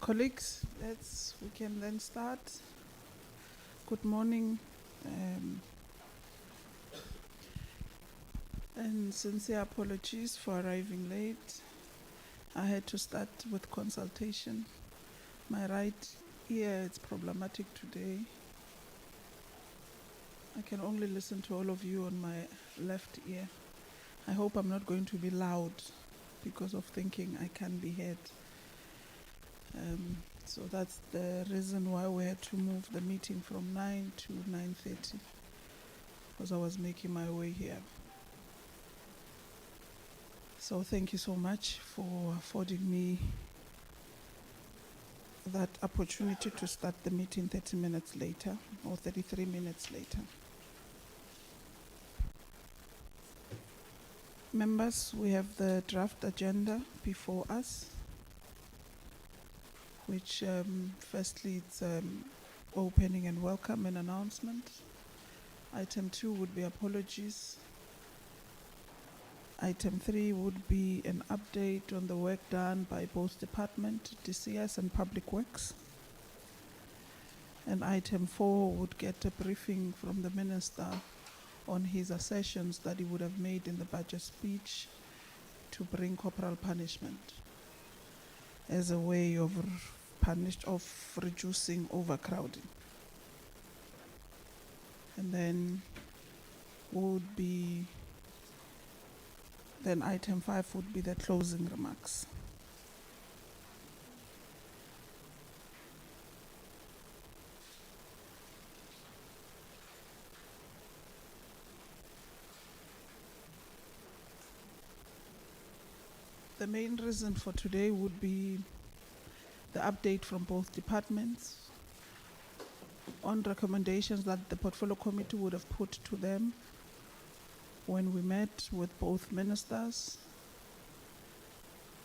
Colleagues, we can then start. Good morning, and sincere apologies for arriving late. I had to start with consultation. My right ear is problematic today. I can only listen to all of you on my left ear. I hope I'm not going to be loud because of thinking I can be heard. So that's the reason why we had to move the meeting from 9 to 9:30, because I was making my way here. So thank you so much for affording me that opportunity to start the meeting 30 minutes later, or 33 minutes later. Members, we have the draft agenda before us, which firstly it's opening and welcome and announcement. Item 2 would be apologies. Item 3 would be an update on the work done by both department, DCS and Public Works. And item 4 would get a briefing from the Minister on his assertions that he would have made in the budget speech to bring corporal punishment as a way of reducing overcrowding. And then item 5 would be the closing remarks. The main reason for today would be the update from both departments on recommendations that the portfolio committee would have put to them when we met with both ministers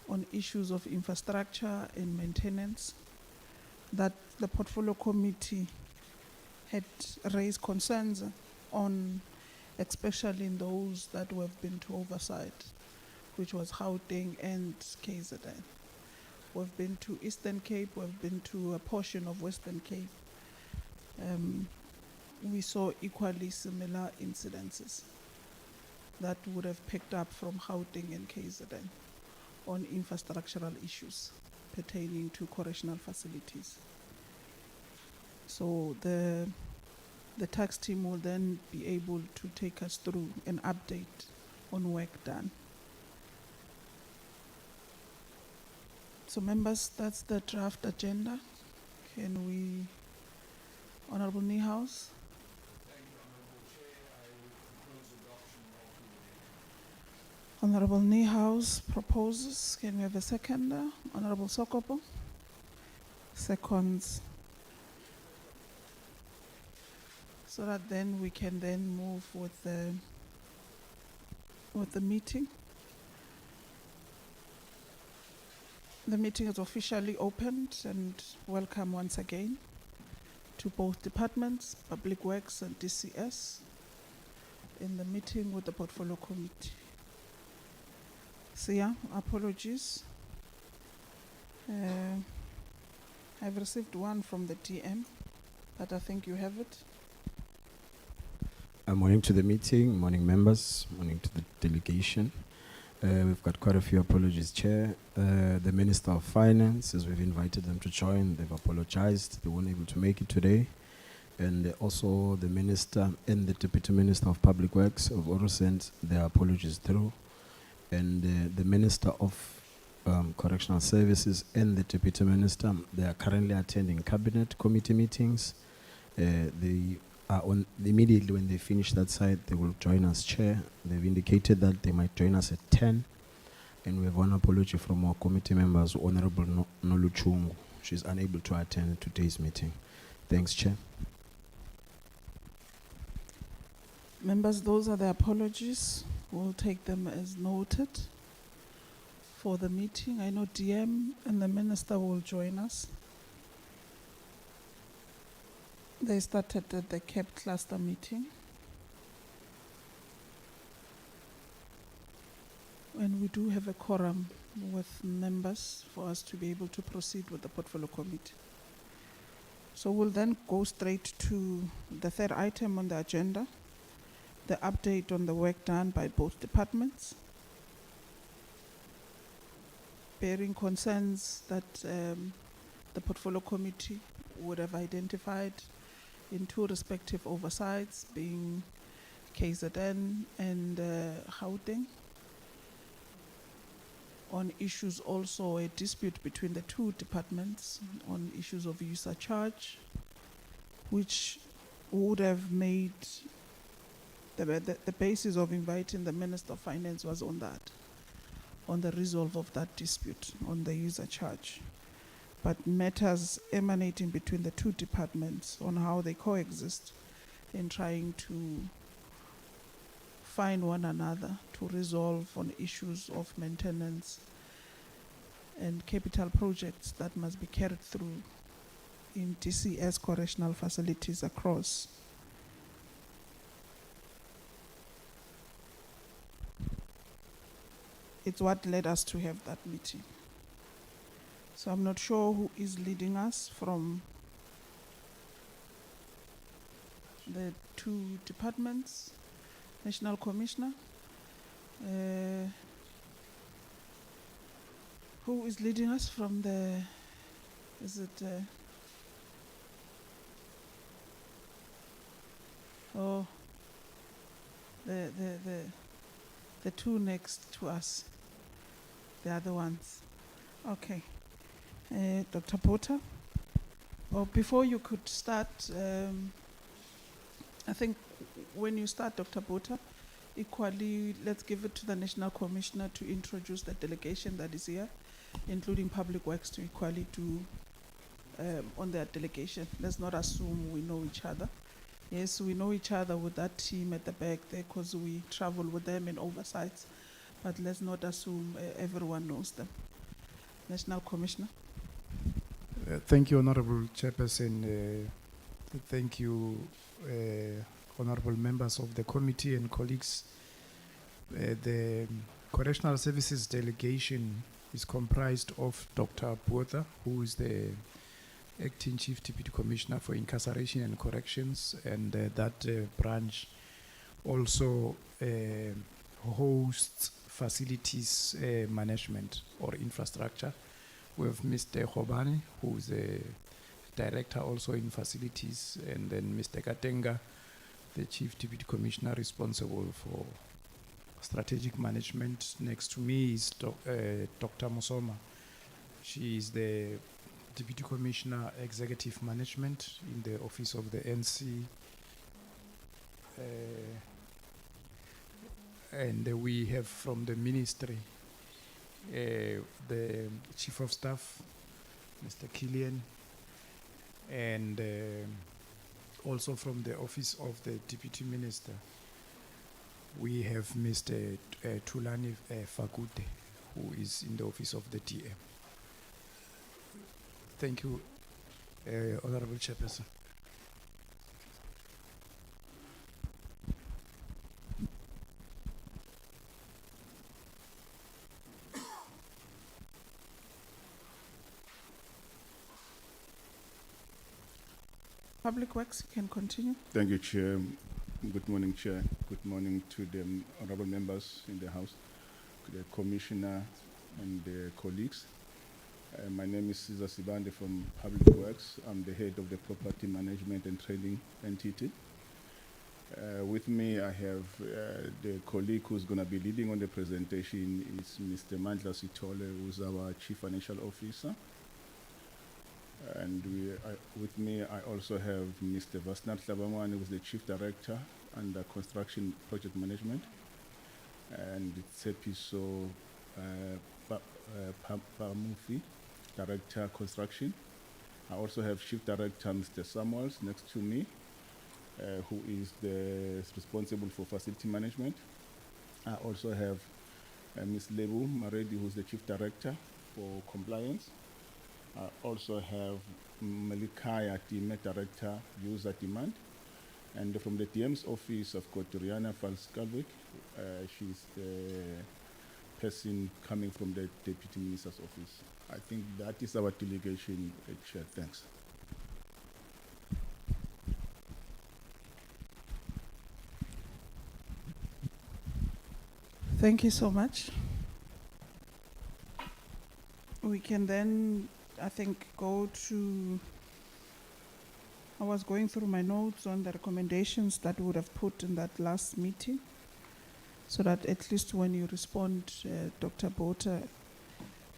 on issues of infrastructure and maintenance, that the portfolio committee had raised concerns on, especially in those that we have been to oversight, which was Gauteng and KZN. We've been to Eastern Cape, we've been to a portion of Western Cape. We saw equally similar incidences that would have picked up from Gauteng and KZN on infrastructural issues pertaining to correctional facilities. So the tax team will then be able to take us through an update on work done. So members, that's the draft agenda. Can we, Honorable Niehaus? Thank you, Honorable Chair. I will propose adoption of the Honorable Niehaus proposes. Can we have a seconder? Honorable Sokopo? Seconds. So that then we can then move with the meeting. The meeting is officially opened, and welcome once again to both departments, Public Works and DCS, in the meeting with the Portfolio Committee. Sia, apologies. I've received one from the DM, but I think you have it. Morning to the meeting, morning members, morning to the delegation. We've got quite a few apologies, Chair. The Minister of Finance, as we've invited them to join, they've apologized. They weren't able to make it today. And also the Minister and the Deputy Minister of Public Works have also sent their apologies through. And the Minister of Correctional Services and the Deputy Minister, they are currently attending Cabinet Committee meetings. They are immediately when they finish that side, they will join us, Chair. They've indicated that they might join us at 10. And we have one apology from our committee members, Honorable Noluchungu. She's unable to attend today's meeting. Thanks, Chair. Members, those are the apologies. We'll take them as noted for the meeting. I know DM and the Minister will join us. They started at the Cape Cluster meeting. And we do have a quorum with members for us to be able to proceed with the portfolio committee. So we'll then go straight to the third item on the agenda, the update on the work done by both departments, bearing concerns that the portfolio committee would have identified in two respective oversights, being KZN and Gauteng, on issues also a dispute between the two departments on issues of user charge, which would have made the basis of inviting the Minister of Finance was on that, on the resolve of that dispute on the user charge. But matters emanating between the two departments on how they coexist in trying to find one another to resolve on issues of maintenance and capital projects that must be carried through in DCS correctional facilities across. It's what led us to have that meeting. So I'm not sure who is leading us from the two departments. National Commissioner, who is leading us from the, is it, oh, the two next to us, the other ones. Okay, Dr. Porter. Well, before you could start, I think when you start, Dr. Porter, equally, let's give it to the National Commissioner to introduce the delegation that is here, including Public Works, to equally do on their delegation. Let's not assume we know each other. Yes, we know each other with that team at the back there because we travel with them in oversights, but let's not assume everyone knows them. National Commissioner. Thank you, Honorable Chairperson. Thank you, honorable members of the committee and colleagues. The Correctional Services delegation is comprised of Dr. Buota, who is the Acting Chief Deputy Commissioner for Incarceration and Corrections, and that branch also hosts facilities management or infrastructure. We have Mr. Khobane, who is a director also in facilities, and then Mr. Katenga, the Chief Deputy Commissioner responsible for strategic management. Next to me is Dr. Musoma. She is the Deputy Commissioner Executive Management in the Office of the NC. And we have from the Ministry the Chief of Staff, Mr. Killian, and also from the Office of the Deputy Minister, we have Mr. Tulani Fakute, who is in the Office of the DM. Thank you, Honorable Chairperson. Public Works, you can continue. Thank you, Chair. Good morning, Chair. Good morning to the honorable members in the House, to the Commissioner and the colleagues. My name is Cesar Sibande from Public Works. I'm the head of the Property Management and Trading entity. With me, I have the colleague who's going to be leading on the presentation is Mr. Mandla Sitole, who's our Chief Financial Officer. And with me, I also have Mr. Vasnat Labamwane, who's the Chief Director under Construction Project Management, and Tsepiso Pamufi, Director Construction. I also have Chief Director Mr. Samuels next to me, who is responsible for facility management. I also have Ms. Lebu Maredi, who's the Chief Director for Compliance. I also have Melikaya Time, Director, User Demand. And from the DM's office, I've got Rihanna Falskalvik. She's the person coming from the Deputy Minister's office. I think that is our delegation, Chair. Thanks. Thank you so much. We can then, I think, go to, I was going through my notes on the recommendations that we would have put in that last meeting, so that at least when you respond, Dr. Botha,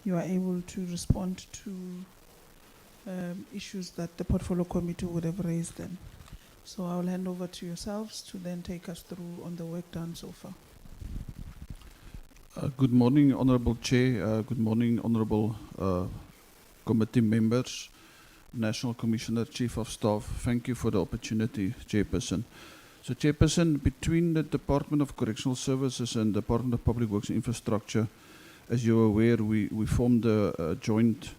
you are able to respond to issues that the portfolio committee would have raised then. So I'll hand over to yourselves to then take us through on the work done so far. Good morning, Honourable Chair. Good morning, Honourable committee members, National Commissioner, Chief of Staff. Thank you for the opportunity, Chairperson. So, Chairperson, between the Department of Correctional Services and Department of Public Works and Infrastructure, as you're aware, we formed a joint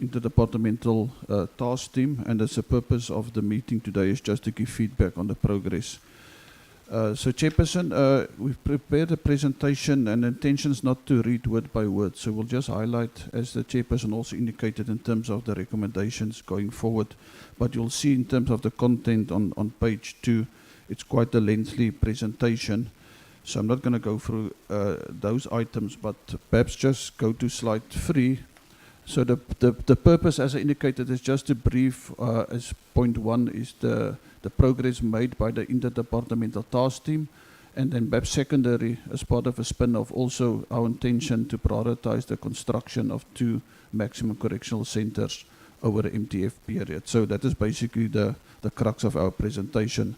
interdepartmental task team, and that's the purpose of the meeting today is just to give feedback on the progress. So, Chairperson, we've prepared a presentation and intentions not to read word by word. So we'll just highlight, as the Chairperson also indicated, in terms of the recommendations going forward. But you'll see in terms of the content on page 2, it's quite a lengthy presentation. So I'm not going to go through those items, but perhaps just go to slide 3. So the purpose, as I indicated, is just to brief, as point 1 is the progress made by the interdepartmental task team, and then perhaps secondary, as part of a spin-off, also our intention to prioritize the construction of 2 maximum correctional centers over the MTF period. So that is basically the crux of our presentation.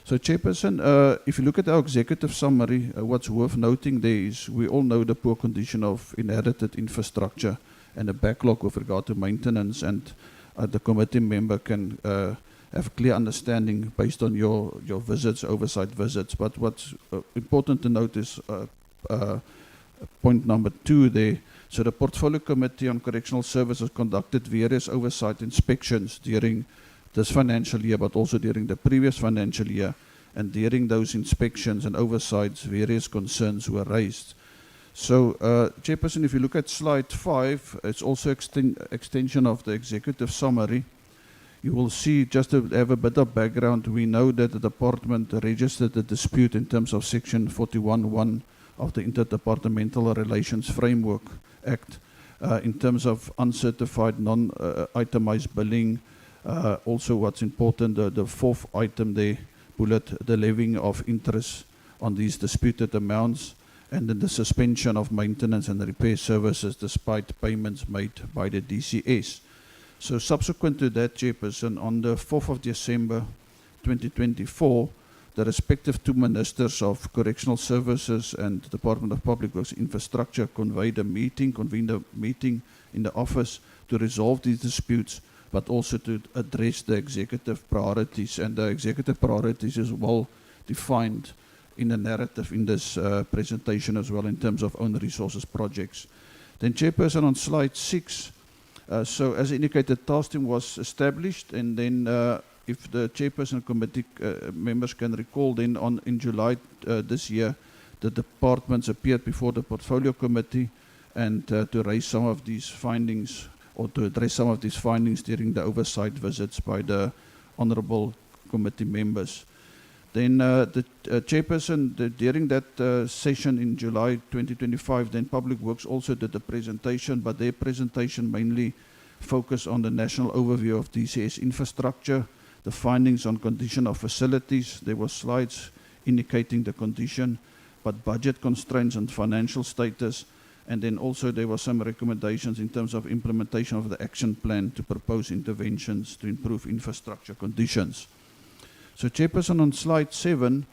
So, Chairperson, if you look at our executive summary, what's worth noting there is we all know the poor condition of inherited infrastructure and the backlog with regard to maintenance, and the committee member can have clear understanding based on your visits, oversight visits. But what's important to note is point number 2 there. So the Portfolio Committee on Correctional Services conducted various oversight inspections during this financial year, but also during the previous financial year. And during those inspections and oversights, various concerns were raised. So, Chairperson, if you look at slide 5, it's also extension of the executive summary. You will see, just to have a bit of background, we know that the department registered a dispute in terms of section 41(1) of the Interdepartmental Relations Framework Act in terms of uncertified, non-itemized billing. Also what's important, the 4th item there, bullet, the levying of interest on these disputed amounts, and then the suspension of maintenance and repair services despite payments made by the DCS. So subsequent to that, Chairperson, on the 4th of December 2024, the respective 2 ministers of Correctional Services and Department of Public Works Infrastructure convened a meeting in the office to resolve these disputes, but also to address the executive priorities. And the executive priorities is well defined in the narrative in this presentation as well in terms of own resources projects. Then, Chairperson, on slide 6, so as indicated, task team was established, and then if the Chairperson committee members can recall, then in July this year, the departments appeared before the Portfolio Committee and to raise some of these findings, or to address some of these findings during the oversight visits by the honourable committee members. Then the Chairperson, during that session in July 2025, then Public Works also did a presentation, but their presentation mainly focused on the national overview of DCS infrastructure, the findings on condition of facilities. There were slides indicating the condition, but budget constraints and financial status. And then also there were some recommendations in terms of implementation of the action plan to propose interventions to improve infrastructure conditions. So, Chairperson, on slide 7,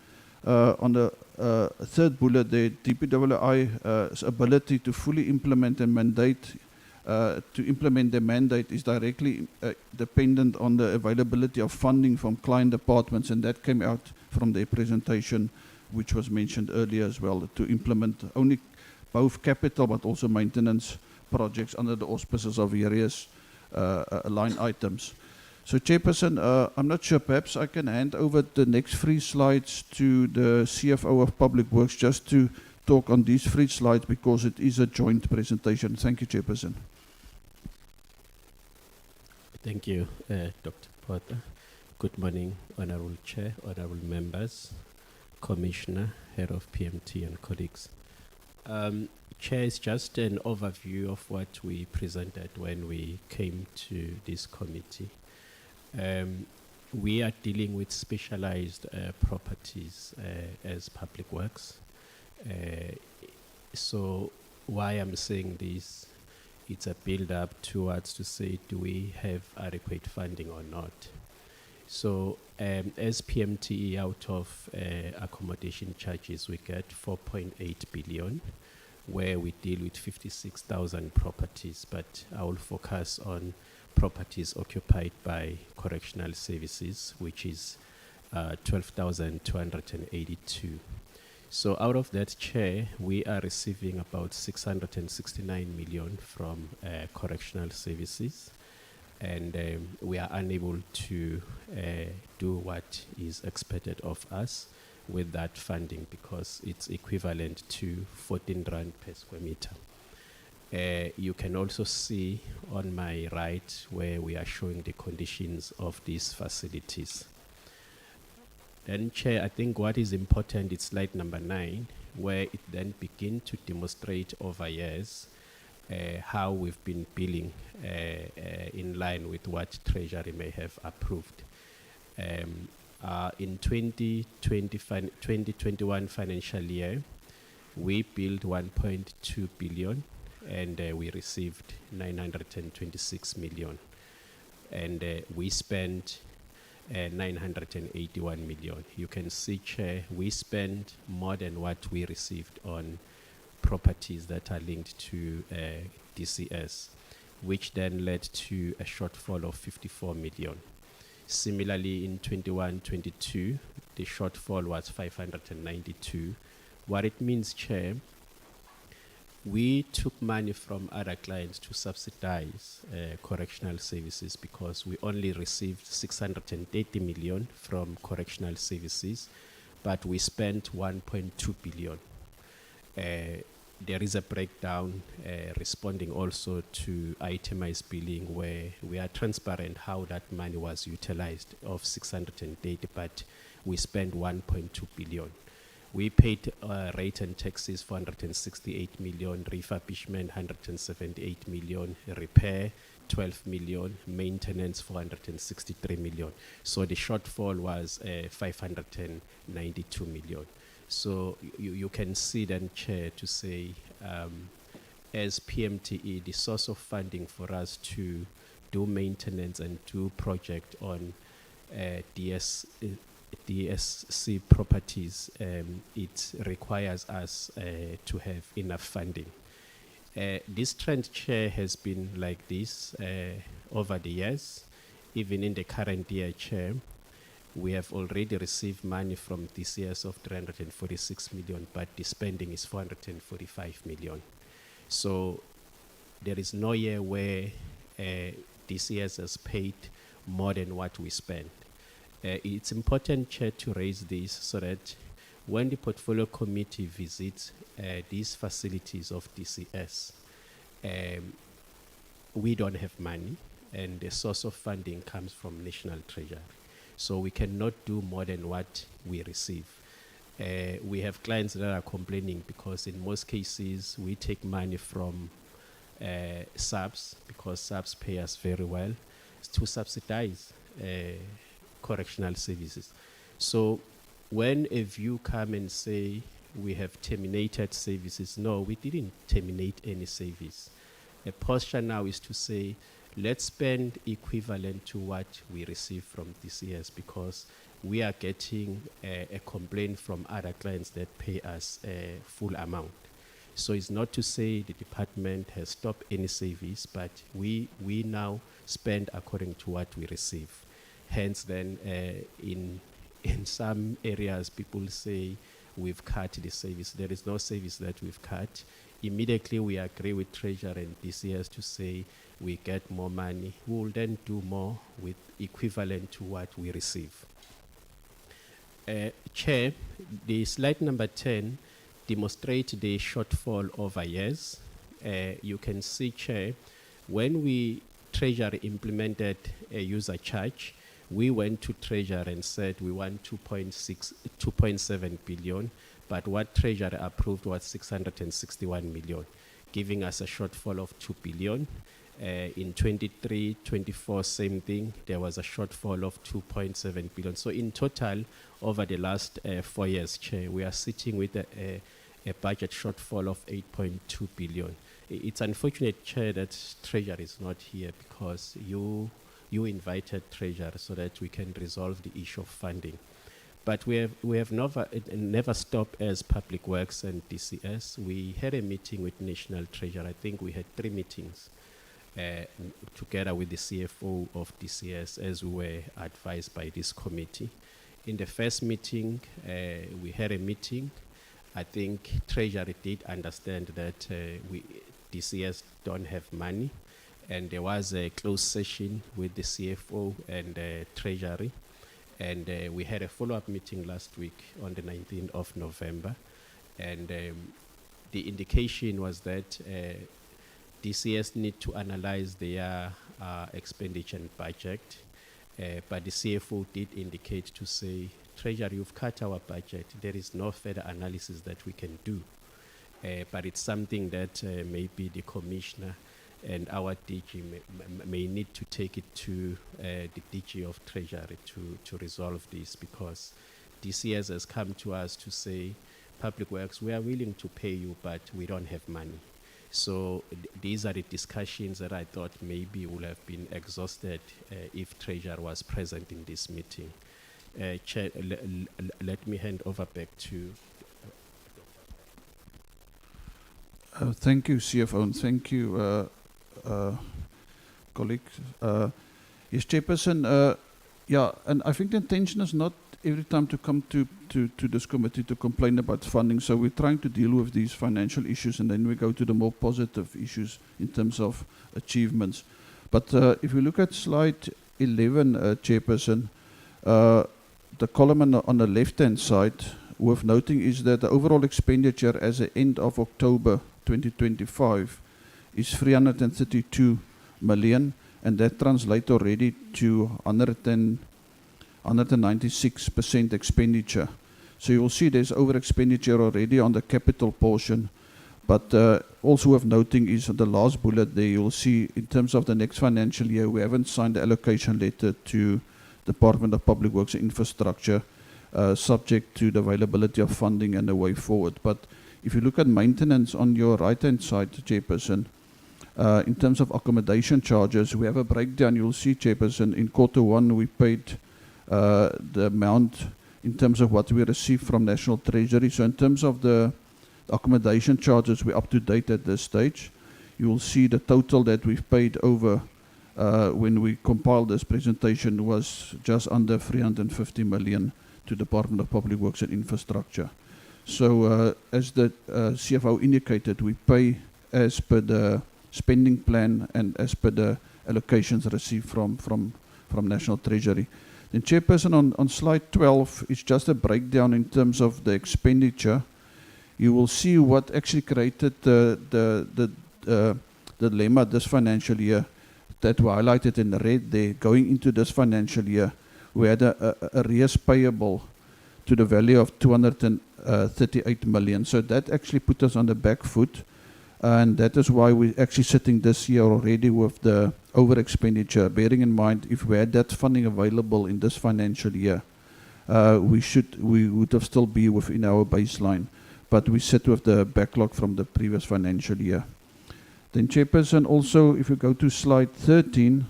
on the 3rd bullet, the DPWI's ability to fully implement a mandate, the mandate is directly dependent on the availability of funding from client departments, and that came out from their presentation, which was mentioned earlier as well, to implement only both capital but also maintenance projects under the auspices of various line items. So, Chairperson, I'm not sure, perhaps I can hand over the next 3 slides to the CFO of Public Works just to talk on these 3 slides because it is a joint presentation. Thank you, Chairperson. Thank you, Dr. Potter. Good morning, Honorable Chair, Honorable Members, Commissioner, Head of PMT and colleagues. Chair, is just an overview of what we presented when we came to this committee. We are dealing with specialized properties as public works. So why I'm saying this, it's a build-up towards to say, do we have adequate funding or not? So as PMTE, out of accommodation charges, we get 4.8 billion, where we deal with 56,000 properties, but I will focus on properties occupied by correctional services, which is 12,282. So out of that, Chair, we are receiving about 669 million from correctional services, and we are unable to do what is expected of us with that funding because it's equivalent to 14 rand per square meter. You can also see on my right where we are showing the conditions of these facilities. Then, Chair, I think what is important is slide number 9, where it then begins to demonstrate over years how we've been billing in line with what Treasury may have approved. In 2021 financial year, we billed 1.2 billion and we received 926 million. And we spent 981 million. You can see, Chair, we spent more than what we received on properties that are linked to DCS, which then led to a shortfall of 54 million. Similarly, in 21-22, the shortfall was 592. What it means, Chair, we took money from other clients to subsidize correctional services because we only received 630 million from correctional services, but we spent 1.2 billion. There is a breakdown responding also to itemized billing where we are transparent how that money was utilized of 630, but we spent 1.2 billion. We paid rate and taxes 468 million, refurbishment 178 million, repair 12 million, maintenance 463 million. So the shortfall was 592 million. So you can see then, Chair, to say as PMTE, the source of funding for us to do maintenance and do project on DSC properties, it requires us to have enough funding. This trend, Chair, has been like this over the years. Even in the current year, Chair, we have already received money from DCS of 346 million, but the spending is 445 million. So there is no year where DCS has paid more than what we spent. It's important, Chair, to raise this so that when the portfolio committee visits these facilities of DCS, we don't have money, and the source of funding comes from National Treasury. So we cannot do more than what we receive. We have clients that are complaining because in most cases we take money from subs because subs pay us very well to subsidize correctional services. So when a view come and say we have terminated services, no, we didn't terminate any service. A posture now is to say, let's spend equivalent to what we receive from DCS because we are getting a complaint from other clients that pay us a full amount. So it's not to say the department has stopped any service, but we now spend according to what we receive. Hence then in some areas people say we've cut the service. There is no service that we've cut. Immediately we agree with Treasury and DCS to say we get more money. We will then do more with equivalent to what we receive. Chair, the slide number 10 demonstrate the shortfall over years. You can see, Chair, when we Treasury implemented a user charge, we went to Treasury and said we want 2.7 billion, but what Treasury approved was 661 million, giving us a shortfall of 2 billion. In 23-24, same thing, there was a shortfall of 2.7 billion. So in total, over the last 4 years, Chair, we are sitting with a budget shortfall of 8.2 billion. It's unfortunate, Chair, that Treasury is not here, because you invited Treasury so that we can resolve the issue of funding. But we have never stopped as Public Works and DCS. We had a meeting with National Treasury. I think we had 3 meetings together with the CFO of DCS, as we were advised by this committee. In the first meeting, we had a meeting. I think Treasury did understand that DCS don't have money, and there was a closed session with the CFO and Treasury, and we had a follow-up meeting last week on the 19th of November, and the indication was that DCS need to analyze their expenditure and budget, but the CFO did indicate to say, Treasury, you've cut our budget. There is no further analysis that we can do. But it's something that maybe the Commissioner and our DG may need to take it to the DG of Treasury to resolve this, because DCS has come to us to say, Public Works, we are willing to pay you, but we don't have money. So these are the discussions that I thought maybe would have been exhausted if Treasury was present in this meeting. Chair, let me hand over back to. Thank you, CFO, and thank you, colleague. Yes, Chairperson. Yeah, and I think the intention is not every time to come to this committee to complain about funding. So we're trying to deal with these financial issues, and then we go to the more positive issues in terms of achievements. But if you look at slide 11, Chairperson, the column on the left-hand side, worth noting is that the overall expenditure as the end of October 2025 is 332 million, and that translates already to 196% expenditure. So you will see there's over expenditure already on the capital portion, but also worth noting is the last bullet there, you will see in terms of the next financial year, we haven't signed the allocation letter to Department of Public Works and Infrastructure, subject to the availability of funding and the way forward. But if you look at maintenance on your right-hand side, Chairperson, in terms of accommodation charges, we have a breakdown. You'll see, Chairperson, in Q1 we paid the amount in terms of what we received from National Treasury. So in terms of the accommodation charges, we're up to date at this stage. You will see the total that we've paid over when we compiled this presentation was just under 350 million to Department of Public Works and Infrastructure. So as the CFO indicated, we pay as per the spending plan and as per the allocations received from National Treasury. Then, Chairperson, on slide 12 is just a breakdown in terms of the expenditure. You will see what actually created the dilemma this financial year that were highlighted in red there. Going into this financial year, we had a arrears payable to the value of 238 million. So that actually put us on the back foot, and that is why we're actually sitting this year already with the over expenditure. Bearing in mind, if we had that funding available in this financial year, we would have still be within our baseline, but we sit with the backlog from the previous financial year. Then, Chairperson, also if you go to slide 13,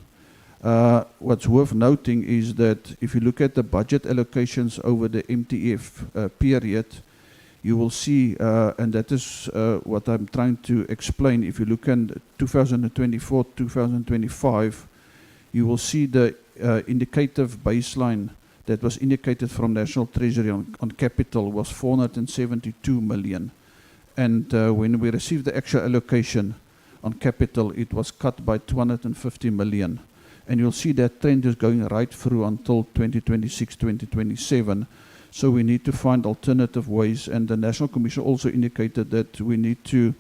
what's worth noting is that if you look at the budget allocations over the MTF period, you will see, and that is what I'm trying to explain, if you look at 2024-2025, you will see the indicative baseline that was indicated from National Treasury on capital was 472 million. And when we received the actual allocation on capital, it was cut by 250 million. And you'll see that trend is going right through until 2026-2027. So we need to find alternative ways, and the National Commission also indicated that we need to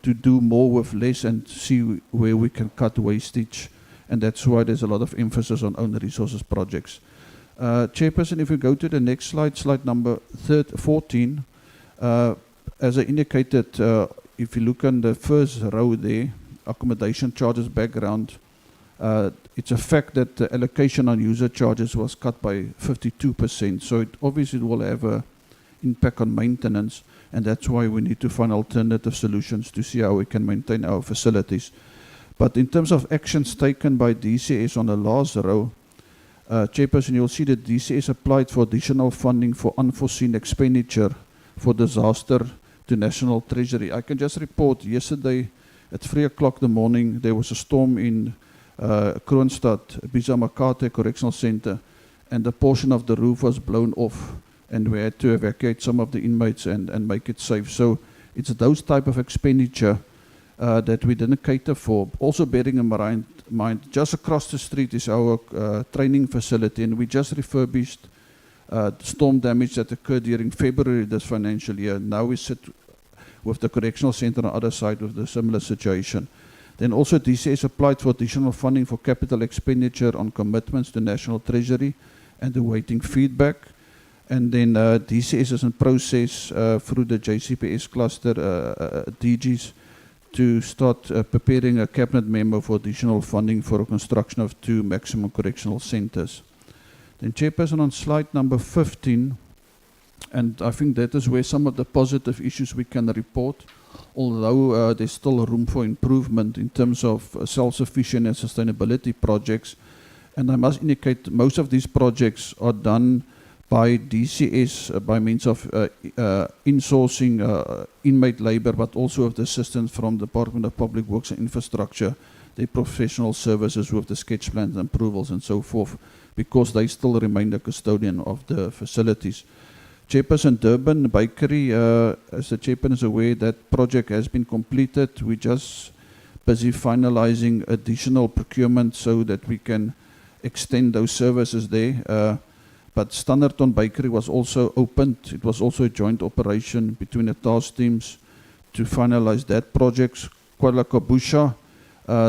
do more with less and see where we can cut wastage, and that's why there's a lot of emphasis on own resources projects. Chairperson, if we go to the next slide, slide number 14, as I indicated, if you look on the first row there, accommodation charges background, it's a fact that the allocation on user charges was cut by 52%. So it obviously will have an impact on maintenance, and that's why we need to find alternative solutions to see how we can maintain our facilities. But in terms of actions taken by DCS on the last row, Chairperson, you'll see that DCS applied for additional funding for unforeseen expenditure for disaster to National Treasury. I can just report yesterday at 3 o'clock in the morning, there was a storm in Kroonstad, Bizamakate Correctional Center, and a portion of the roof was blown off, and we had to evacuate some of the inmates and make it safe. So it's those type of expenditure that we didn't cater for. Also bearing in mind, just across the street is our training facility, and we just refurbished storm damage that occurred during February this financial year. Now we sit with the correctional center on the other side with the similar situation. Then also DCS applied for additional funding for capital expenditure on commitments to National Treasury and awaiting feedback. And then DCS is in process through the JCPS cluster DGs to start preparing a cabinet memo for additional funding for a construction of 2 maximum correctional centers. Then Chairperson, on slide number 15, and I think that is where some of the positive issues we can report, although there's still room for improvement in terms of self-sufficient and sustainability projects. And I must indicate most of these projects are done by DCS by means of insourcing inmate labor, but also with the assistance from the Department of Public Works and Infrastructure, their professional services with the sketch plans and approvals and so forth, because they still remain the custodian of the facilities. Chairperson, Durban Bakery, as the Chairperson is aware, that project has been completed. We're just busy finalizing additional procurement so that we can extend those services there. But Standerton Bakery was also opened. It was also a joint operation between the task teams to finalize that project. Kuala Kabusha,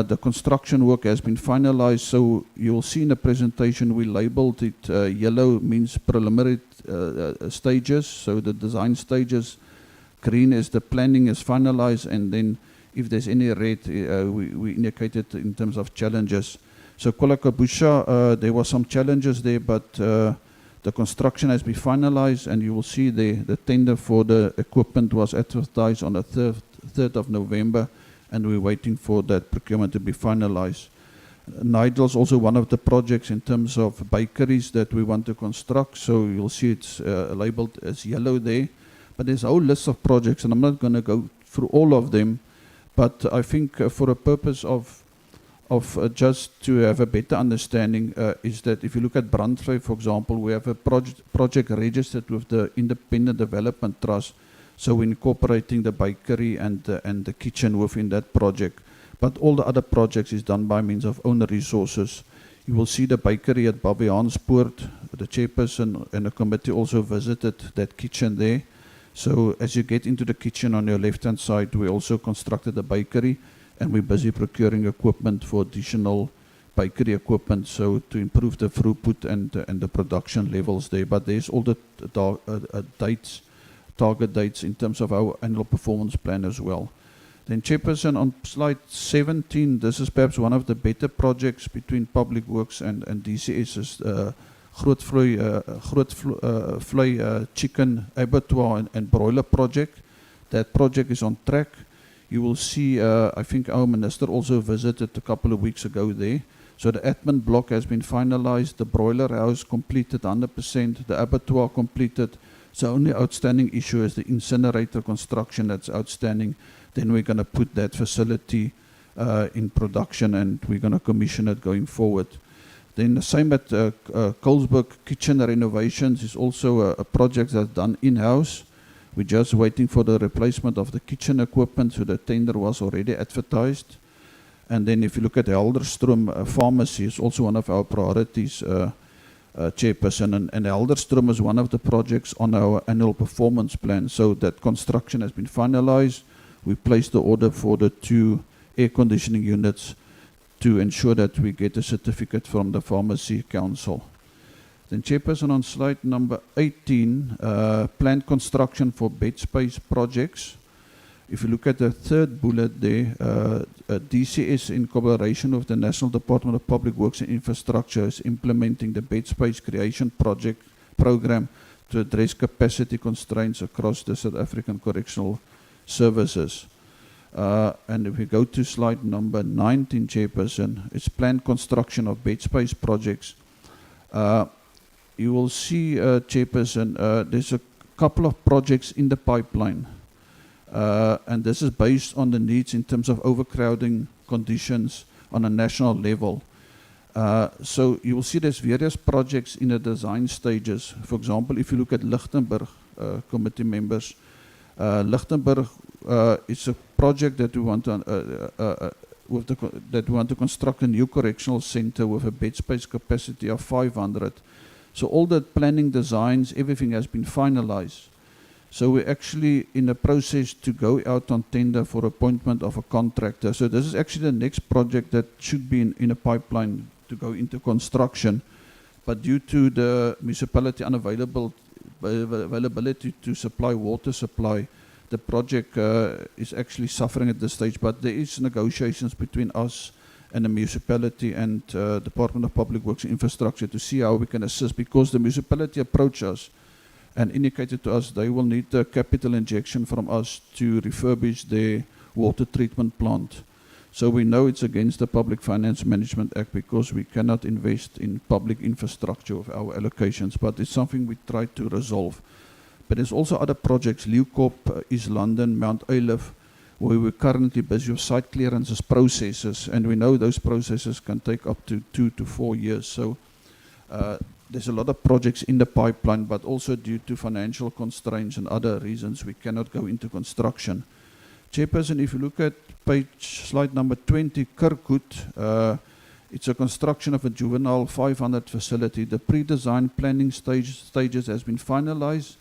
the construction work has been finalized. So you will see in the presentation we labeled it yellow means preliminary stages. So the design stages, green is the planning is finalized, and then if there's any red, we indicated in terms of challenges. So Kuala Kabusha, there were some challenges there, but the construction has been finalized, and you will see the tender for the equipment was advertised on the 3rd of November, and we're waiting for that procurement to be finalized. Nigel is also one of the projects in terms of bakeries that we want to construct, so you'll see it's labeled as yellow there. But there's a whole list of projects, and I'm not going to go through all of them, but I think for a purpose of just to have a better understanding is that if you look at Brandvlei, for example, we have a project registered with the Independent Development Trust, so we're incorporating the bakery and the kitchen within that project. But all the other projects is done by means of own resources. You will see the bakery at Babiaanspoort. The chairperson and the committee also visited that kitchen there. So as you get into the kitchen on your left-hand side, we also constructed a bakery, and we're busy procuring equipment for additional bakery equipment, so to improve the throughput and the production levels there. But there's all the dates, target dates in terms of our annual performance plan as well. Then Chairperson, on slide 17, this is perhaps one of the better projects between Public Works and DCS, is Grootvlei chicken abattoir and broiler project. That project is on track. You will see, I think our minister also visited a couple of weeks ago there. So the admin block has been finalized, the broiler house completed 100%, the abattoir completed. So only outstanding issue is the incinerator construction that's outstanding. Then we're going to put that facility in production, and we're going to commission it going forward. Then the same at Colesburg kitchen renovations is also a project that's done in-house. We're just waiting for the replacement of the kitchen equipment, so the tender was already advertised. And then if you look at Helderstrom Pharmacy, it's also one of our priorities. Chairperson, and Helderstrom is one of the projects on our annual performance plan. So that construction has been finalized. We placed the order for the 2 air conditioning units to ensure that we get a certificate from the Pharmacy Council. Then Chairperson, on slide number 18, planned construction for bed space projects. If you look at the 3rd bullet there, DCS in collaboration with the National Department of Public Works and Infrastructure is implementing the bed space creation project program to address capacity constraints across the South African correctional services. And if we go to slide number 19, Chairperson, it's planned construction of bed space projects. You will see, Chairperson, there's a couple of projects in the pipeline. And this is based on the needs in terms of overcrowding conditions on a national level. So you will see there's various projects in the design stages. For example, if you look at Lichtenburg, committee members, Lichtenburg is a project that we want to construct a new correctional center with a bed space capacity of 500. So all the planning designs, everything has been finalized. So we're actually in a process to go out on tender for appointment of a contractor. So this is actually the next project that should be in a pipeline to go into construction. But due to the municipality unavailability to supply water supply, the project is actually suffering at this stage. But there is negotiations between us and the municipality and Department of Public Works and Infrastructure to see how we can assist, because the municipality approached us and indicated to us they will need a capital injection from us to refurbish their water treatment plant. So we know it's against the Public Finance Management Act because we cannot invest in public infrastructure of our allocations, but it's something we try to resolve. But there's also other projects, NCOP, East London, Mount Olive, where we're currently busy with site clearances processes, and we know those processes can take up to 2 to 4 years. So there's a lot of projects in the pipeline, but also due to financial constraints and other reasons, we cannot go into construction. Chairperson, if you look at slide number 20, Kirkwood, it's a construction of a juvenile 500 facility. The pre-design planning stages has been finalized.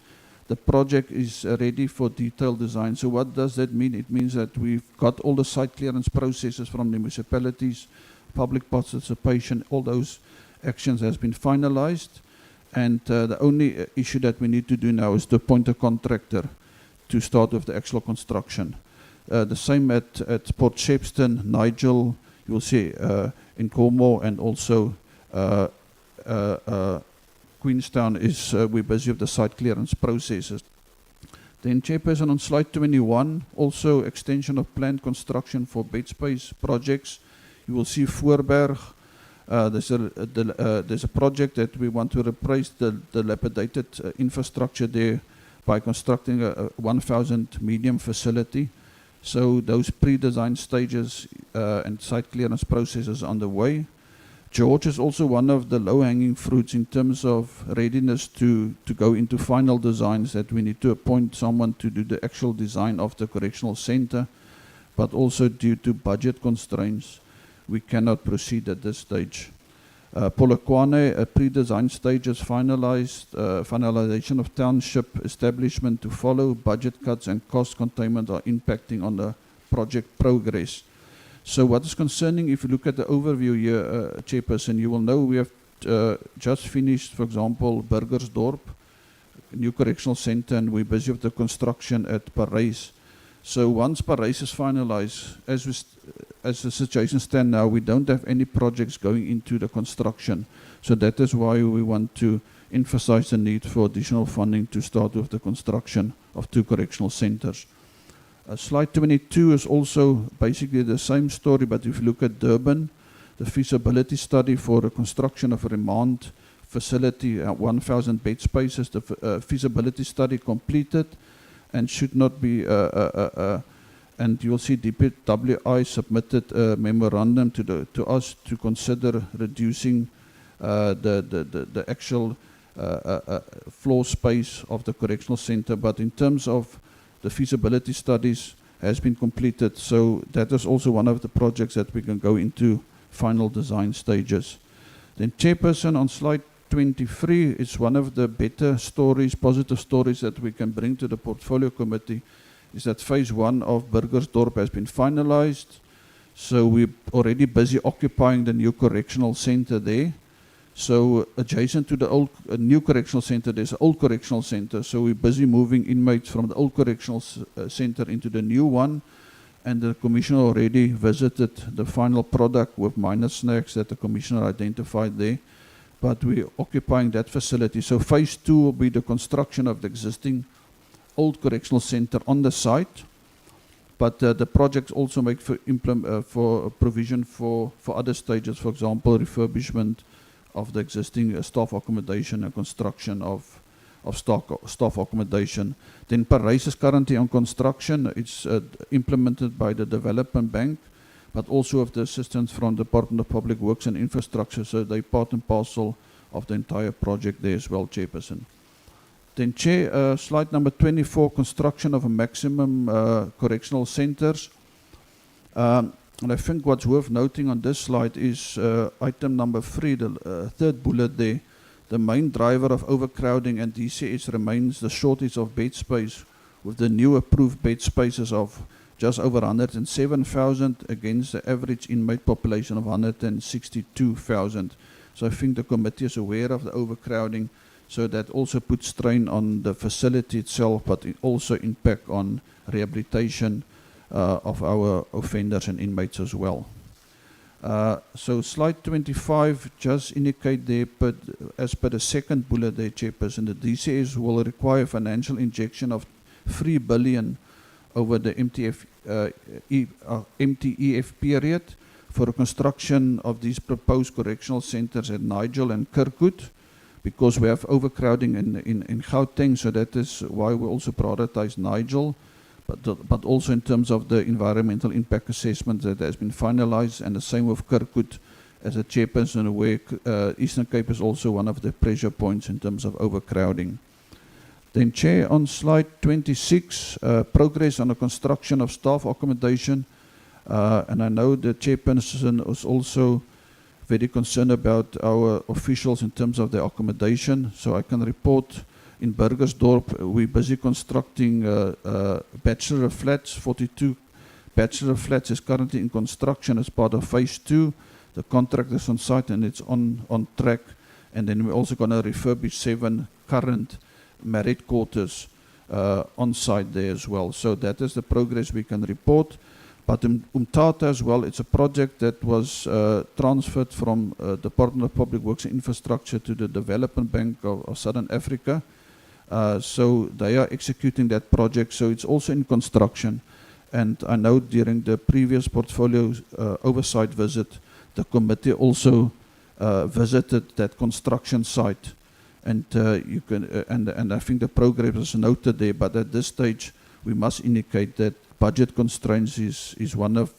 The project is ready for detailed design. So what does that mean? It means that we've got all the site clearance processes from the municipalities, public participation, all those actions has been finalized, and the only issue that we need to do now is to appoint a contractor to start with the actual construction. The same at Port Shepstone, Nigel, you will see in Cornwall, and also Queenstown is we're busy with the site clearance processes. Then, Chairperson, on slide 21, also extension of planned construction for bed space projects. You will see Voorberg. There's a project that we want to replace the dilapidated infrastructure there by constructing a 1,000 medium facility. So those pre-design stages and site clearance processes are underway. George is also one of the low-hanging fruits in terms of readiness to go into final designs, that we need to appoint someone to do the actual design of the correctional center, but also due to budget constraints, we cannot proceed at this stage. Polokwane, a pre-design stage is finalized, finalization of township establishment to follow. Budget cuts and cost containment are impacting on the project progress. So what is concerning, if you look at the overview here, Chairperson, you will know we have just finished, for example, Burgersdorp, new correctional center, and we're busy with the construction at Parys. So once Parys is finalized, as the situation stands now, we don't have any projects going into the construction. So that is why we want to emphasize the need for additional funding to start with the construction of 2 correctional centers. Slide 22 is also basically the same story, but if you look at Durban, the feasibility study for the construction of a remand facility at 1,000 bed spaces, the feasibility study completed and should not be, and you'll see DPWI submitted a memorandum to us to consider reducing the actual floor space of the correctional center. But in terms of the feasibility studies has been completed, so that is also one of the projects that we can go into final design stages. Then, Chairperson, on slide 23, it's one of the better stories, positive stories that we can bring to the portfolio committee, is that phase 1 of Burgersdorp has been finalized. So we're already busy occupying the new correctional center there. So adjacent to the old new correctional center, there's an old correctional center. So we're busy moving inmates from the old correctional center into the new one. And the commissioner already visited the final product with minor snacks that the commissioner identified there. But we're occupying that facility. So phase 2 will be the construction of the existing old correctional center on the site. But the projects also make for provision for other stages, for example, refurbishment of the existing staff accommodation and construction of staff accommodation. Then Parys is currently on construction. It's implemented by the Development Bank, but also with the assistance from the Department of Public Works and Infrastructure. So they're part and parcel of the entire project there as well, Chairperson. Then Chair, slide number 24, construction of a maximum correctional centers. And I think what's worth noting on this slide is item number 3, the third bullet there. The main driver of overcrowding and DCS remains the shortage of bed space, with the new approved bed spaces of just over 107,000 against the average inmate population of 162,000. So I think the committee is aware of the overcrowding, so that also puts strain on the facility itself, but it also impact on rehabilitation of our offenders and inmates as well. So slide 25 just indicate there, but as per the second bullet there, Chairperson, the DCS will require financial injection of 3 billion over the MTEF period for the construction of these proposed correctional centers at Nigel and Kirkwood, because we have overcrowding in Gauteng, so that is why we also prioritize Nigel. But also in terms of the environmental impact assessment that has been finalized, and the same with Kirkwood, as a chairperson, where Eastern Cape is also one of the pressure points in terms of overcrowding. Then Chair, on slide 26, progress on the construction of staff accommodation. And I know the chairperson is also very concerned about our officials in terms of their accommodation. So I can report in Burgersdorp, we're busy constructing bachelor flats. 42 bachelor flats is currently in construction as part of phase 2. The contract is on site and it's on track. And then we're also going to refurbish 7 current married quarters on site there as well. So that is the progress we can report. But in Umtata as well, it's a project that was transferred from Department of Public Works and Infrastructure to the Development Bank of Southern Africa. So they are executing that project, so it's also in construction. And I know during the previous portfolio oversight visit, the committee also visited that construction site. And you can, and I think the progress is noted there, but at this stage, we must indicate that budget constraints is one of,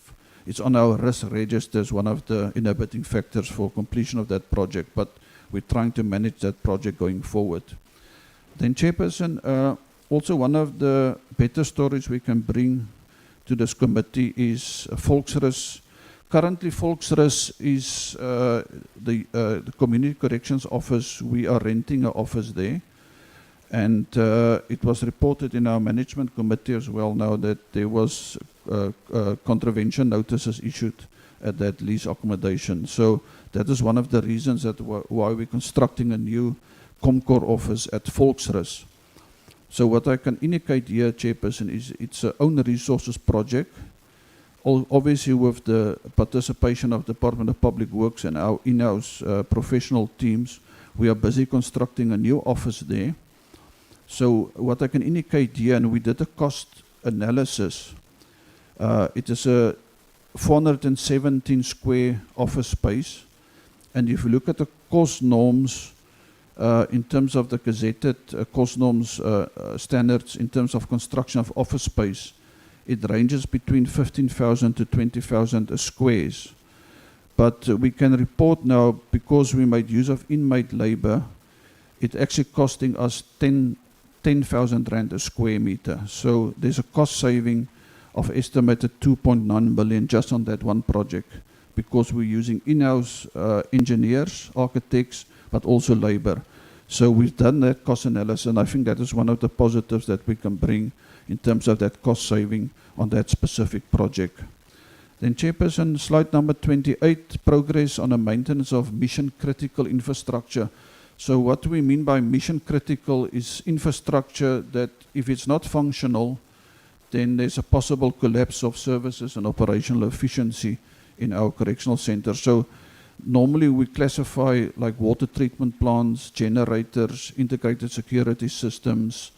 it's on our risk register as one of the inhibiting factors for completion of that project, but we're trying to manage that project going forward. Then Chairperson, also one of the better stories we can bring to this committee is Volksrus. Currently Volksrus is the Community Corrections Office. We are renting an office there. And it was reported in our management committee as well now that there was contravention notices issued at that lease accommodation. So that is one of the reasons that why we're constructing a new Comcor office at Volksrus. So what I can indicate here, Chairperson, is it's an own resources project. Obviously with the participation of the Department of Public Works and our in-house professional teams, we are busy constructing a new office there. So what I can indicate here, and we did a cost analysis, it is a 417 square office space. And if you look at the cost norms, in terms of the gazetted cost norms standards, in terms of construction of office space, it ranges between 15,000 to 20,000 squares. But we can report now, because we made use of inmate labor, it's actually costing us 10,000 rand a square meter. So there's a cost saving of estimated 2.9 billion just on that one project, because we're using in-house engineers, architects, but also labor. So we've done that cost analysis, and I think that is one of the positives that we can bring in terms of that cost saving on that specific project. Then Chairperson, slide number 28, progress on the maintenance of mission critical infrastructure. So what we mean by mission critical is infrastructure that if it's not functional, then there's a possible collapse of services and operational efficiency in our correctional center. So normally we classify like water treatment plants, generators, integrated security systems,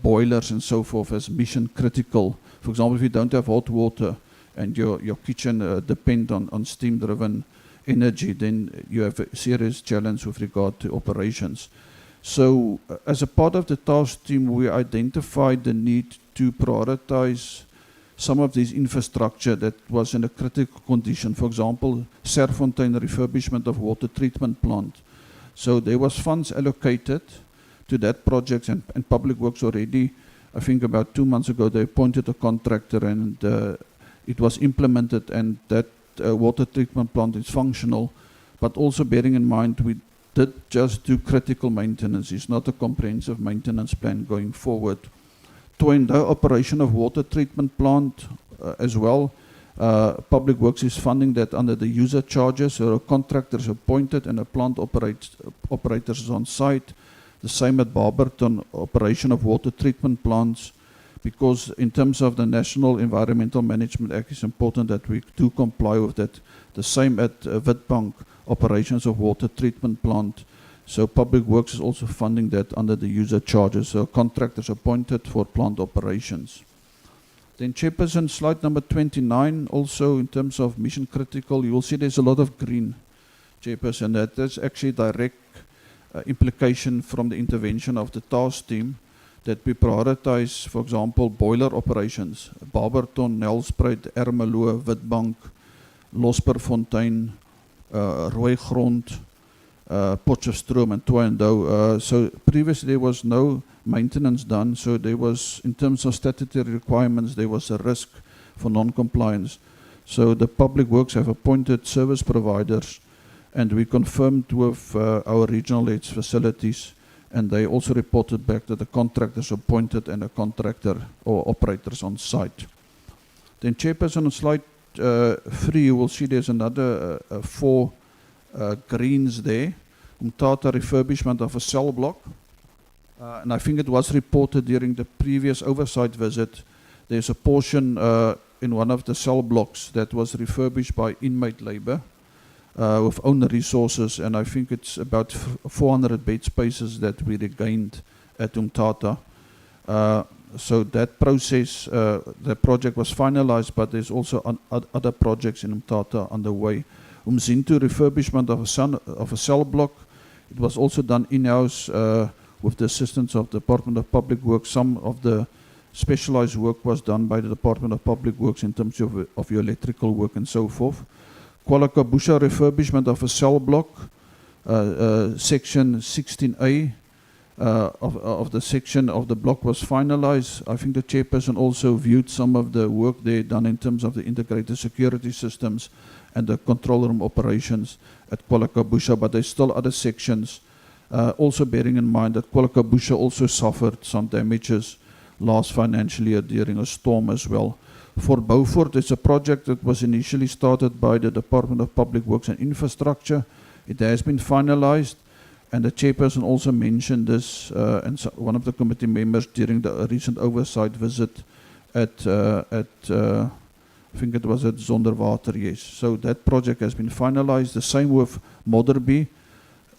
boilers and so forth as mission critical. For example, if you don't have hot water and your kitchen depend on steam driven energy, then you have a serious challenge with regard to operations. So as a part of the task team, we identified the need to prioritize some of this infrastructure that was in a critical condition. For example, Serfontein refurbishment of water treatment plant. So there was funds allocated to that project, and Public Works already, I think about 2 months ago, they appointed a contractor, and it was implemented, and that water treatment plant is functional. But also bearing in mind, we did just do critical maintenance. It's not a comprehensive maintenance plan going forward. Toendo operation of water treatment plant as well. Public Works is funding that under the user charges. So a contractor is appointed and a plant operators is on site. The same at Barberton, operation of water treatment plants. Because in terms of the National Environmental Management Act, it's important that we do comply with that. The same at Witbank, operations of water treatment plant. So Public Works is also funding that under the user charges. So contractors appointed for plant operations. Then Chairperson, slide number 29, also in terms of mission critical, you will see there's a lot of green, Chairperson. That's actually direct implication from the intervention of the task team, that we prioritize, for example, boiler operations, Barberton, Nelspruit, Ermelo, Witbank, Losperfontein, Rooigrond, Potchefstroom and Toendo. So previously there was no maintenance done, so there was, in terms of statutory requirements, there was a risk for non-compliance. So the Public Works have appointed service providers, and we confirmed with our regional heads facilities, and they also reported back that the contractors appointed and a contractor or operators on site. Then Chairperson, on slide 3, you will see there's another 4 greens there. Umtata refurbishment of a cell block. And I think it was reported during the previous oversight visit. There's a portion in one of the cell blocks that was refurbished by inmate labor with own resources. And I think it's about 400 bed spaces that we regained at Umtata. So that process, the project was finalized, but there's also other projects in Umtata underway. Umzinto refurbishment of a cell block. It was also done in-house with the assistance of the Department of Public Works. Some of the specialized work was done by the Department of Public Works in terms of your electrical work and so forth. Kwalakabusha refurbishment of a cell block, section 16A of the section of the block was finalized. I think the Chairperson also viewed some of the work there done in terms of the integrated security systems and the control room operations at Kwalakabusha, but there's still other sections. Also bearing in mind that Kwalakabusha also suffered some damages last financial year during a storm as well. For Beaufort, it's a project that was initially started by the Department of Public Works and Infrastructure. It has been finalized, and the Chairperson also mentioned this, and so one of the committee members during the recent oversight visit at I think it was at Zonderwater, yes. So that project has been finalized. The same with Modderby.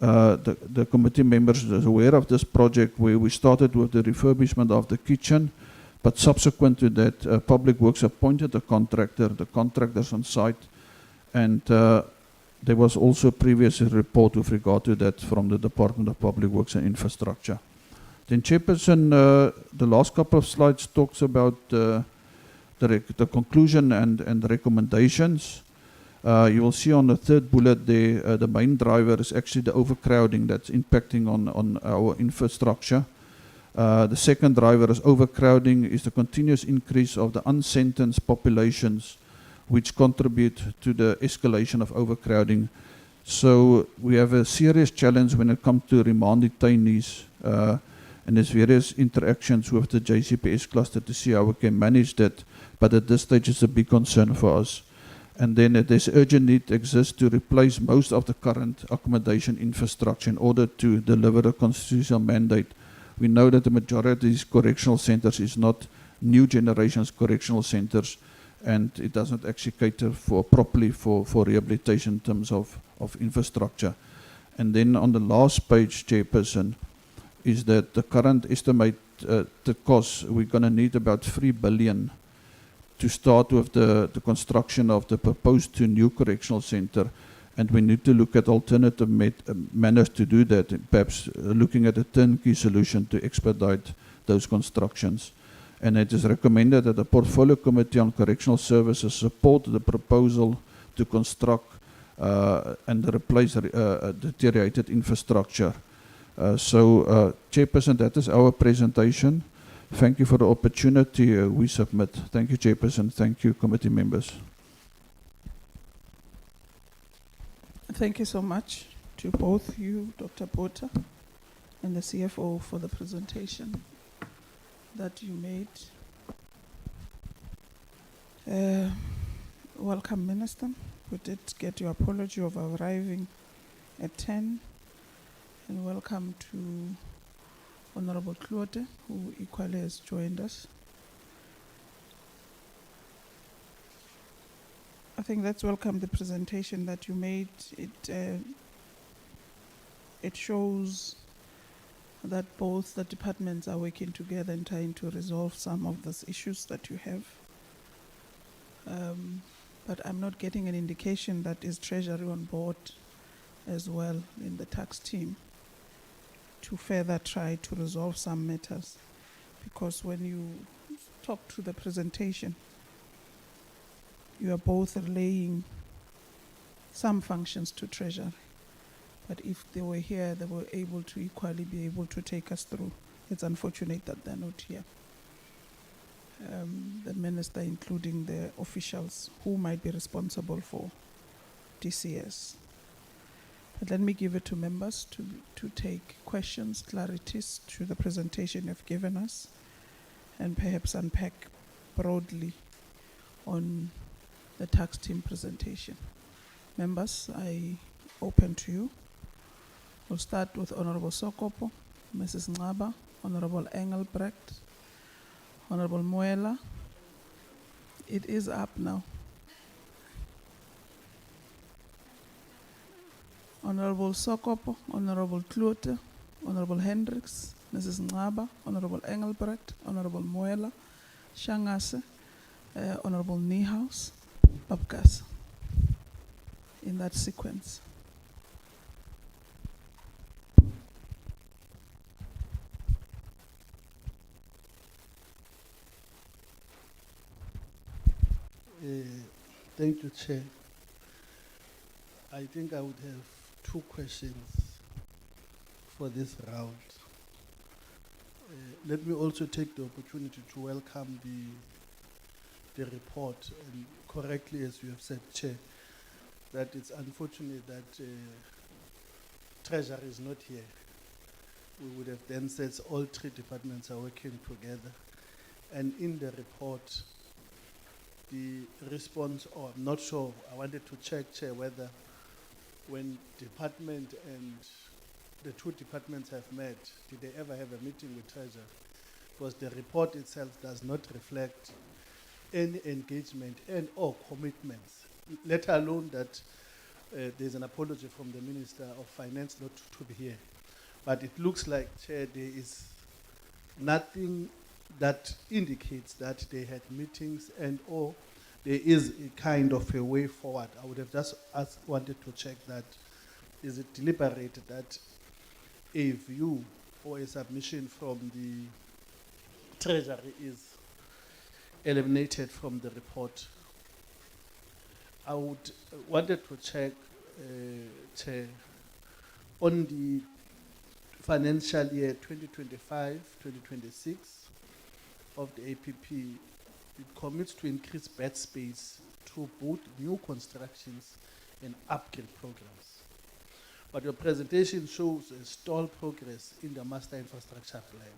The committee members are aware of this project where we started with the refurbishment of the kitchen, but subsequent to that, Public Works appointed a contractor, the contractors on site, and there was also a previous report with regard to that from the Department of Public Works and Infrastructure. Then Chairperson, the last couple of slides talks about the conclusion and the recommendations. You will see on the third bullet there, the main driver is actually the overcrowding that's impacting on our infrastructure. The second driver is overcrowding, is the continuous increase of the unsentenced populations which contribute to the escalation of overcrowding. So we have a serious challenge when it comes to remand detainees, and there's various interactions with the JCPS cluster to see how we can manage that. But at this stage, it's a big concern for us. And then there's urgent need exists to replace most of the current accommodation infrastructure in order to deliver a constitutional mandate. We know that the majority of these correctional centers is not new generations correctional centers, and it doesn't actually cater properly for rehabilitation in terms of infrastructure. And then on the last page, Chairperson, is that the current estimate the cost, we're going to need about 3 billion to start with the construction of the proposed new correctional center, and we need to look at alternative manners to do that, perhaps looking at a turnkey solution to expedite those constructions. And it is recommended that the Portfolio Committee on Correctional Services support the proposal to construct and replace deteriorated infrastructure. Chairperson, that is our presentation. Thank you for the opportunity we submit. Thank you, Chairperson. Thank you, committee members. Thank you so much to both you, Dr. Botha, and the CFO for the presentation that you made. Welcome, Minister. We did get your apology of arriving at 10. And welcome to Honorable Claude, who equally has joined us. I think let's welcome the presentation that you made. It shows that both the departments are working together and trying to resolve some of those issues that you have. But I'm not getting an indication that is Treasury on board as well in the tax team to further try to resolve some matters. Because when you talk to the presentation, you are both relaying some functions to Treasury. But if they were here, they were able to equally be able to take us through. It's unfortunate that they're not here. The minister, including the officials who might be responsible for DCS. But let me give it to members to take questions, clarities to the presentation you've given us, and perhaps unpack broadly on the tax team presentation. Members, I open to you. We'll start with Honorable Sokopo, Mrs. Ngaba, Honorable Engelbrecht, Honorable Moela. It is up now. Honorable Sokopo, Honorable Kloete, Honorable Hendricks, Mrs. Ngaba, Honorable Engelbrecht, Honorable Moela, Shangase, Honorable Niehaus, Babkas, in that sequence. Thank you, Chair. I think I would have 2 questions for this round. Let me also take the opportunity to welcome the report, and correctly, as you have said, Chair, that it's unfortunate that Treasury is not here. We would have then said all 3 departments are working together. And in the report, the response, or I'm not sure, I wanted to check, Chair, whether when department and the 2 departments have met, did they ever have a meeting with Treasury? Because the report itself does not reflect any engagement and or commitments, let alone that there's an apology from the Minister of Finance not to be here. But it looks like, Chair, there is nothing that indicates that they had meetings and or there is a kind of a way forward. I would have just wanted to check that. Is it deliberate that a view or a submission from the Treasury is eliminated from the report? I would wanted to check, Chair, on the financial year 2025-2026 of the APP. It commits to increase bed space through both new constructions and upgrade programs. But your presentation shows a stalled progress in the master infrastructure plan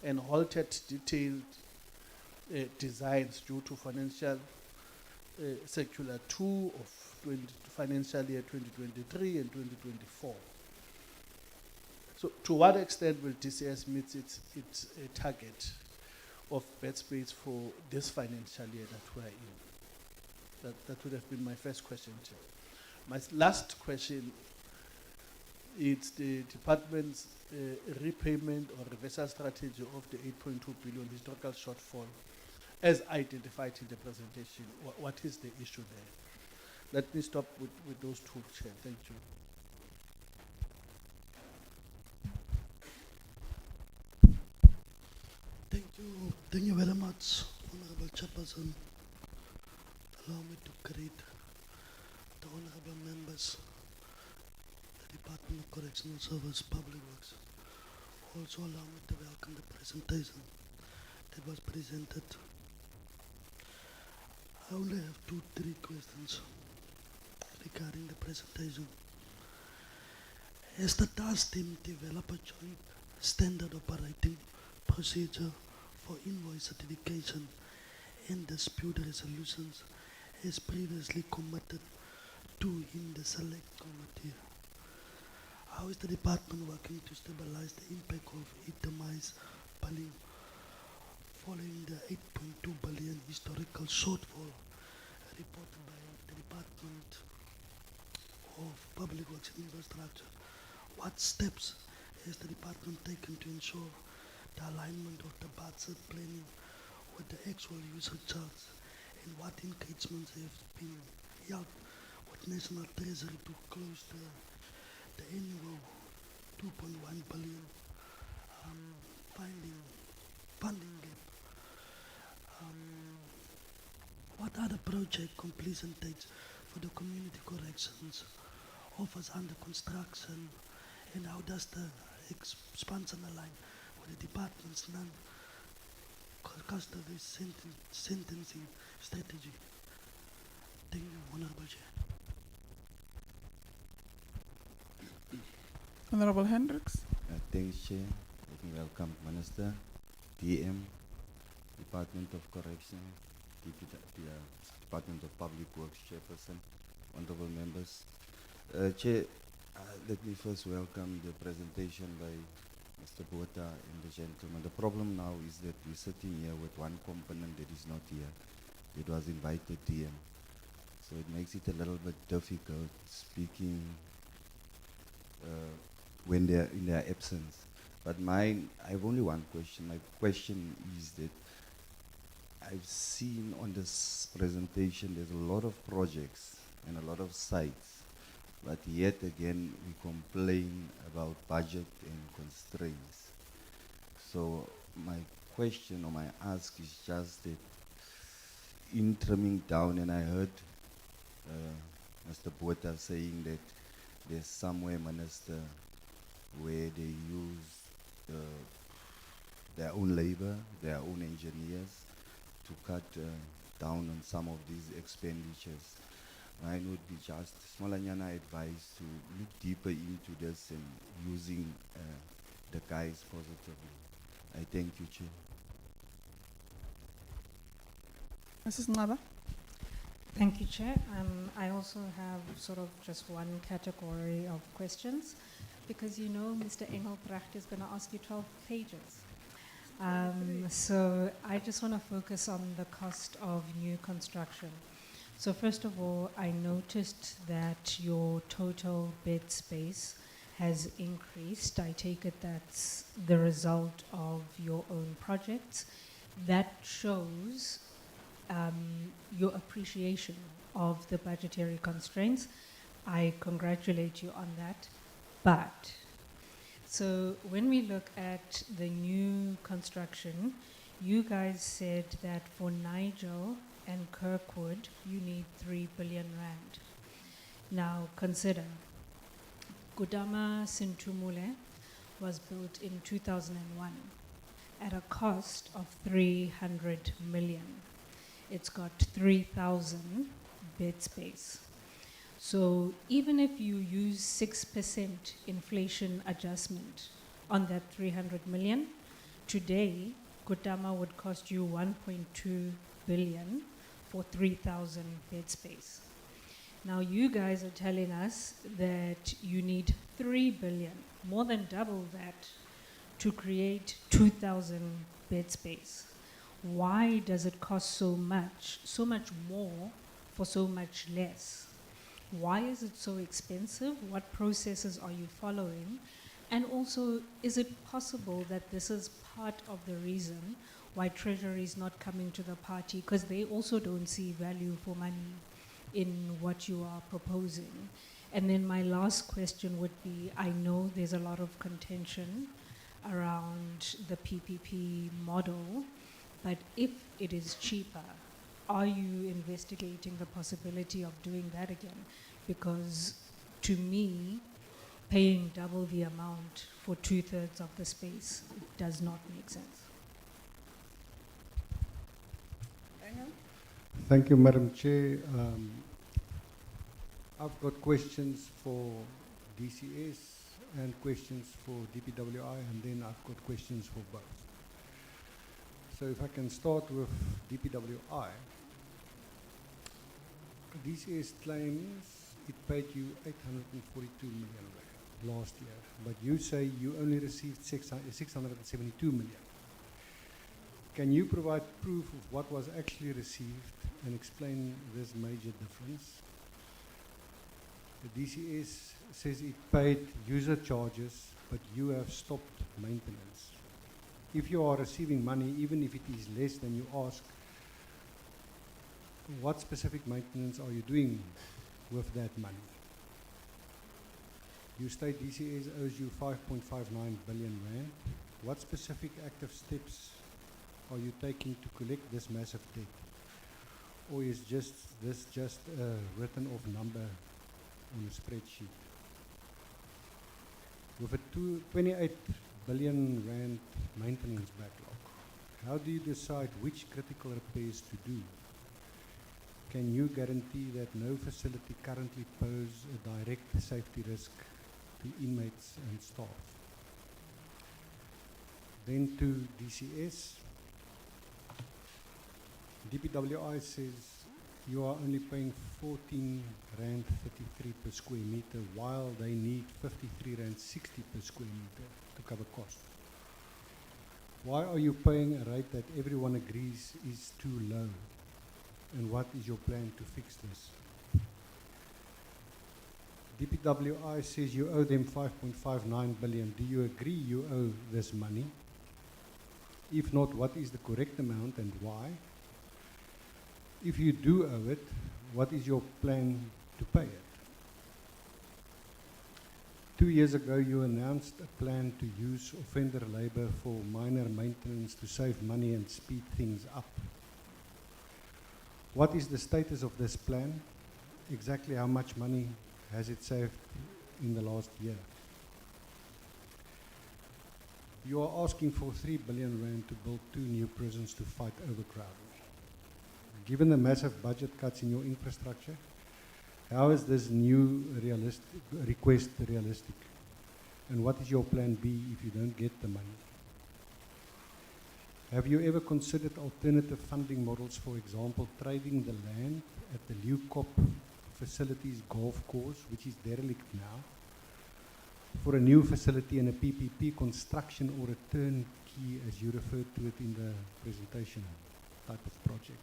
and halted detailed designs due to financial circular 2 of financial year 2023 and 2024. So to what extent will DCS meet its target of bed space for this financial year that we're in? That would have been my first question, Chair. My last question is the department's repayment or reversal strategy of the 8.2 billion historical shortfall as identified in the presentation. What is the issue there? Let me stop with those two, Chair. Thank you. Thank you very much, Honorable Chairperson. Allow me to greet the honorable members, the Department of Correctional Services, Public Works. Also allow me to welcome the presentation that was presented. I only have 2-3 questions regarding the presentation. Has the task team developed a joint standard operating procedure for invoice certification and dispute resolutions as previously committed to in the select committee? How is the department working to stabilize the impact of itemized billing following the 8.2 billion historical shortfall reported by the Department of Public Works and Infrastructure? What steps has the department taken to ensure the alignment of the budget planning with the actual user charts, and what engagements have been held with National Treasury to close the annual 2.1 billion funding gap? What are the project completion dates for the community corrections office under construction, and how does the expansion align with the department's non-custody sentencing strategy? Thank you, Honorable Chair. Honorable Hendricks. Thanks, Chair. Let me welcome Minister, DM, Department of Correction, Department of Public Works Chairperson, honorable members. Chair, let me first welcome the presentation by Mr. Botha and the gentleman. The problem now is that we're sitting here with one component that is not here. It was invited DM. So it makes it a little bit difficult speaking when they're in their absence. But I have only one question. My question is that I've seen on this presentation there's a lot of projects and a lot of sites, but yet again we complain about budget and constraints. So my question or my ask is just that in trimming down, and I heard Mr. Botha saying that there's somewhere, Minister, where they use their own labor, their own engineers to cut down on some of these expenditures. Mine would be just Smolanyana advice to look deeper into this and using the guys positively. I thank you, Chair. Mrs. Ngaba. Thank you, Chair. I also have sort of just one category of questions, because you know Mr. Engelbrecht is going to ask you 12 pages. So I just want to focus on the cost of new construction. So first of all, I noticed that your total bed space has increased. I take it that's the result of your own projects. That shows your appreciation of the budgetary constraints. I congratulate you on that. But, so when we look at the new construction, you guys said that for Nigel and Kirkwood, you need 3 billion rand. Now consider, Gudama Sintumule was built in 2001 at a cost of 300 million. It's got 3,000 bed space. So even if you use 6% inflation adjustment on that 300 million, today, Kutama would cost you 1.2 billion for 3,000 bed space. Now you guys are telling us that you need 3 billion, more than double that, to create 2,000 bed space. Why does it cost so much more for so much less? Why is it so expensive? What processes are you following? And also, is it possible that this is part of the reason why Treasury is not coming to the party? Because they also don't see value for money in what you are proposing. And then my last question would be, I know there's a lot of contention around the PPP model, but if it is cheaper, are you investigating the possibility of doing that again? Because to me, paying double the amount for 2/3 of the space does not make sense. Thank you, Madam Chair. I've got questions for DCS and questions for DPWI, and then I've got questions for both. So if I can start with DPWI. DCS claims it paid you 842 million rand last year, but you say you only received 672 million. Can you provide proof of what was actually received and explain this major difference? The DCS says it paid user charges, but you have stopped maintenance. If you are receiving money, even if it is less than you ask, what specific maintenance are you doing with that money? You state DCS owes you 5.59 billion rand. What specific active steps are you taking to collect this massive debt? Or is this just a written off number on a spreadsheet? With a 28 billion rand maintenance backlog, how do you decide which critical repairs to do? Can you guarantee that no facility currently poses a direct safety risk to inmates and staff? Then to DCS. DPWI says you are only paying 14 rand 33 per square meter, while they need 53 rand 60 per square meter to cover costs. Why are you paying a rate that everyone agrees is too low? And what is your plan to fix this? DPWI says you owe them 5.59 billion. Do you agree you owe this money? If not, what is the correct amount and why? If you do owe it, what is your plan to pay it? 2 years ago, you announced a plan to use offender labor for minor maintenance to save money and speed things up. What is the status of this plan? Exactly how much money has it saved in the last year? You are asking for 3 billion rand to build 2 new prisons to fight overcrowding. Given the massive budget cuts in your infrastructure, how is this new request realistic? And what is your plan B if you don't get the money? Have you ever considered alternative funding models, for example, trading the land at the NCOP facilities golf course, which is derelict now, for a new facility and a PPP construction or a turnkey, as you referred to it in the presentation, type of project?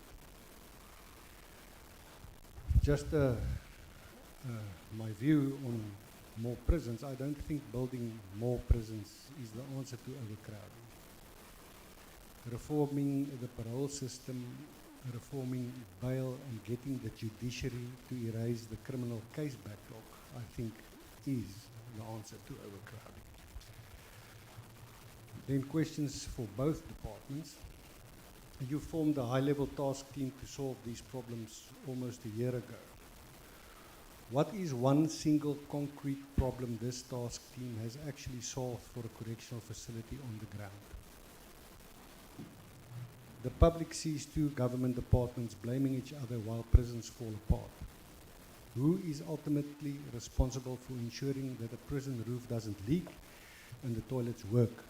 Just my view on more prisons, I don't think building more prisons is the answer to overcrowding. Reforming the parole system, reforming bail and getting the judiciary to erase the criminal case backlog, I think is the answer to overcrowding. Then questions for both departments. You formed a high-level task team to solve these problems almost a year ago. What is one single concrete problem this task team has actually solved for a correctional facility on the ground? The public sees 2 government departments blaming each other while prisons fall apart. Who is ultimately responsible for ensuring that a prison roof doesn't leak and the toilets work?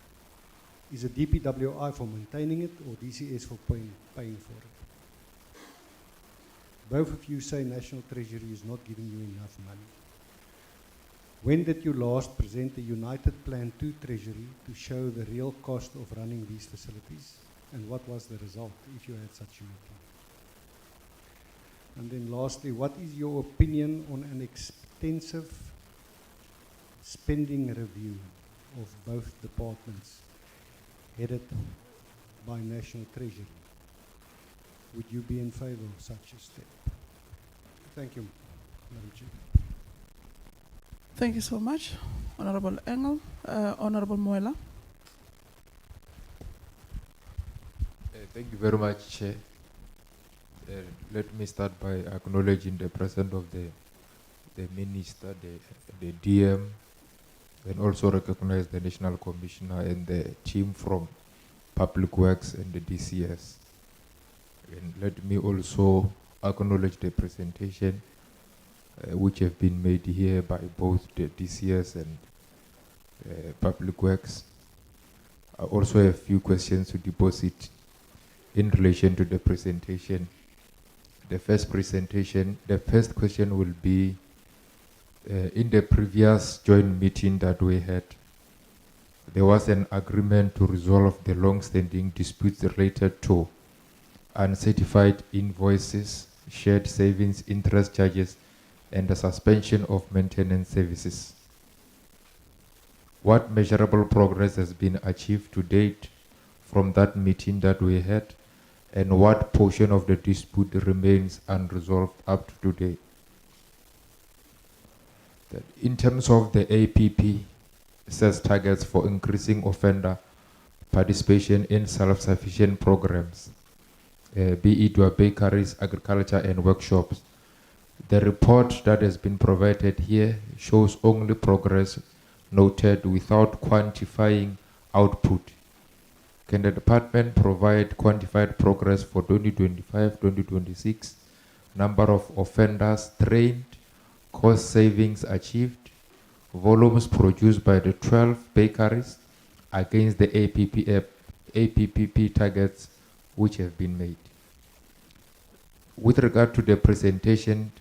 Is it DPWI for maintaining it or DCS for paying for it? Both of you say National Treasury is not giving you enough money. When did you last present a united plan to Treasury to show the real cost of running these facilities? And what was the result, if you had such a meeting? And then lastly, what is your opinion on an extensive spending review of both departments headed by National Treasury? Would you be in favor of such a step? Thank you, Madam Chair. Thank you so much, Honorable Engel. Honorable Muela. Thank you very much, Chair. Let me start by acknowledging the presence of the Minister, the DM, and also recognize the National Commissioner and the team from Public Works and the DCS. And let me also acknowledge the presentation which have been made here by both the DCS and Public Works. I also have a few questions to deposit in relation to the presentation. The first question will be, in the previous joint meeting that we had, there was an agreement to resolve the long-standing disputes related to uncertified invoices, shared savings, interest charges, and the suspension of maintenance services. What measurable progress has been achieved to date from that meeting that we had, and what portion of the dispute remains unresolved up to today? In terms of the APP, sets targets for increasing offender participation in self-sufficient programs, be it your bakeries, agriculture, and workshops. The report that has been provided here shows only progress noted without quantifying output. Can the department provide quantified progress for 2025-2026, number of offenders trained, cost savings achieved, volumes produced by the 12 bakeries against the APPP targets which have been made? With regard to the presentation,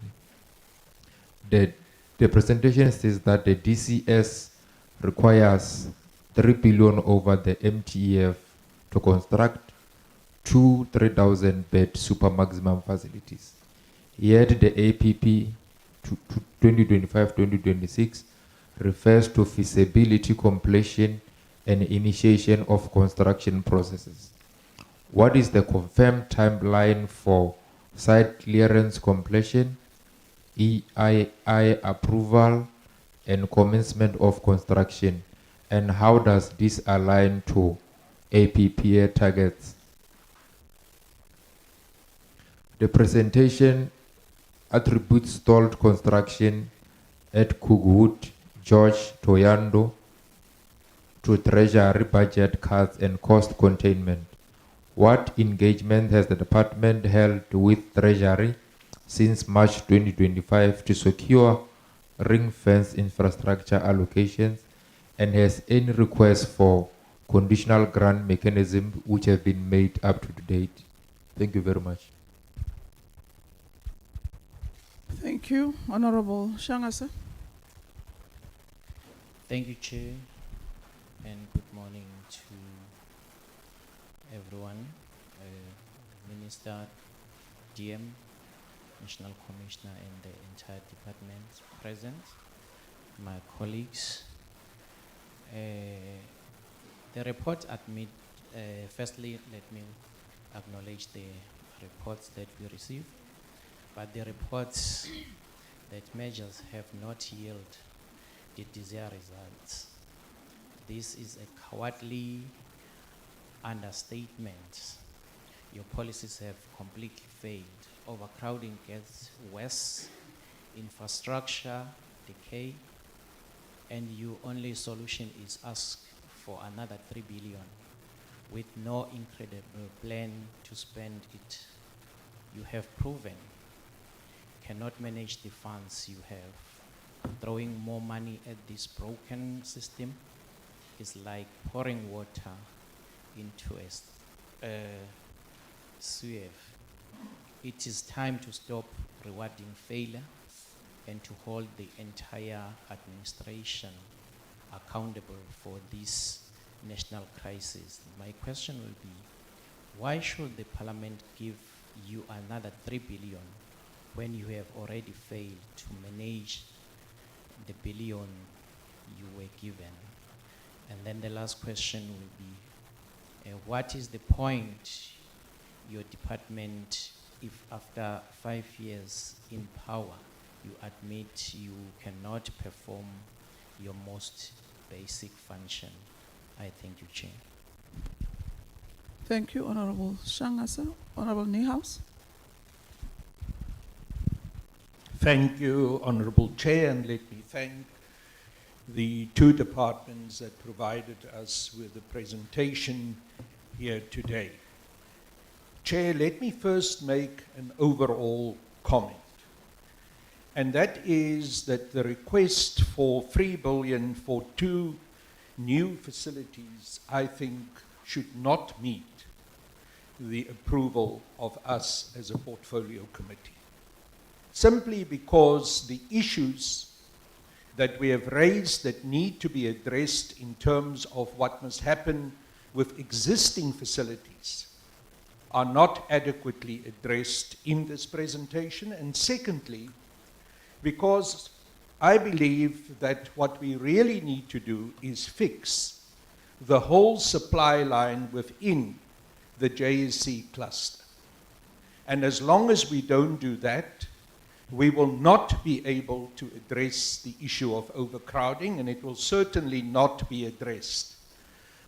the presentation says that the DCS requires 3 billion over the MTEF to construct 2 3,000 bed super maximum facilities. Yet the APP 2025-2026 refers to feasibility completion and initiation of construction processes. What is the confirmed timeline for site clearance completion, EII approval, and commencement of construction? And how does this align to APPA targets? The presentation attributes stalled construction at Cookwood, George, Toyando to Treasury budget cuts and cost containment. What engagement has the department held with Treasury since March 2025 to secure ring-fence infrastructure allocations, and has any requests for conditional grant mechanism which have been made up to date? Thank you very much. Thank you, Honorable Shangase. Thank you, Chair, and good morning to everyone. Minister, DM, National Commissioner, and the entire department present, my colleagues. The report admit, firstly, let me acknowledge the reports that we received, but the reports that measures have not yielded the desired results. This is a cowardly understatement. Your policies have completely failed. Overcrowding gets worse, infrastructure decay, and your only solution is ask for another 3 billion with no incredible plan to spend it. You have proven cannot manage the funds you have. Throwing more money at this broken system is like pouring water into a sieve. It is time to stop rewarding failure and to hold the entire administration accountable for this national crisis. My question will be, why should the parliament give you another 3 billion when you have already failed to manage the billion you were given? And then the last question will be, what is the point your department, if after 5 years in power, you admit you cannot perform your most basic function? I thank you, Chair. Thank you, Honorable Shangasa. Honorable Niehaus. Thank you, Honorable Chair, and let me thank the two departments that provided us with the presentation here today. Chair, let me first make an overall comment, and that is that the request for 3 billion for 2 new facilities, I think, should not meet the approval of us as a portfolio committee, simply because the issues that we have raised that need to be addressed in terms of what must happen with existing facilities are not adequately addressed in this presentation. And secondly, because I believe that what we really need to do is fix the whole supply line within the JSC cluster. And as long as we don't do that, we will not be able to address the issue of overcrowding, and it will certainly not be addressed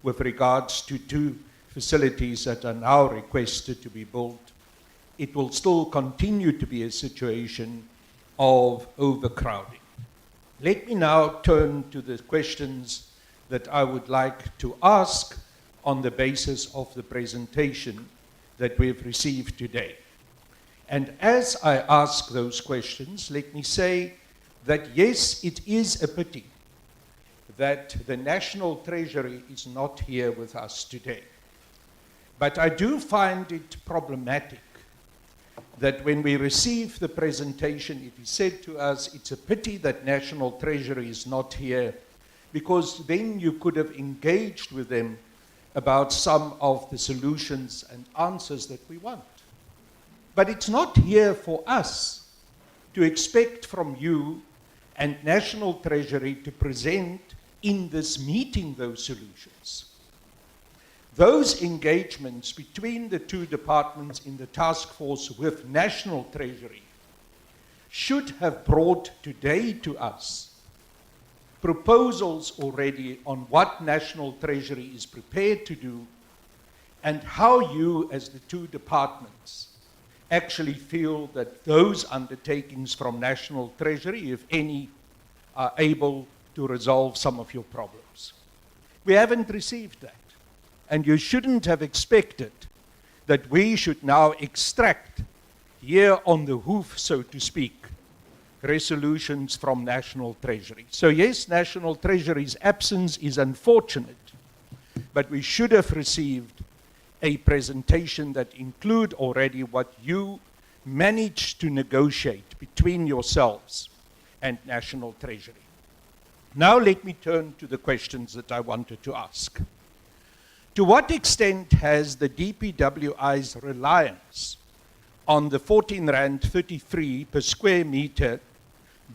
with regards to 2 facilities that are now requested to be built. It will still continue to be a situation of overcrowding. Let me now turn to the questions that I would like to ask on the basis of the presentation that we've received today. And as I ask those questions, let me say that yes, it is a pity that the National Treasury is not here with us today. But I do find it problematic that when we received the presentation, it is said to us, it's a pity that National Treasury is not here, because then you could have engaged with them about some of the solutions and answers that we want. But it's not here for us to expect from you and National Treasury to present in this meeting those solutions. Those engagements between the 2 departments in the task force with National Treasury should have brought today to us proposals already on what National Treasury is prepared to do and how you, as the 2 departments, actually feel that those undertakings from National Treasury, if any, are able to resolve some of your problems. We haven't received that. And you shouldn't have expected that we should now extract, here on the hoof, so to speak, resolutions from National Treasury. So yes, National Treasury's absence is unfortunate, but we should have received a presentation that include already what you managed to negotiate between yourselves and National Treasury. Now let me turn to the questions that I wanted to ask. To what extent has the DPWI's reliance on the 14 Rand 33 per square meter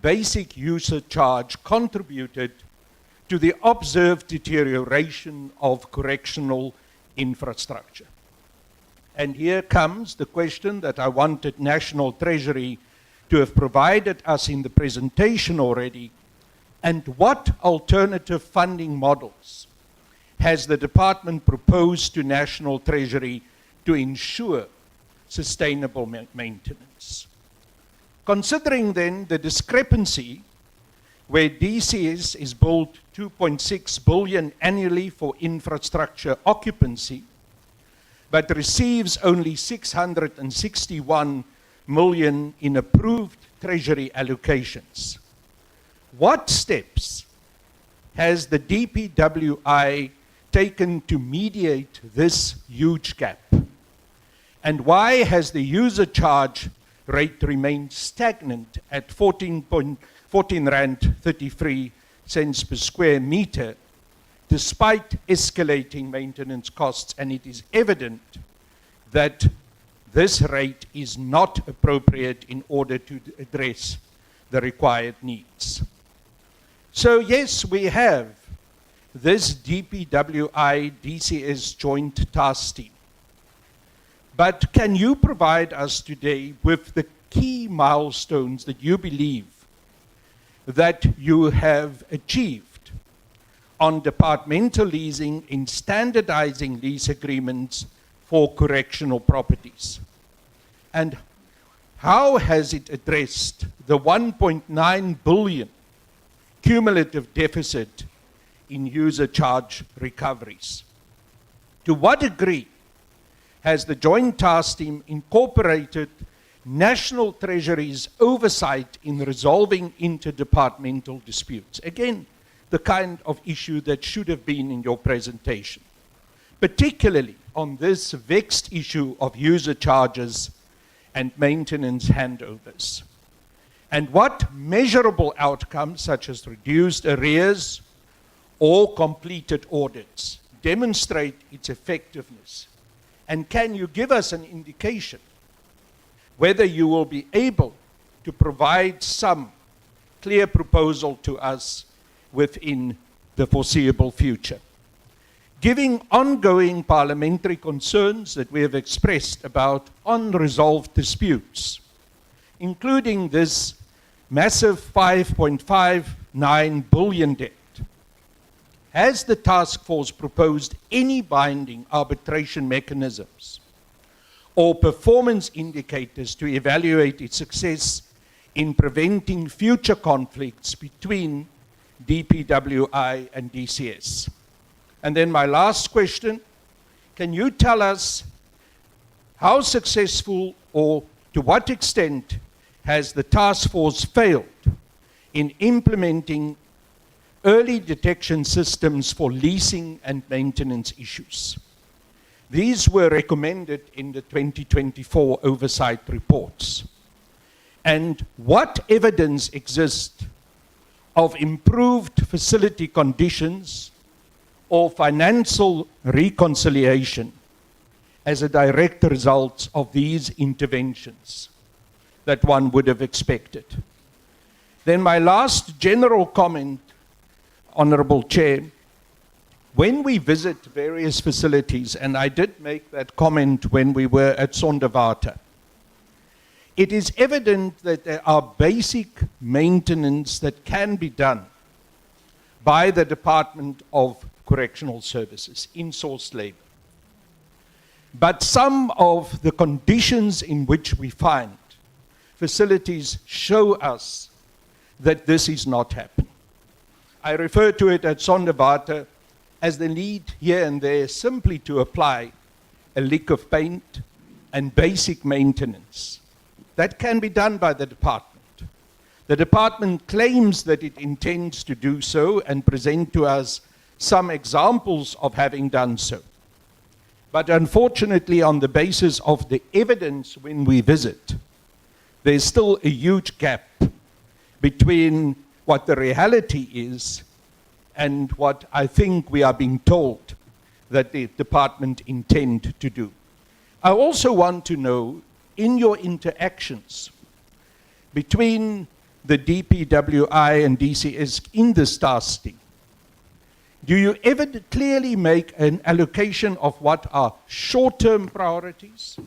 basic user charge contributed to the observed deterioration of correctional infrastructure? And here comes the question that I wanted National Treasury to have provided us in the presentation already. And what alternative funding models has the department proposed to National Treasury to ensure sustainable maintenance? Considering then the discrepancy where DCS is billed 2.6 billion annually for infrastructure occupancy, but receives only 661 million in approved Treasury allocations. What steps has the DPWI taken to mediate this huge gap? And why has the user charge rate remained stagnant at 14.33 cents per square meter, despite escalating maintenance costs? And it is evident that this rate is not appropriate in order to address the required needs. So yes, we have this DPWI DCS joint task team. But can you provide us today with the key milestones that you believe that you have achieved on departmental leasing in standardizing lease agreements for correctional properties? And how has it addressed the 1.9 billion cumulative deficit in user charge recoveries? To what degree has the Joint Task Team incorporated National Treasury's oversight in resolving interdepartmental disputes? Again, the kind of issue that should have been in your presentation, particularly on this vexed issue of user charges and maintenance handovers. And what measurable outcomes, such as reduced arrears or completed audits, demonstrate its effectiveness? And can you give us an indication whether you will be able to provide some clear proposal to us within the foreseeable future? Given ongoing parliamentary concerns that we have expressed about unresolved disputes, including this massive 5.59 billion debt, has the task force proposed any binding arbitration mechanisms or performance indicators to evaluate its success in preventing future conflicts between DPWI and DCS? And then my last question, can you tell us how successful or to what extent has the task force failed in implementing early detection systems for leasing and maintenance issues? These were recommended in the 2024 oversight reports. And what evidence exists of improved facility conditions or financial reconciliation as a direct result of these interventions that one would have expected? Then my last general comment, Honorable Chair, when we visit various facilities, and I did make that comment when we were at Sonderwater, it is evident that there are basic maintenance that can be done by the Department of Correctional Services, in-source labor. But some of the conditions in which we find facilities show us that this is not happening. I refer to it at Sonderwater as the need here and there simply to apply a lick of paint and basic maintenance. That can be done by the department. The department claims that it intends to do so and present to us some examples of having done so. But unfortunately, on the basis of the evidence when we visit, there's still a huge gap between what the reality is and what I think we are being told that the department intend to do. I also want to know, in your interactions between the DPWI and DCS in this task team, do you ever clearly make an allocation of what are short-term priorities,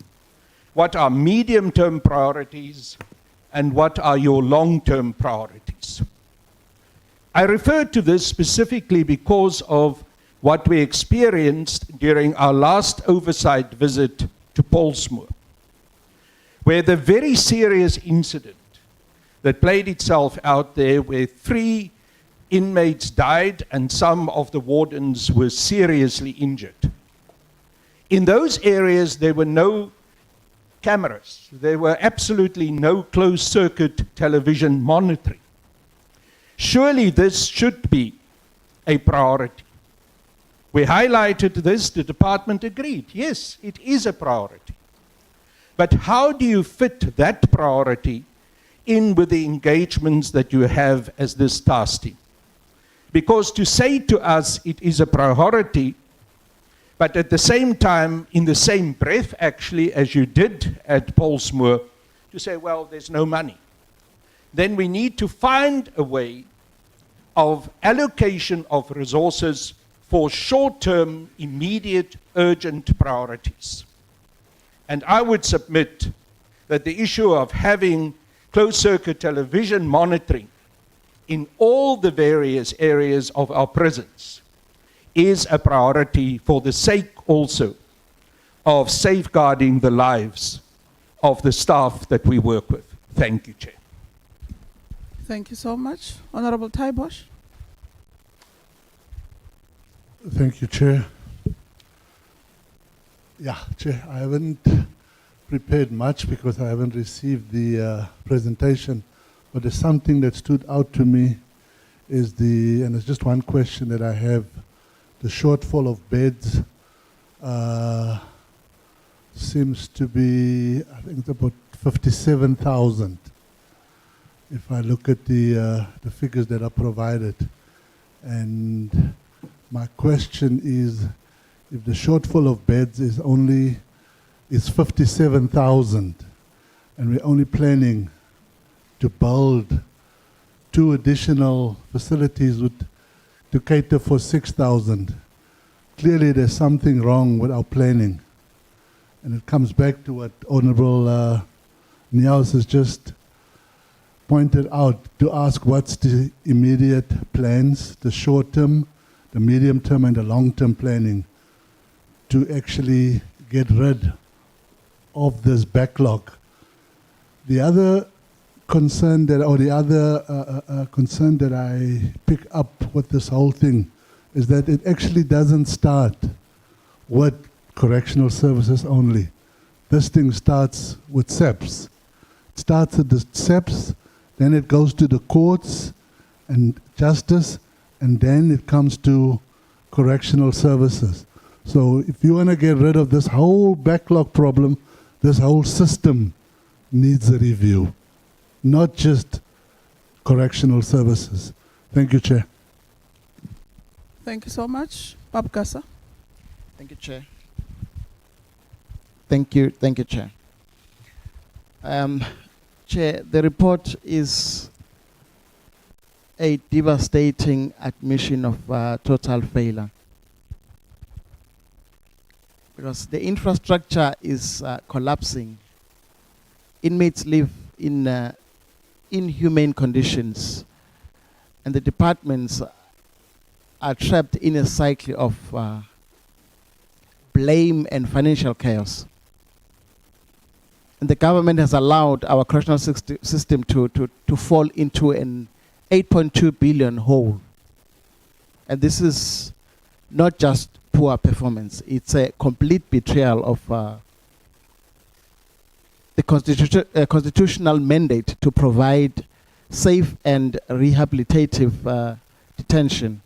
what are medium-term priorities, and what are your long-term priorities? I refer to this specifically because of what we experienced during our last oversight visit to Polsmoor, where the very serious incident that played itself out there, where 3 inmates died and some of the wardens were seriously injured. In those areas, there were no cameras. There were absolutely no closed-circuit television monitoring. Surely this should be a priority. We highlighted this, the department agreed. Yes, it is a priority. But how do you fit that priority in with the engagements that you have as this task team? Because to say to us it is a priority, but at the same time, in the same breath actually, as you did at Paulsmoor, to say, well, there's no money. Then we need to find a way of allocation of resources for short-term, immediate, urgent priorities. And I would submit that the issue of having closed-circuit television monitoring in all the various areas of our prisons is a priority for the sake also of safeguarding the lives of the staff that we work with. Thank you, Chair. Thank you so much. Honorable Taibosh. Thank you, Chair. Yeah, Chair, I haven't prepared much because I haven't received the presentation, but there's something that stood out to me is and it's just one question that I have, the shortfall of beds seems to be, I think it's about 57,000. If I look at the figures that are provided. And my question is, if the shortfall of beds is 57,000, and we're only planning to build 2 additional facilities to cater for 6,000, clearly there's something wrong with our planning. And it comes back to what Honorable Niels has just pointed out, to ask what's the immediate plans, the short-term, the medium-term, and the long-term planning to actually get rid of this backlog. The other concern that I pick up with this whole thing is that it actually doesn't start with correctional services only. This thing starts with SEPs. It starts at the SEPs, then it goes to the courts and justice, and then it comes to correctional services. So if you want to get rid of this whole backlog problem, this whole system needs a review, not just correctional services. Thank you, Chair. Thank you so much. Babkasa. Thank you, Chair. Thank you, Chair. Chair, the report is a devastating admission of total failure, because the infrastructure is collapsing. Inmates live in inhumane conditions, and the departments are trapped in a cycle of blame and financial chaos. And the government has allowed our correctional system to fall into an 8.2 billion hole. And this is not just poor performance, it's a complete betrayal of the constitutional mandate to provide safe and rehabilitative detention.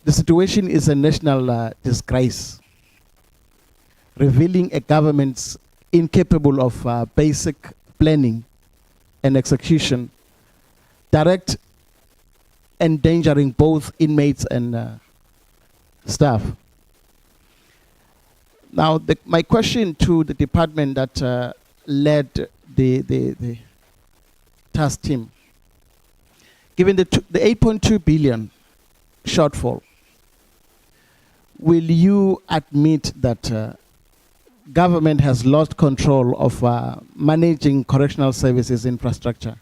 The situation is a national disgrace, revealing a government's incapable of basic planning and execution, direct endangering both inmates and staff. Now, my question to the department that led the task team, given the 8.2 billion shortfall, will you admit that government has lost control of managing correctional services infrastructure?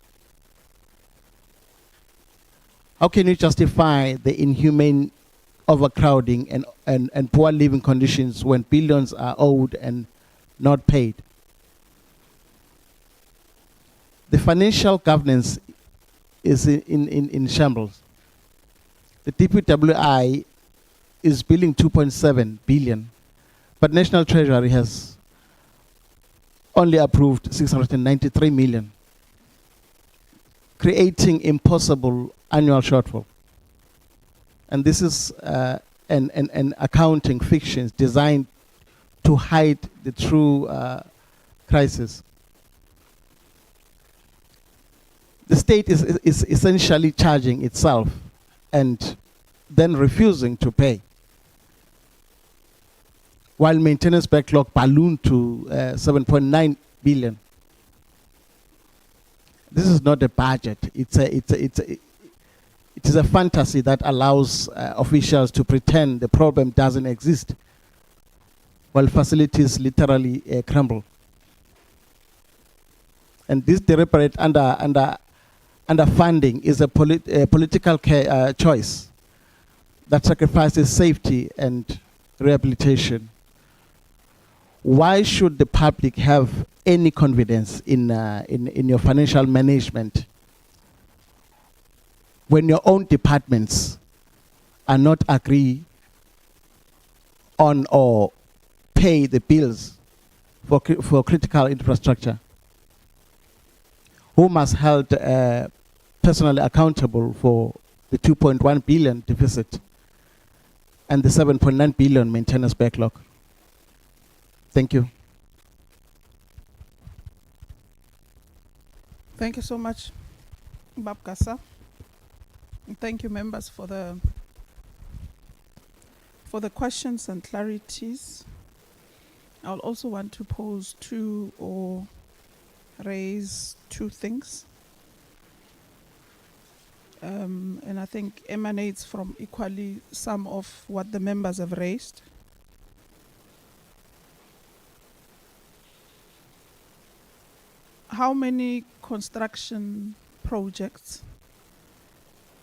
How can you justify the inhumane overcrowding and poor living conditions when billions are owed and not paid? The financial governance is in shambles. The DPWI is billing 2.7 billion, but National Treasury has only approved 693 million, creating impossible annual shortfall. And this is an accounting fiction designed to hide the true crisis. The state is essentially charging itself and then refusing to pay, while maintenance backlog ballooned to 7.9 billion. This is not a budget. It is a fantasy that allows officials to pretend the problem doesn't exist, while facilities literally crumble. And this deliberate underfunding is a political choice that sacrifices safety and rehabilitation. Why should the public have any confidence in your financial management when your own departments are not agree on or pay the bills for critical infrastructure? Who must held personally accountable for the 2.1 billion deficit and the 7.9 billion maintenance backlog? Thank you. Thank you so much, Bab Kasa. And thank you, members, for the questions and clarities. I'll also want to pose two or raise two things. And I think emanates from equally some of what the members have raised. How many construction projects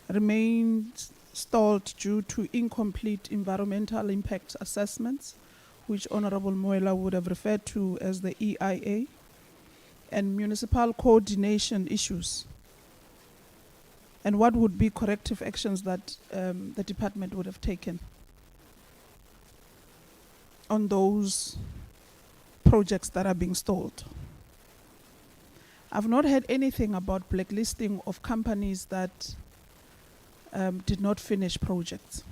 remain stalled due to incomplete environmental impact assessments, which Honorable Moela would have referred to as the EIA, and municipal coordination issues? And what would be corrective actions that the department would have taken on those projects that are being stalled? I've not heard anything about blacklisting of companies that did not finish projects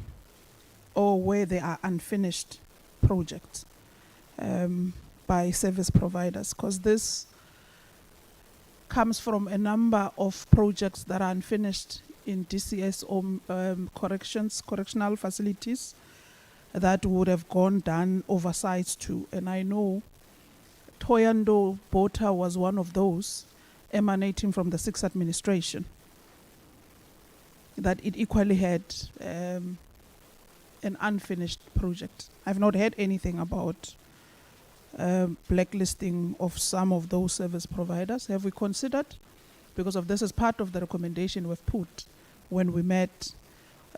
or where they are unfinished projects by service providers, because this comes from a number of projects that are unfinished in DCS or correctional facilities that would have done oversights to. And I know Toyando Bota was one of those emanating from the 6th administration, that it equally had an unfinished project. I've not heard anything about blacklisting of some of those service providers. Have we considered? Because of this is part of the recommendation we've put when we met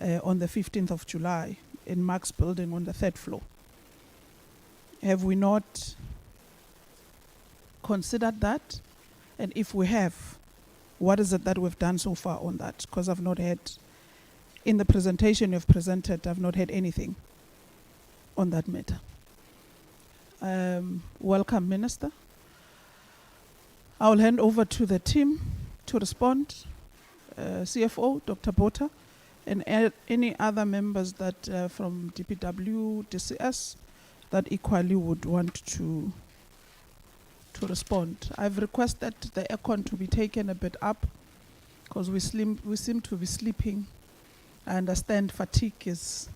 on the 15th of July in Mark's building on the 3rd floor. Have we not considered that? And if we have, what is it that we've done so far on that? Because I've not had, in the presentation you've presented, I've not had anything on that matter. Welcome, Minister. I'll hand over to the team to respond. CFO, Dr. Bota, and any other members that from DPW, DCS, that equally would want to respond. I've requested the aircon to be taken a bit up because we seem to be sleeping. I understand fatigue has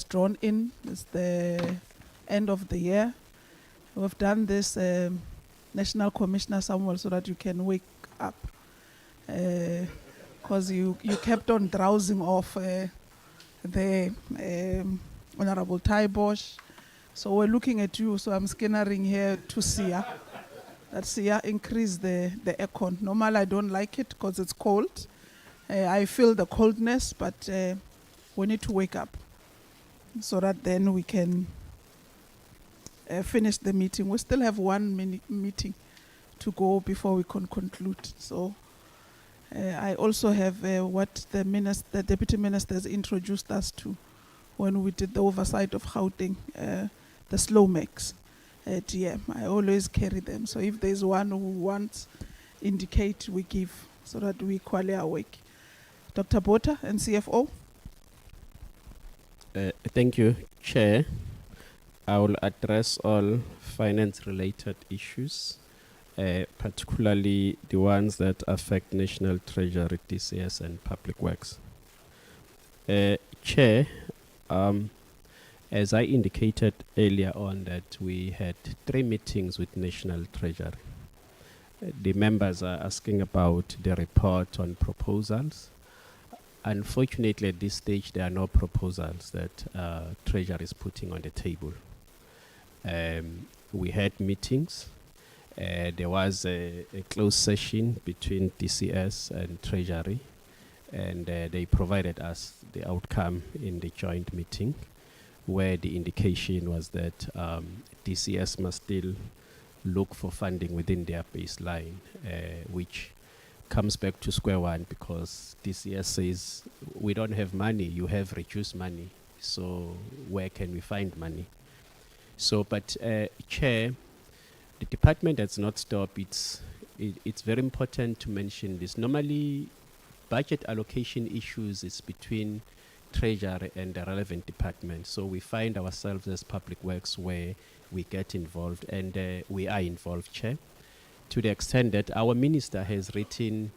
drawn in. It's the end of the year. We've done this, National Commissioner Samuel, so that you can wake up. Because you kept on drowsing off the Honorable Bosch. So we're looking at you, so I'm scannering here to Sia. That Sia increase the aircon. Normally I don't like it because it's cold. I feel the coldness, but we need to wake up so that then we can finish the meeting. We still have one meeting to go before we can conclude. So I also have what the Deputy Ministers introduced us to when we did the oversight of Gauteng, the slow mix. DM. I always carry them. So if there's one who wants, indicate, we give, so that we equally awake. Dr. Bota, NCFO. Thank you, Chair. I will address all finance-related issues, particularly the ones that affect National Treasury, DCS, and Public Works. Chair, as I indicated earlier on, that we had 3 meetings with National Treasury. The members are asking about the report on proposals. Unfortunately, at this stage, there are no proposals that Treasury is putting on the table. We had meetings. There was a closed session between DCS and Treasury, and they provided us the outcome in the joint meeting, where the indication was that DCS must still look for funding within their baseline, which comes back to square one, because DCS says, we don't have money, you have reduced money, so where can we find money? So, but Chair, the department has not stopped. It's very important to mention this. Normally, budget allocation issues is between Treasury and the relevant department. So we find ourselves as Public Works where we get involved, and we are involved, Chair, to the extent that our minister has written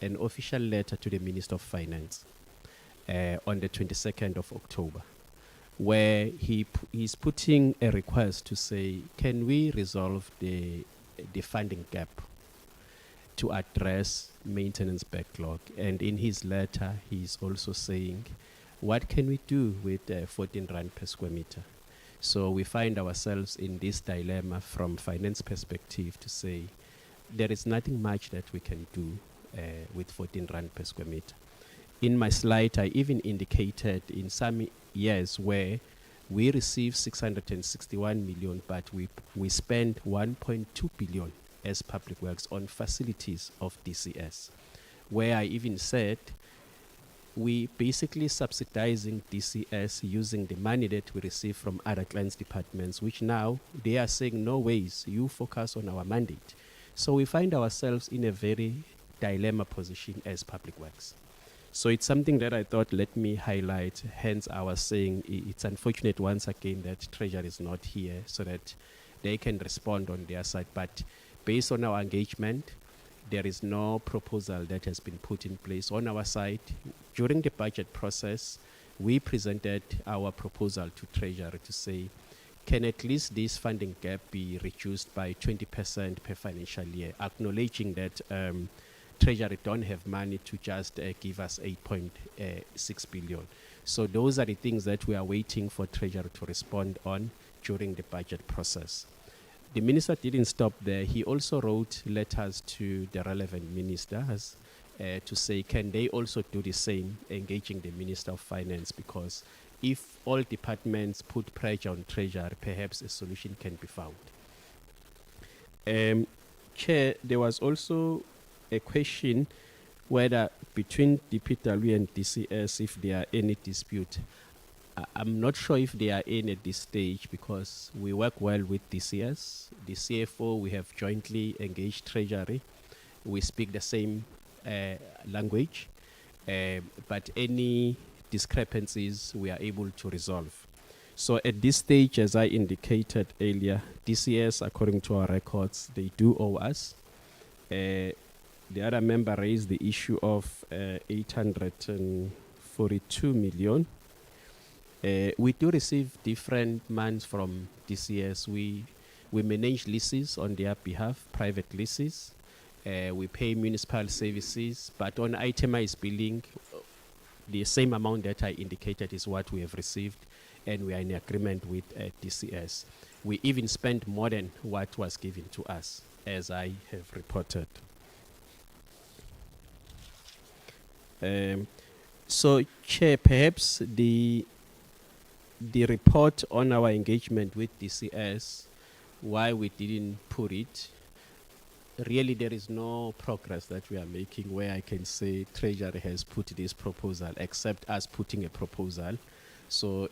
an official letter to the Minister of Finance on the 22nd of October, where he's putting a request to say, can we resolve the funding gap to address maintenance backlog? And in his letter, he's also saying, what can we do with 14 rand per square meter? So we find ourselves in this dilemma from finance perspective to say, there is nothing much that we can do with 14 rand per square meter. In my slide, I even indicated in some years where we received 661 million, but we spent 1.2 billion as Public Works on facilities of DCS, where I even said we basically subsidizing DCS using the money that we receive from other clients' departments, which now they are saying, no ways, you focus on our mandate. So we find ourselves in a very dilemma position as Public Works. So it's something that I thought, let me highlight. Hence, I was saying it's unfortunate once again that Treasury is not here so that they can respond on their side. But based on our engagement, there is no proposal that has been put in place on our side. During the budget process, we presented our proposal to Treasury to say, can at least this funding gap be reduced by 20% per financial year, acknowledging that Treasury don't have money to just give us 8.6 billion. So those are the things that we are waiting for Treasury to respond on during the budget process. The minister didn't stop there. He also wrote letters to the relevant ministers to say, can they also do the same, engaging the Minister of Finance, because if all departments put pressure on Treasury, perhaps a solution can be found. Chair, there was also a question whether between DPW and DCS, if there are any dispute. I'm not sure if there are any at this stage, because we work well with DCS. The CFO, we have jointly engaged Treasury. We speak the same language, but any discrepancies we are able to resolve. So at this stage, as I indicated earlier, DCS, according to our records, they do owe us. The other member raised the issue of 842 million. We do receive different months from DCS. We manage leases on their behalf, private leases. We pay municipal services, but on itemized billing, the same amount that I indicated is what we have received, and we are in agreement with DCS. We even spent more than what was given to us, as I have reported. So, Chair, perhaps the report on our engagement with DCS, why we didn't put it, really there is no progress that we are making where I can say Treasury has put this proposal, except us putting a proposal. So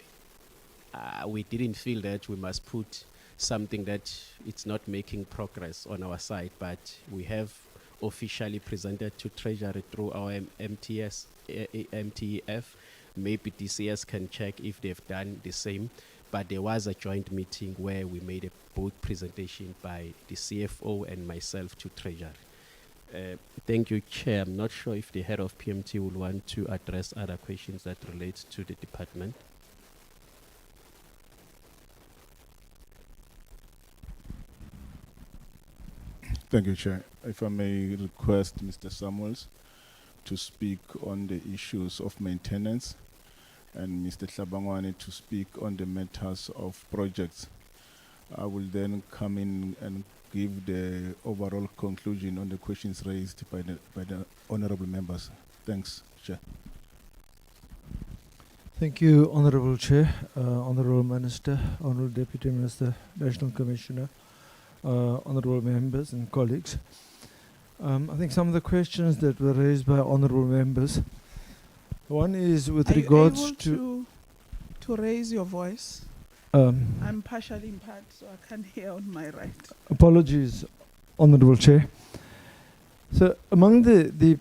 we didn't feel that we must put something that it's not making progress on our side, but we have officially presented to Treasury through our MTEF. Maybe DCS can check if they've done the same, but there was a joint meeting where we made a both presentation by the CFO and myself to Treasury. Thank you, Chair. I'm not sure if the head of PMT will want to address other questions that relate to the department. Thank you, Chair. If I may request Mr. Samuels to speak on the issues of maintenance and Mr. Tlabangwane to speak on the matters of projects. I will then come in and give the overall conclusion on the questions raised by the honorable members. Thanks, Chair. Thank you, Honorable Chair, Honorable Minister, Honorable Deputy Minister, National Commissioner, honorable members and colleagues. I think some of the questions that were raised by honorable members, one is with regards Are you able to raise your voice? I'm partially impaired, so I can't hear on my right. Apologies, Honorable Chair. So among the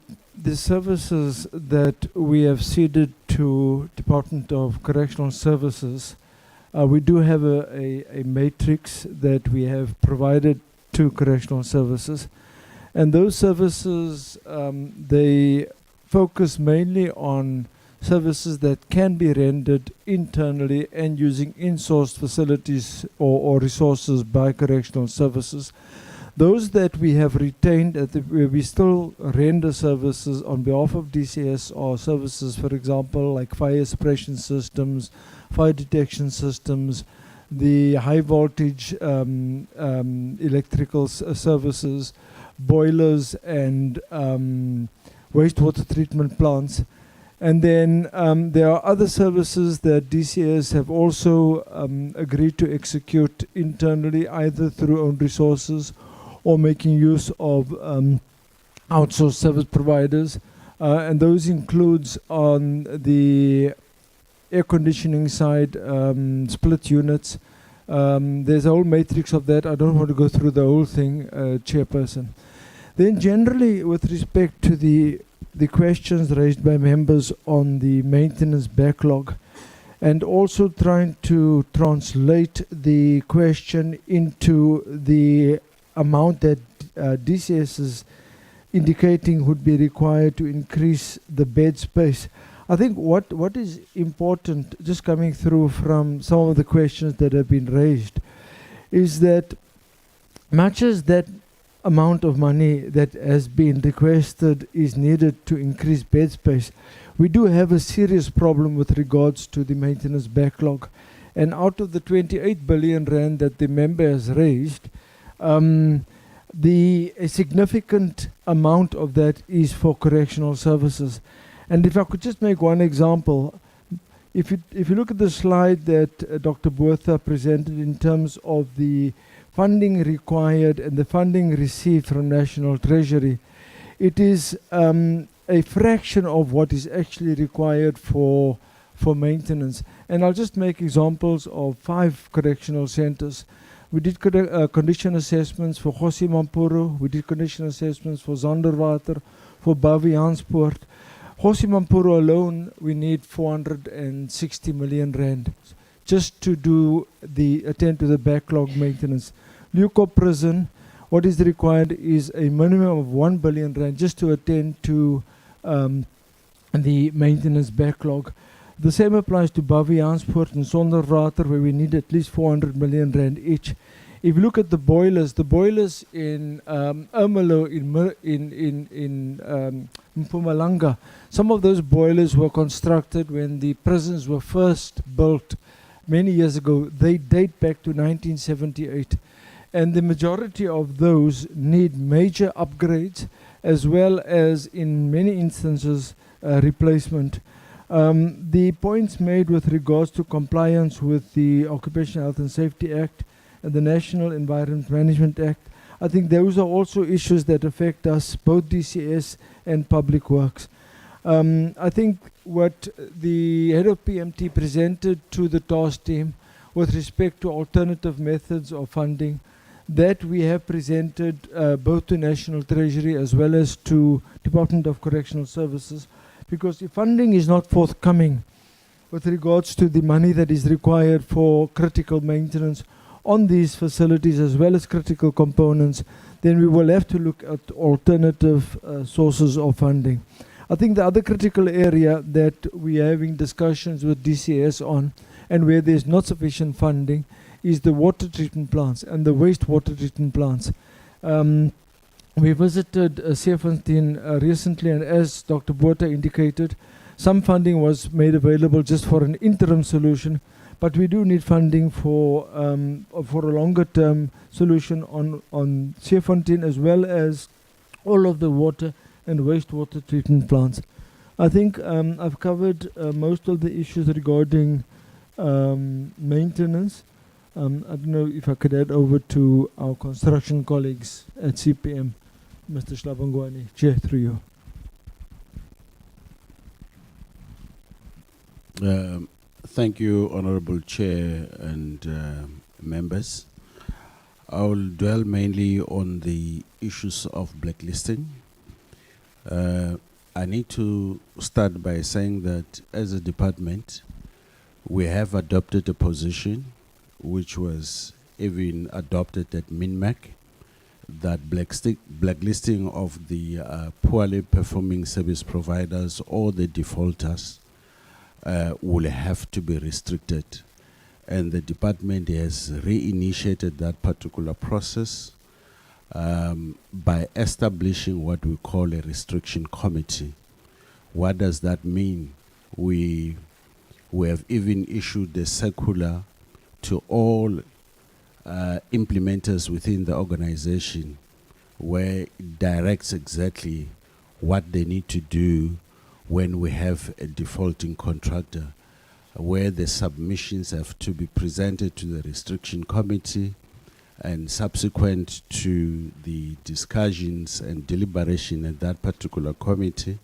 services that we have ceded to Department of Correctional Services, we do have a matrix that we have provided to Correctional Services. And those services, they focus mainly on services that can be rendered internally and using in-sourced facilities or resources by Correctional Services. Those that we have retained, where we still render services on behalf of DCS, are services, for example, like fire suppression systems, fire detection systems, the high voltage electrical services, boilers and wastewater treatment plants. And then there are other services that DCS have also agreed to execute internally, either through own resources or making use of outsourced service providers. And those includes on the air conditioning side, split units. There's a whole matrix of that. I don't want to go through the whole thing, Chairperson. Then generally, with respect to the questions raised by members on the maintenance backlog, and also trying to translate the question into the amount that DCS is indicating would be required to increase the bed space. I think what is important, just coming through from some of the questions that have been raised, is that much as that amount of money that has been requested is needed to increase bed space, we do have a serious problem with regards to the maintenance backlog. And out of the 28 billion rand that the member has raised, a significant amount of that is for correctional services. And if I could just make one example, if you look at the slide that Dr. Botha presented in terms of the funding required and the funding received from National Treasury, it is a fraction of what is actually required for maintenance. And I'll just make examples of 5 correctional centers. We did condition assessments for Gossi Mampuru, we did condition assessments for Zonderwater, for Baviaanspoort. Gossi Mampuru alone, we need 460 million rand just to attend to the backlog maintenance. Leeuwkop Prison, what is required is a minimum of 1 billion rand just to attend to the maintenance backlog. The same applies to Baviaanspoort and Zonderwater, where we need at least 400 million rand each. If you look at the boilers in Ermelo, in Mpumalanga, some of those boilers were constructed when the prisons were first built many years ago. They date back to 1978. And the majority of those need major upgrades, as well as, in many instances, replacement. The points made with regards to compliance with the Occupational Health and Safety Act and the National Environment Management Act, I think those are also issues that affect us, both DCS and Public Works. I think what the head of PMT presented to the task team with respect to alternative methods of funding that we have presented both to National Treasury as well as to Department of Correctional Services, because if funding is not forthcoming with regards to the money that is required for critical maintenance on these facilities as well as critical components, then we will have to look at alternative sources of funding. I think the other critical area that we are having discussions with DCS on, and where there's not sufficient funding, is the water treatment plants and the wastewater treatment plants. We visited Seefontein recently, and as Dr. Botha indicated, some funding was made available just for an interim solution, but we do need funding for a longer term solution on Seefontein as well as all of the water and wastewater treatment plants. I think I've covered most of the issues regarding maintenance. I don't know if I could add over to our construction colleagues at CPM, Mr. Shlabangwani. Chair, through you. Thank you, Honorable Chair and members. I will dwell mainly on the issues of blacklisting. I need to start by saying that as a department, we have adopted a position which was even adopted at MINMAC, that blacklisting of the poorly performing service providers or the defaulters will have to be restricted. And the department has reinitiated that particular process by establishing what we call a restriction committee. What does that mean? We have even issued a circular to all implementers within the organization, where it directs exactly what they need to do when we have a defaulting contractor, where the submissions have to be presented to the restriction committee, and subsequent to the discussions and deliberation at that particular committee,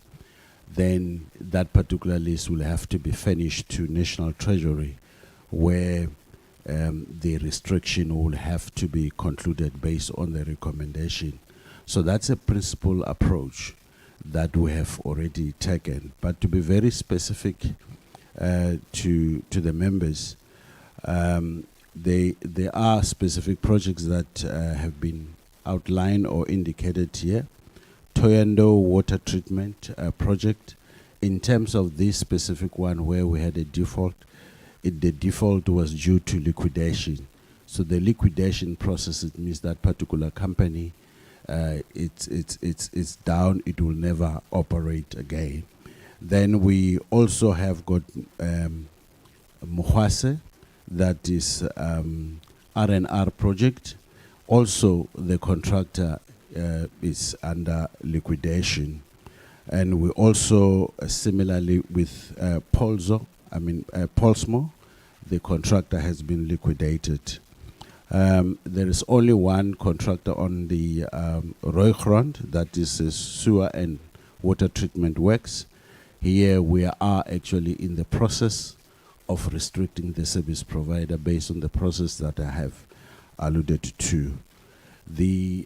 then that particular list will have to be furnished to National Treasury, where the restriction will have to be concluded based on the recommendation. So that's a principal approach that we have already taken. But to be very specific to the members, there are specific projects that have been outlined or indicated here. Toyando water treatment project. In terms of this specific one where we had a default, the default was due to liquidation. So the liquidation process, it means that particular company, it's down, it will never operate again. Then we also have got Muhwase, that is R&R project. Also, the contractor is under liquidation. And we also, similarly with Polsmo, the contractor has been liquidated. There is only one contractor on the Roygrond, that is sewer and water treatment works. Here we are actually in the process of restricting the service provider based on the process that I have alluded to. The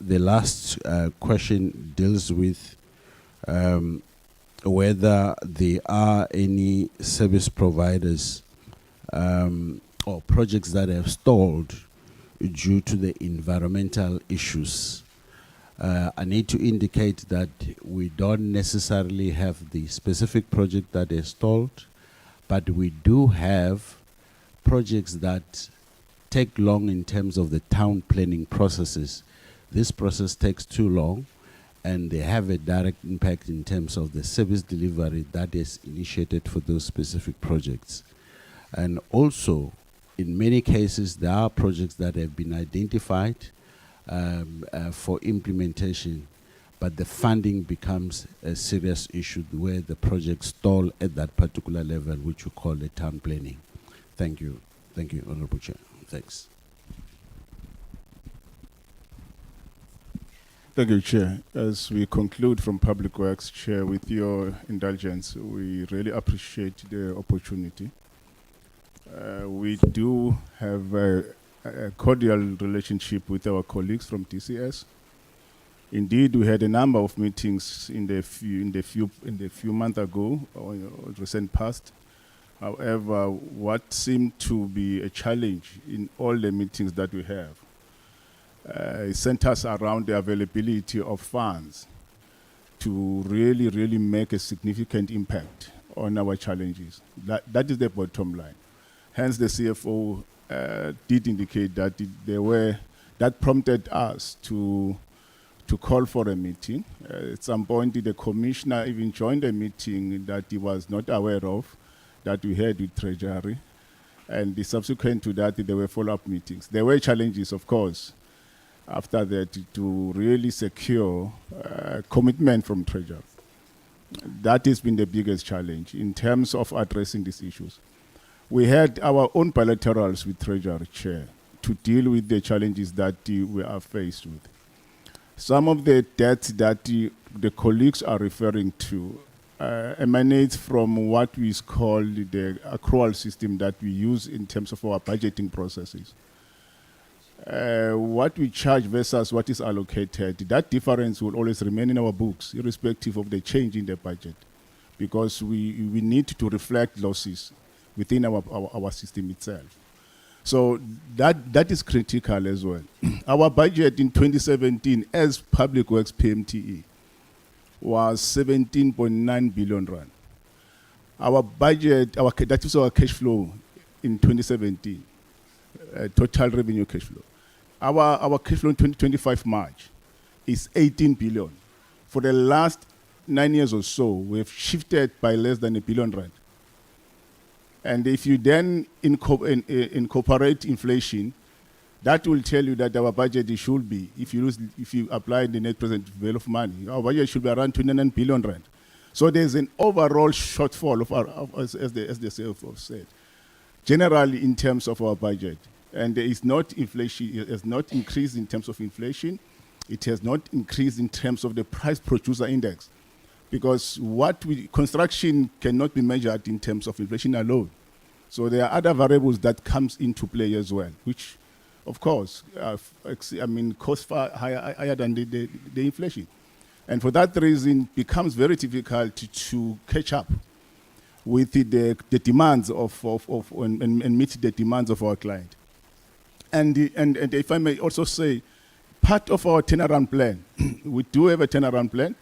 last question deals with whether there are any service providers or projects that have stalled due to the environmental issues. I need to indicate that we don't necessarily have the specific project that is stalled, but we do have projects that take long in terms of the town planning processes. This process takes too long, and they have a direct impact in terms of the service delivery that is initiated for those specific projects. And also, in many cases, there are projects that have been identified for implementation, but the funding becomes a serious issue where the projects stall at that particular level, which we call the town planning. Thank you. Thank you, Honorable Chair. Thanks. Thank you, Chair. As we conclude from Public Works, Chair, with your indulgence, we really appreciate the opportunity We do have a cordial relationship with our colleagues from TCS. Indeed, we had a number of meetings in the few months ago or recent past. However, what seemed to be a challenge in all the meetings that we have centers around the availability of funds to really make a significant impact on our challenges. That is the bottom line. Hence, the CFO did indicate that that prompted us to call for a meeting. At some point, the commissioner even joined a meeting that he was not aware of, that we had with Treasury. And subsequent to that, there were follow-up meetings. There were challenges, of course, after that to really secure commitment from Treasury. That has been the biggest challenge in terms of addressing these issues. We had our own bilaterals with Treasury Chair to deal with the challenges that we are faced with. Some of the debts that the colleagues are referring to emanates from what we call the accrual system that we use in terms of our budgeting processes. What we charge versus what is allocated, that difference will always remain in our books, irrespective of the change in the budget, because we need to reflect losses within our system itself. So that is critical as well. Our budget in 2017 as Public Works PMTE was 17.9 billion rand. Our budget, that is our cash flow in 2017, total revenue cash flow. Our cash flow in 2025 March is 18 billion. For the last 9 years or so, we've shifted by less than 1 billion rand. And if you then incorporate inflation, that will tell you that our budget should be, if you apply the net present value of money, our budget should be around 29 billion rand. So there's an overall shortfall as the CFO said, generally in terms of our budget. And there is not inflation, it has not increased in terms of inflation. It has not increased in terms of the price producer index. Because construction cannot be measured in terms of inflation alone. So there are other variables that comes into play as well, which, of course, cost far higher than the inflation. And for that reason, it becomes very difficult to catch up with the demands and meet the demands of our client. And if I may also say, part of our turnaround plan, we do have a turnaround plan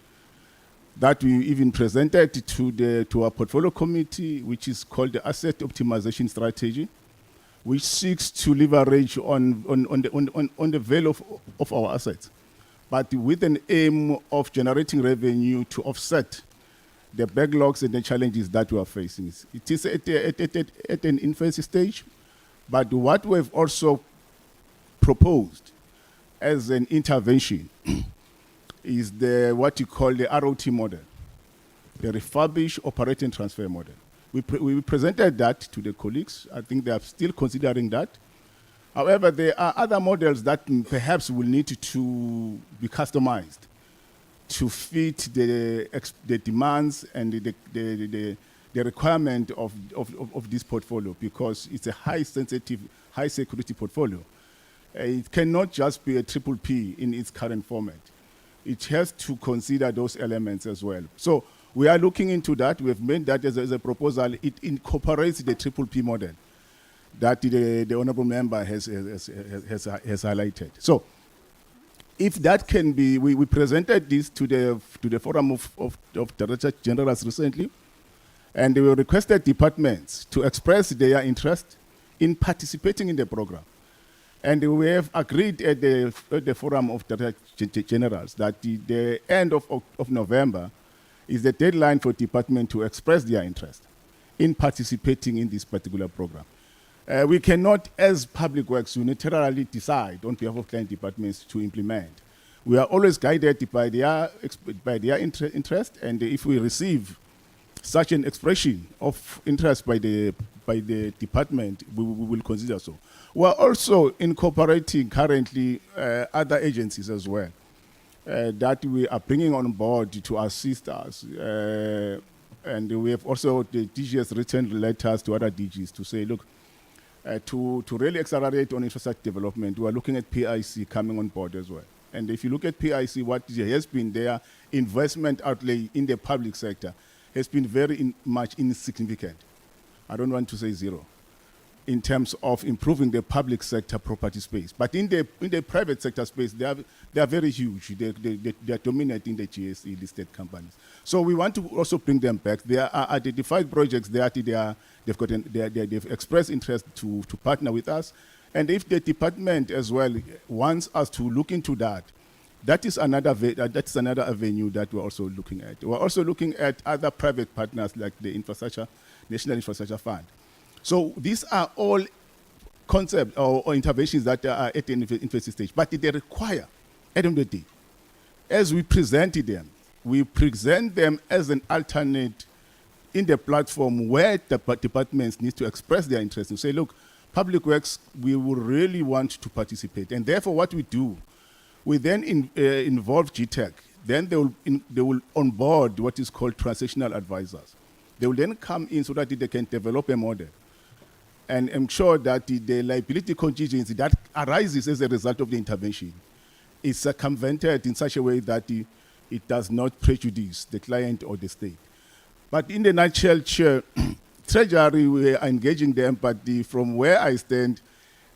that we even presented to our portfolio committee, which is called the Asset Optimization Strategy, which seeks to leverage on the value of our assets, but with an aim of generating revenue to offset the backlogs and the challenges that we are facing. It is at an infancy stage, but what we've also proposed as an intervention is what you call the ROT model, the refurbish, operate, and transfer model. We presented that to the colleagues. I think they are still considering that. However, there are other models that perhaps will need to be customized to fit the demands and the requirement of this portfolio, because it's a high sensitive, high security portfolio. It cannot just be a triple P in its current format. It has to consider those elements as well. So we are looking into that. We've made that as a proposal. It incorporates the triple P model that the honourable member has highlighted. So if that can be, we presented this to the Forum of Director Generals recently, and they were requested departments to express their interest in participating in the program. And we have agreed at the Forum of Director Generals that the end of November is the deadline for department to express their interest in participating in this particular program. We cannot, as Public Works, unilaterally decide on behalf of client departments to implement. We are always guided by their interest, and if we receive such an expression of interest by the department, we will consider so. We are also incorporating currently other agencies as well that we are bringing on board to assist us. And we have also the DGs written letters to other DGs to say, look, To really accelerate on infrastructure development, we are looking at PIC coming on board as well. And if you look at PIC, what has been their investment outlay in the public sector has been very much insignificant. I don't want to say zero, in terms of improving the public sector property space. But in the private sector space, they are very huge. They are dominating the GSE listed companies. So we want to also bring them back. There are identified projects that they've expressed interest to partner with us. And if the department as well wants us to look into that, that's another avenue that we're also looking at. We're also looking at other private partners like the National Infrastructure Fund. So these are all concepts or interventions that are at the infancy stage, but they require, at the end of the day, as we presented them, we present them as an alternate in the platform where the departments need to express their interest and say, look, public works, we would really want to participate. And therefore what we do, we then involve GTEC. Then they will onboard what is called transactional advisors. They will then come in so that they can develop a model and ensure that the liability contingency that arises as a result of the intervention is circumvented in such a way that it does not prejudice the client or the state. But in the nutshell, Chair, Treasury, we are engaging them, but from where I stand,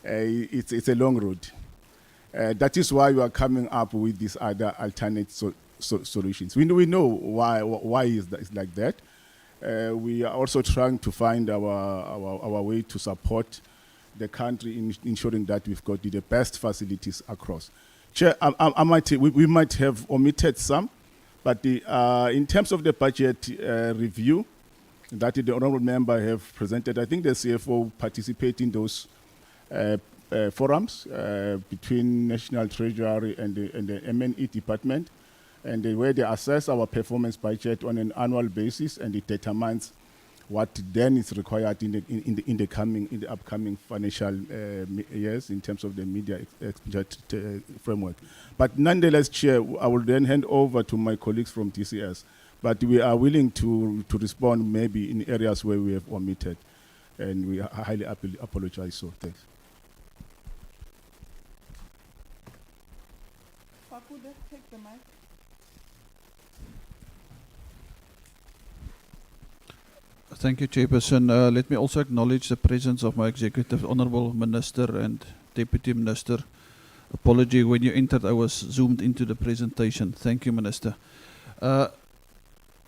it's a long road. That is why we are coming up with these other alternate solutions. We know why it's like that. We are also trying to find our way to support the country in ensuring that we've got the best facilities across. Chair, we might have omitted some, but in terms of the budget review that the honourable member have presented, I think the CFO participates in those forums between National Treasury and the M&E department, and where they assess our performance budget on an annual basis, and it determines what then is required in the upcoming financial years in terms of the media expenditure framework. But nonetheless, Chair, I will then hand over to my colleagues from TCS. But we are willing to respond maybe in areas where we have omitted, and we highly apologize. So thanks. Fakude, take the mic. Thank you, Chairperson. Let me also acknowledge the presence of my Executive Honourable Minister and Deputy Minister. Apology, when you entered, I was zoomed into the presentation. Thank you, Minister.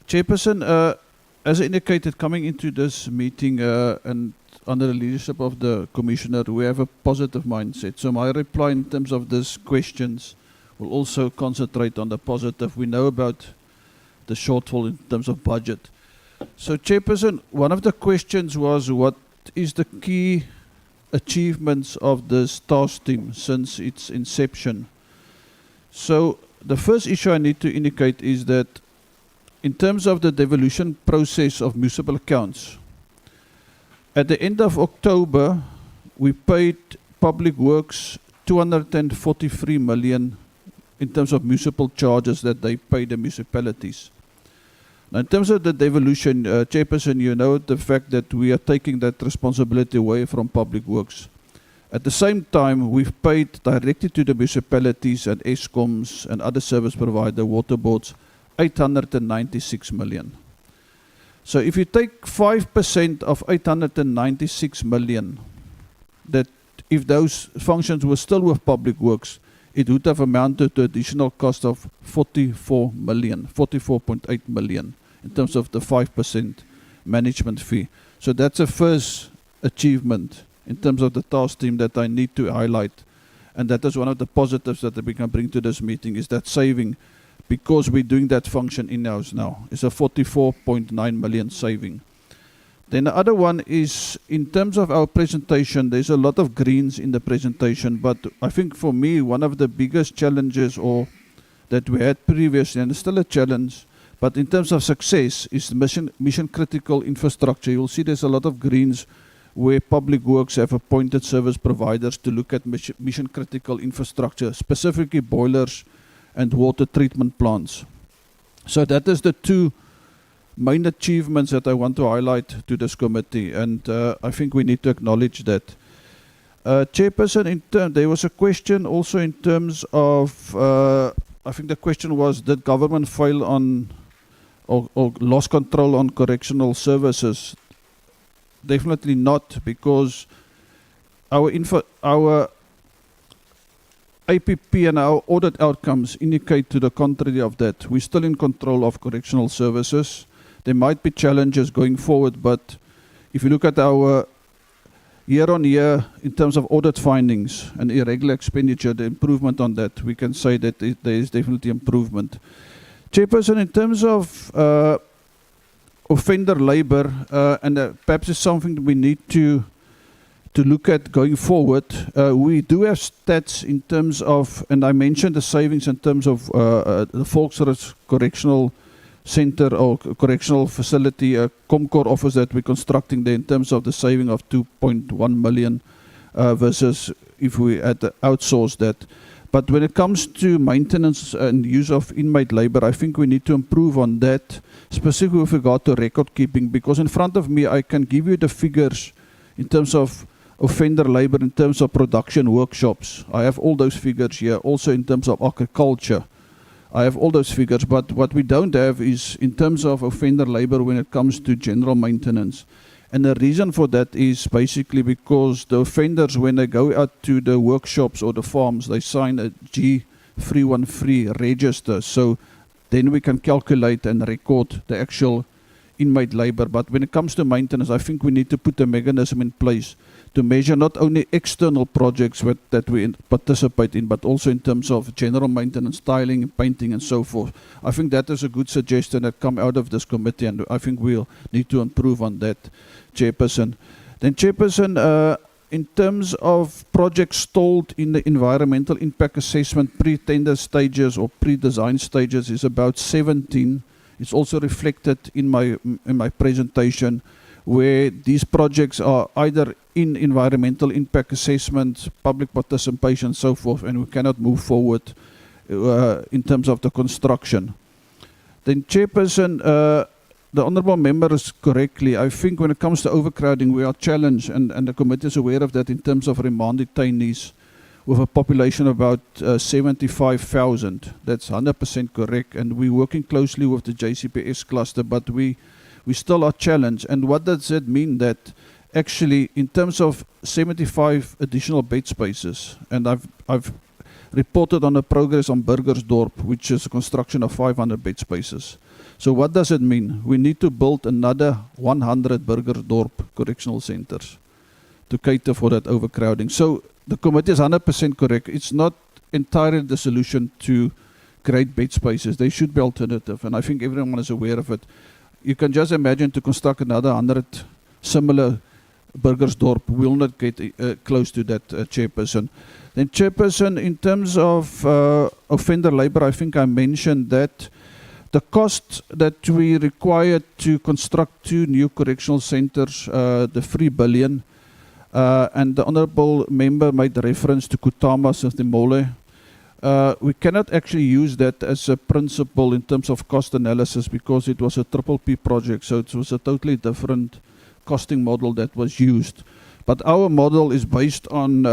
Chairperson, as indicated, coming into this meeting and under the leadership of the Commissioner, we have a positive mindset. So my reply in terms of these questions will also concentrate on the positive. We know about the shortfall in terms of budget. So, Chairperson, one of the questions was, what is the key achievements of this task team since its inception? So, the first issue I need to indicate is that in terms of the devolution process of municipal accounts, at the end of October, we paid Public Works 243 million in terms of municipal charges that they pay the municipalities. Now, in terms of the devolution, Chairperson, you know the fact that we are taking that responsibility away from Public Works. At the same time, we've paid directly to the municipalities and ESCOMs and other service provider water boards 896 million. So if you take 5% of 896 million, that if those functions were still with Public Works, it would have amounted to additional cost of 44 million, 44.8 million in terms of the 5% management fee. So that's a first achievement in terms of the task team that I need to highlight. And that is one of the positives that we can bring to this meeting, is that saving, because we're doing that function in-house now. It's a 44.9 million saving. Then the other one is, in terms of our presentation, there's a lot of greens in the presentation, but I think for me, one of the biggest challenges that we had previously, and it's still a challenge, but in terms of success, is the mission critical infrastructure. You'll see there's a lot of greens where Public Works have appointed service providers to look at mission critical infrastructure, specifically boilers and water treatment plants. So that is the two main achievements that I want to highlight to this committee, and I think we need to acknowledge that. Chairperson, there was a question also in terms of, I think the question was, did government fail on or lost control on correctional services? Definitely not, because our APP and our audit outcomes indicate to the contrary of that. We're still in control of correctional services. There might be challenges going forward, but if you look at our year-on-year in terms of audit findings and irregular expenditure, the improvement on that, we can say that there is definitely improvement. Chairperson, in terms of offender labor, and perhaps it's something we need to look at going forward. We do have stats in terms of, and I mentioned the savings in terms of the Volksrust Correctional Center or Correctional Facility, Comcor office that we're constructing there in terms of the saving of 2.1 million versus if we had outsourced that. But when it comes to maintenance and use of inmate labor, I think we need to improve on that, specifically with regard to record keeping, because in front of me I can give you the figures in terms of offender labor, in terms of production workshops. I have all those figures here. Also in terms of agriculture, I have all those figures. But what we don't have is in terms of offender labor when it comes to general maintenance. And the reason for that is basically because the offenders, when they go out to the workshops or the farms, they sign a G313 register. So then we can calculate and record the actual inmate labor. But when it comes to maintenance, I think we need to put a mechanism in place to measure not only external projects that we participate in, but also in terms of general maintenance, tiling, painting, and so forth. I think that is a good suggestion that come out of this committee, and I think we'll need to improve on that, Chairperson. Then, Chairperson, in terms of projects stalled in the environmental impact assessment pre-tender stages or pre-design stages is about 17. It's also reflected in my presentation, where these projects are either in environmental impact assessment, public participation, so forth, and we cannot move forward in terms of the construction. Then, Chairperson, the honourable member is correctly. I think when it comes to overcrowding, we are challenged, and the committee is aware of that in terms of remand detainees with a population of about 75,000. That's 100% correct, and we're working closely with the JCPS cluster, but we still are challenged. And what does that mean? That actually, in terms of 75 additional bed spaces, and I've reported on the progress on Burgersdorp, which is a construction of 500 bed spaces. So what does it mean? We need to build another 100 Burgersdorp correctional centers to cater for that overcrowding. So the committee is 100% correct. It's not entirely the solution to create bed spaces. They should be alternative, and I think everyone is aware of it. You can just imagine to construct another 100 similar Burgersdorp. We will not get close to that, Chairperson. Then, Chairperson, in terms of offender labor, I think I mentioned that the cost that we required to construct 2 new correctional centers, the 3 billion, and the honourable member made reference to Kutamas and the Mole. We cannot actually use that as a principle in terms of cost analysis because it was a PPP project, so it was a totally different costing model that was used. But our model is based on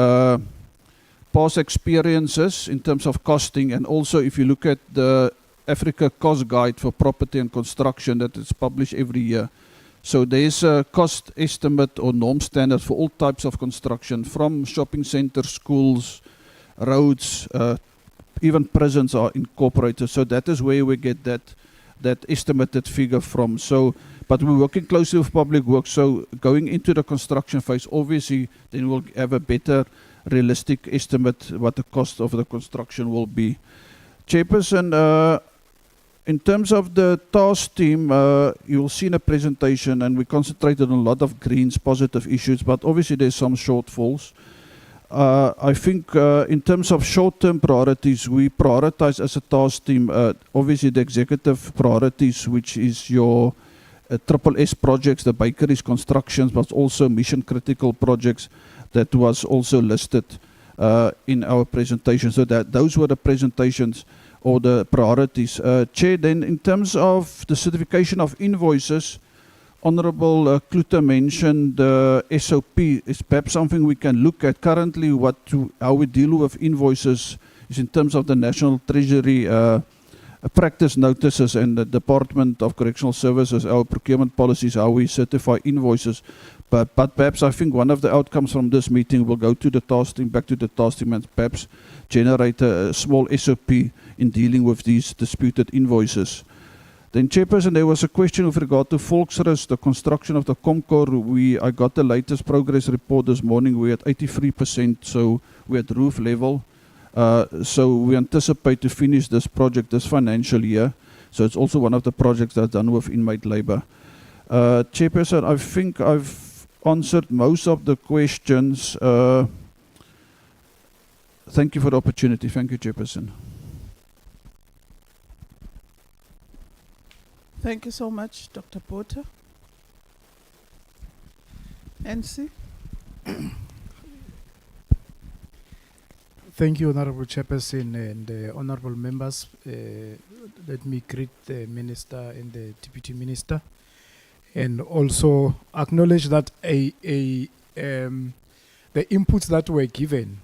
past experiences in terms of costing, and also if you look at the Africa Cost Guide for Property and Construction that is published every year. So there's a cost estimate or norm standard for all types of construction, from shopping centers, schools, roads, even prisons are incorporated. So that is where we get that estimated figure from. So, but we're working closely with Public Works. So going into the construction phase, obviously, then we'll have a better realistic estimate what the cost of the construction will be. Chairperson, in terms of the task team, you will see in a presentation, and we concentrated on a lot of greens, positive issues, but obviously there's some shortfalls. I think in terms of short-term priorities, we prioritize as a task team, obviously the executive priorities, which is your SSS projects, the bakeries constructions, but also mission-critical projects that was also listed in our presentation. So that those were the presentations or the priorities. Chair, then in terms of the certification of invoices, Honorable Klute mentioned SOP is perhaps something we can look at. Currently, how we deal with invoices is in terms of the National Treasury practice notices and the Department of Correctional Services, our procurement policies, how we certify invoices. But perhaps I think one of the outcomes from this meeting will go to the task team, back to the task team, and perhaps generate a small SOP in dealing with these disputed invoices. Then, Chairperson, there was a question with regard to Volksrus, the construction of the Comcor. I got the latest progress report this morning. We're at 83%, so we're at roof level. So we anticipate to finish this project this financial year. So it's also one of the projects that's done with inmate labor. Chairperson, I think I've answered most of the questions. Thank you for the opportunity. Thank you, Chairperson. Thank you so much, Dr. Porter. NC? Thank you, Honorable Chairperson and honorable members. Let me greet the Minister and the Deputy Minister, and also acknowledge that the inputs that were given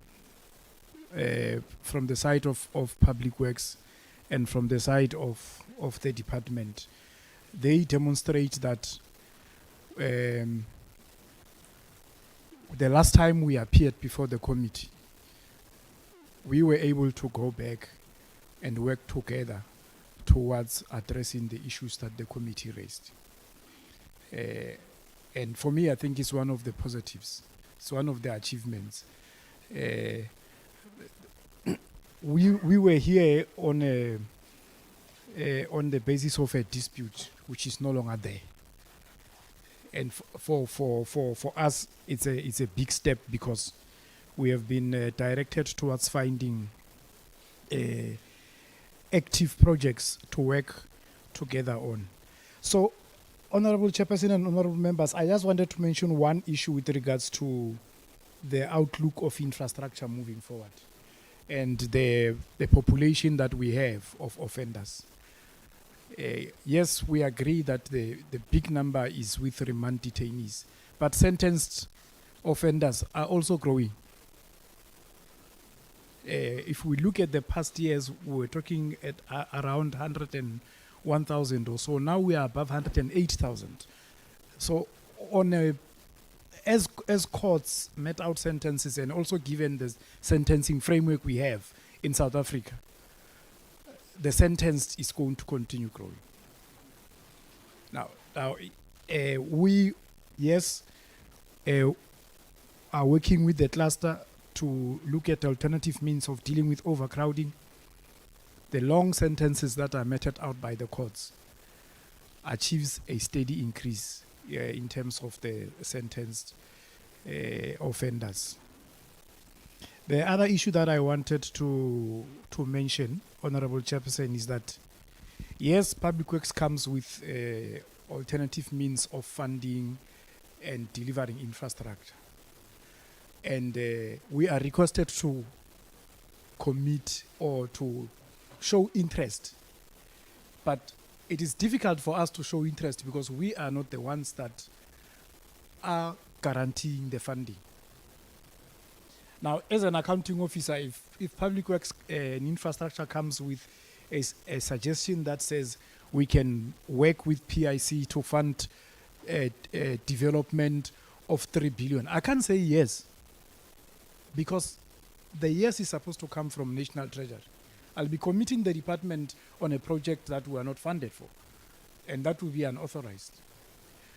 from the side of Public Works and from the side of the department, they demonstrate that the last time we appeared before the committee, we were able to go back and work together towards addressing the issues that the committee raised. And for me, I think it's one of the positives. It's one of the achievements. We were here on the basis of a dispute which is no longer there. And for us, it's a big step, because we have been directed towards finding active projects to work together on. So, Honorable Chairperson and honorable members, I just wanted to mention one issue with regards to the outlook of infrastructure moving forward and the population that we have of offenders. Yes, we agree that the big number is with remand detainees, but sentenced offenders are also growing. If we look at the past years, we were talking at around 101,000 or so. Now we are above 108,000. So as courts met out sentences, and also given the sentencing framework we have in South Africa, the sentence is going to continue growing. Now we are working with the cluster to look at alternative means of dealing with overcrowding. The long sentences that are meted out by the courts achieves a steady increase in terms of the sentenced offenders. The other issue that I wanted to mention, Honorable Chairperson, is that yes, Public Works comes with alternative means of funding and delivering infrastructure. And we are requested to commit or to show interest. But it is difficult for us to show interest because we are not the ones that are guaranteeing the funding. Now, as an accounting officer, if Public Works and infrastructure comes with a suggestion that says we can work with PIC to fund development of 3 billion, I can't say yes, because the yes is supposed to come from National Treasury. I'll be committing the department on a project that we are not funded for, and that will be unauthorized.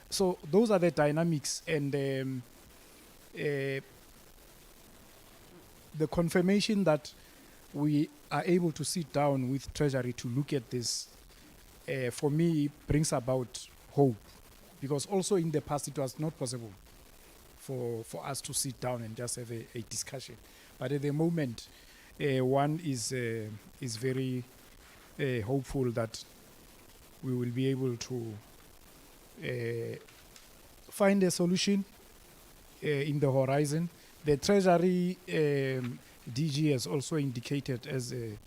So those are the dynamics, and the confirmation that we are able to sit down with Treasury to look at this, for me, brings about hope, because also in the past it was not possible for us to sit down and just have a discussion. But at the moment, one is very hopeful that we will be able to find a solution in the horizon. The Treasury DG has also indicated, as the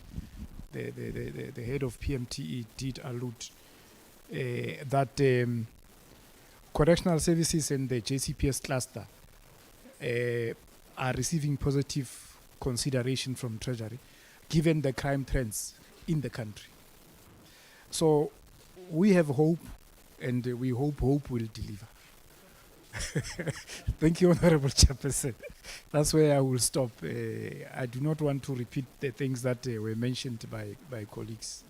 head of PMTE did allude, that correctional services and the JCPS cluster are receiving positive consideration from Treasury, given the crime trends in the country. So we have hope, and we hope will deliver. Thank you, Honorable Chairperson. That's where I will stop. I do not want to repeat the things that were mentioned by colleagues.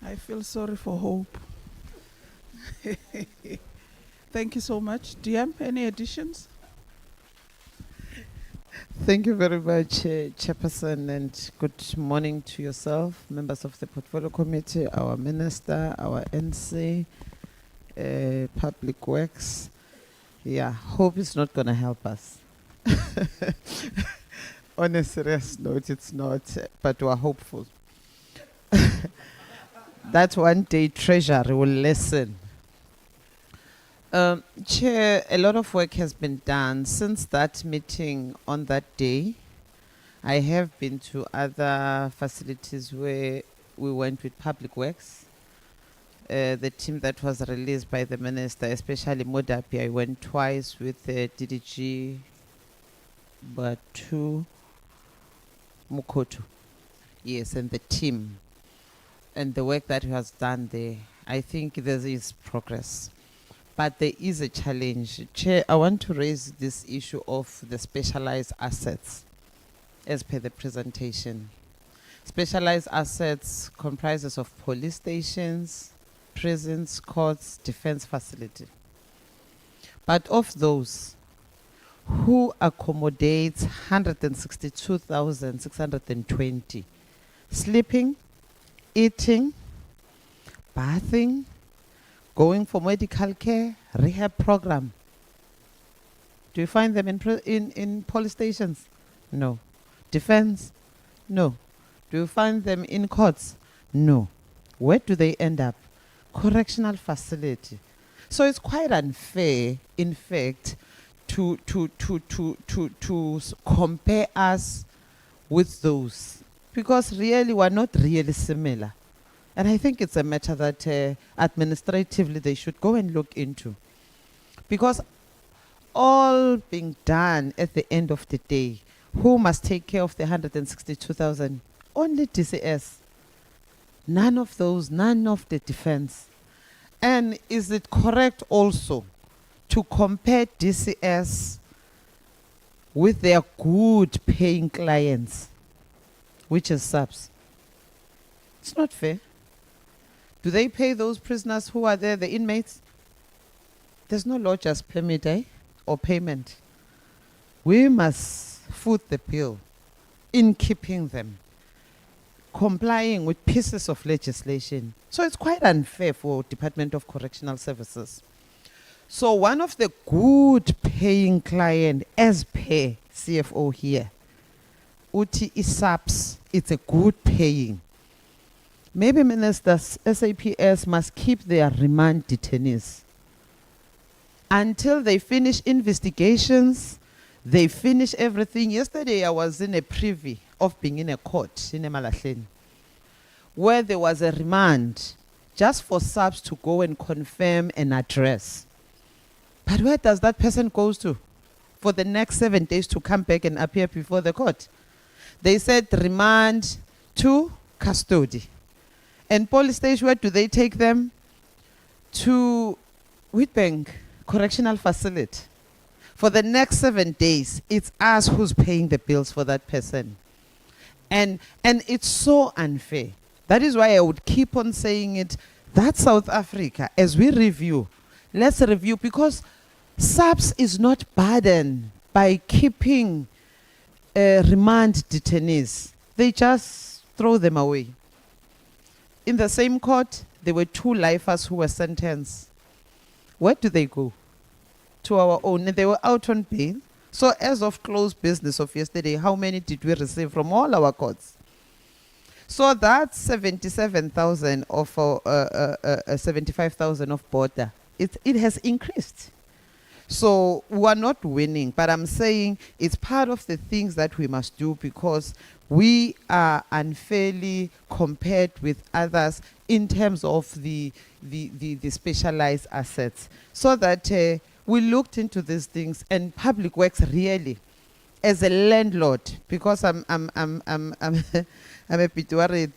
I feel sorry for Hope. Thank you so much. DM, any additions? Thank you very much, Chairperson, and good morning to yourself, members of the Portfolio Committee, our Minister, our NC, Public Works. Yeah, hope is not going to help us. On a serious note, it's not, but we're hopeful. That one day Treasury will listen. Chair, a lot of work has been done since that meeting on that day. I have been to other facilities where we went with Public Works. The team that was released by the Minister, especially Modapi, I went twice with DDG, Batu, Mukoto. Yes, and the team. And the work that was done there, I think there is progress. But there is a challenge. Chair, I want to raise this issue of the specialized assets as per the presentation. Specialized assets comprises of police stations, prisons, courts, defense facility. But of those, who accommodates 162,620 sleeping, eating, bathing, going for medical care, rehab program? Do you find them in police stations? No. Defense? No. Do you find them in courts? No. Where do they end up? Correctional facility. So it's quite unfair, in fact, to compare us with those, because really we're not really similar. And I think it's a matter that administratively they should go and look into. Because all being done at the end of the day, who must take care of the 162,000? Only DCS. None of those, none of the defense. And is it correct also to compare DCS with their good paying clients, which is subs? It's not fair. Do they pay those prisoners who are there, the inmates? There's no lodger's permit, or payment. We must foot the bill in keeping them, complying with pieces of legislation. So it's quite unfair for Department of Correctional Services. So one of the good paying client, as per CFO here, Uti ISAPS, it's a good paying. Maybe ministers, SAPS must keep their remand detainees until they finish investigations, they finish everything. Yesterday I was in a privy of being in a court in Emalahleni, where there was a remand just for subs to go and confirm an address. But where does that person go to for the next 7 days to come back and appear before the court? They said remand to custody. And police station, where do they take them? To Witbank Correctional Facility. For the next 7 days, it's us who's paying the bills for that person. And it's so unfair. That is why I would keep on saying it. That's South Africa. As we review, let's review, because SAPS is not burdened by keeping remand detainees. They just throw them away. In the same court, there were 2 lifers who were sentenced. Where do they go? To our own. And they were out on bail. So as of closed business of yesterday, how many did we receive from all our courts? So that's 77,000 of 75,000 of border. It has increased. So we are not winning, but I'm saying it's part of the things that we must do because we are unfairly compared with others in terms of the specialized assets. So that we looked into these things, and Public Works really, as a landlord, because I'm a bit worried.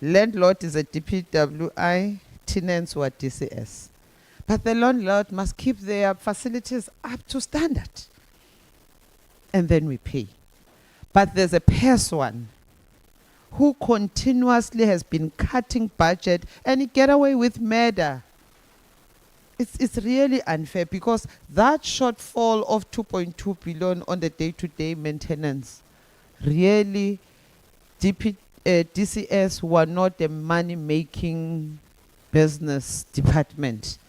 Landlord is a DPWI, tenants were DCS. But the landlord must keep their facilities up to standard. And then we pay. But there's a person who continuously has been cutting budget and he get away with murder. It's really unfair because that shortfall of 2.2 billion on the day-to-day maintenance, really DCS were not a money-making business department.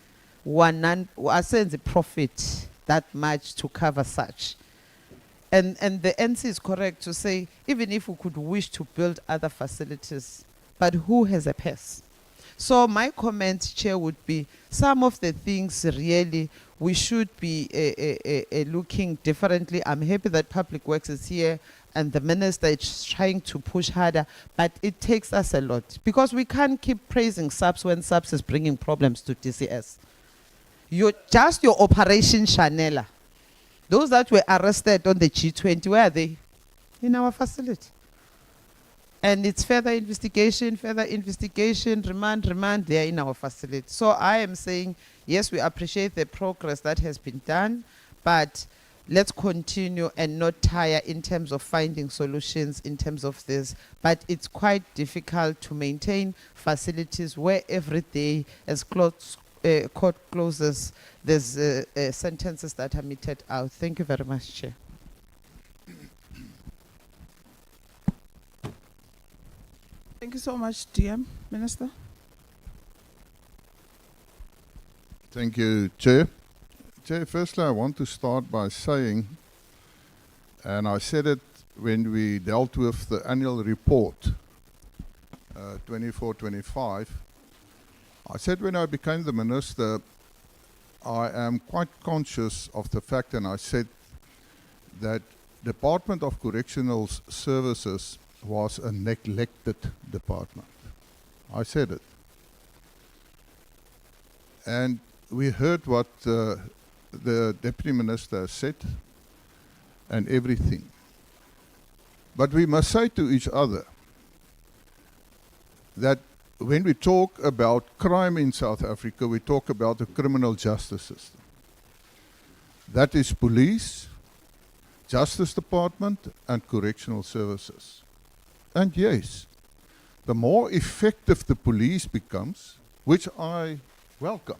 I send the profit that much to cover such. And the NC is correct to say, even if we could wish to build other facilities, but who has a purse? So my comment, Chair, would be some of the things really we should be looking differently. I'm happy that Public Works is here and the Minister is trying to push harder, but it takes us a lot because we can't keep praising SAPS when SAPS is bringing problems to DCS. Your Operation Chanela, those that were arrested on the G20, where are they? In our facility. And it's further investigation, remand, they are in our facility. So I am saying, yes, we appreciate the progress that has been done, but let's continue and not tire in terms of finding solutions in terms of this. But it's quite difficult to maintain facilities where every day, as court closes, there's sentences that are meted out. Thank you very much, Chair. Thank you so much, DM. Minister. Thank you, Chair. Chair, firstly, I want to start by saying, and I said it when we dealt with the annual report, 24-25, I said when I became the Minister, I am quite conscious of the fact, and I said that Department of Correctional Services was a neglected department. I said it. And we heard what the Deputy Minister said and everything. But we must say to each other that when we talk about crime in South Africa, we talk about the criminal justice system. That is police, Justice Department, and Correctional Services. And yes, the more effective the police becomes, which I welcome,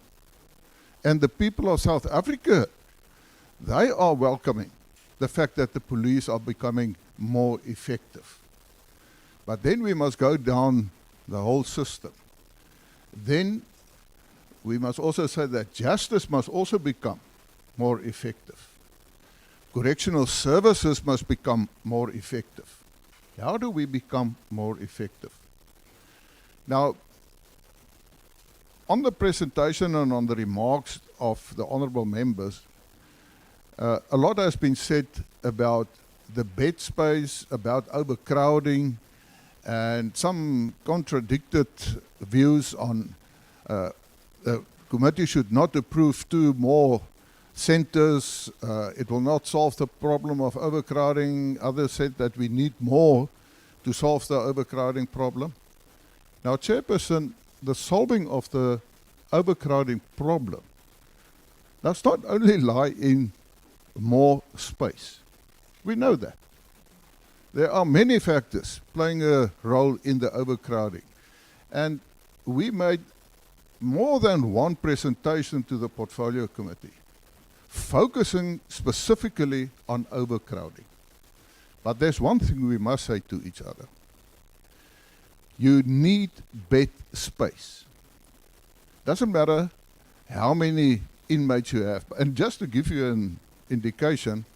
and the people of South Africa, they are welcoming the fact that the police are becoming more effective. But then we must go down the whole system. Then we must also say that justice must also become more effective. Correctional services must become more effective. How do we become more effective? Now, on the presentation and on the remarks of the honourable members, a lot has been said about the bed space, about overcrowding, and some contradicted views on the committee should not approve 2 more centres. It will not solve the problem of overcrowding. Others said that we need more to solve the overcrowding problem. Now, Chairperson, the solving of the overcrowding problem does not only lie in more space. We know that. There are many factors playing a role in the overcrowding. And we made more than one presentation to the Portfolio Committee, focusing specifically on overcrowding. But there's one thing we must say to each other. You need bed space. Doesn't matter how many inmates you have. And just to give you an indication,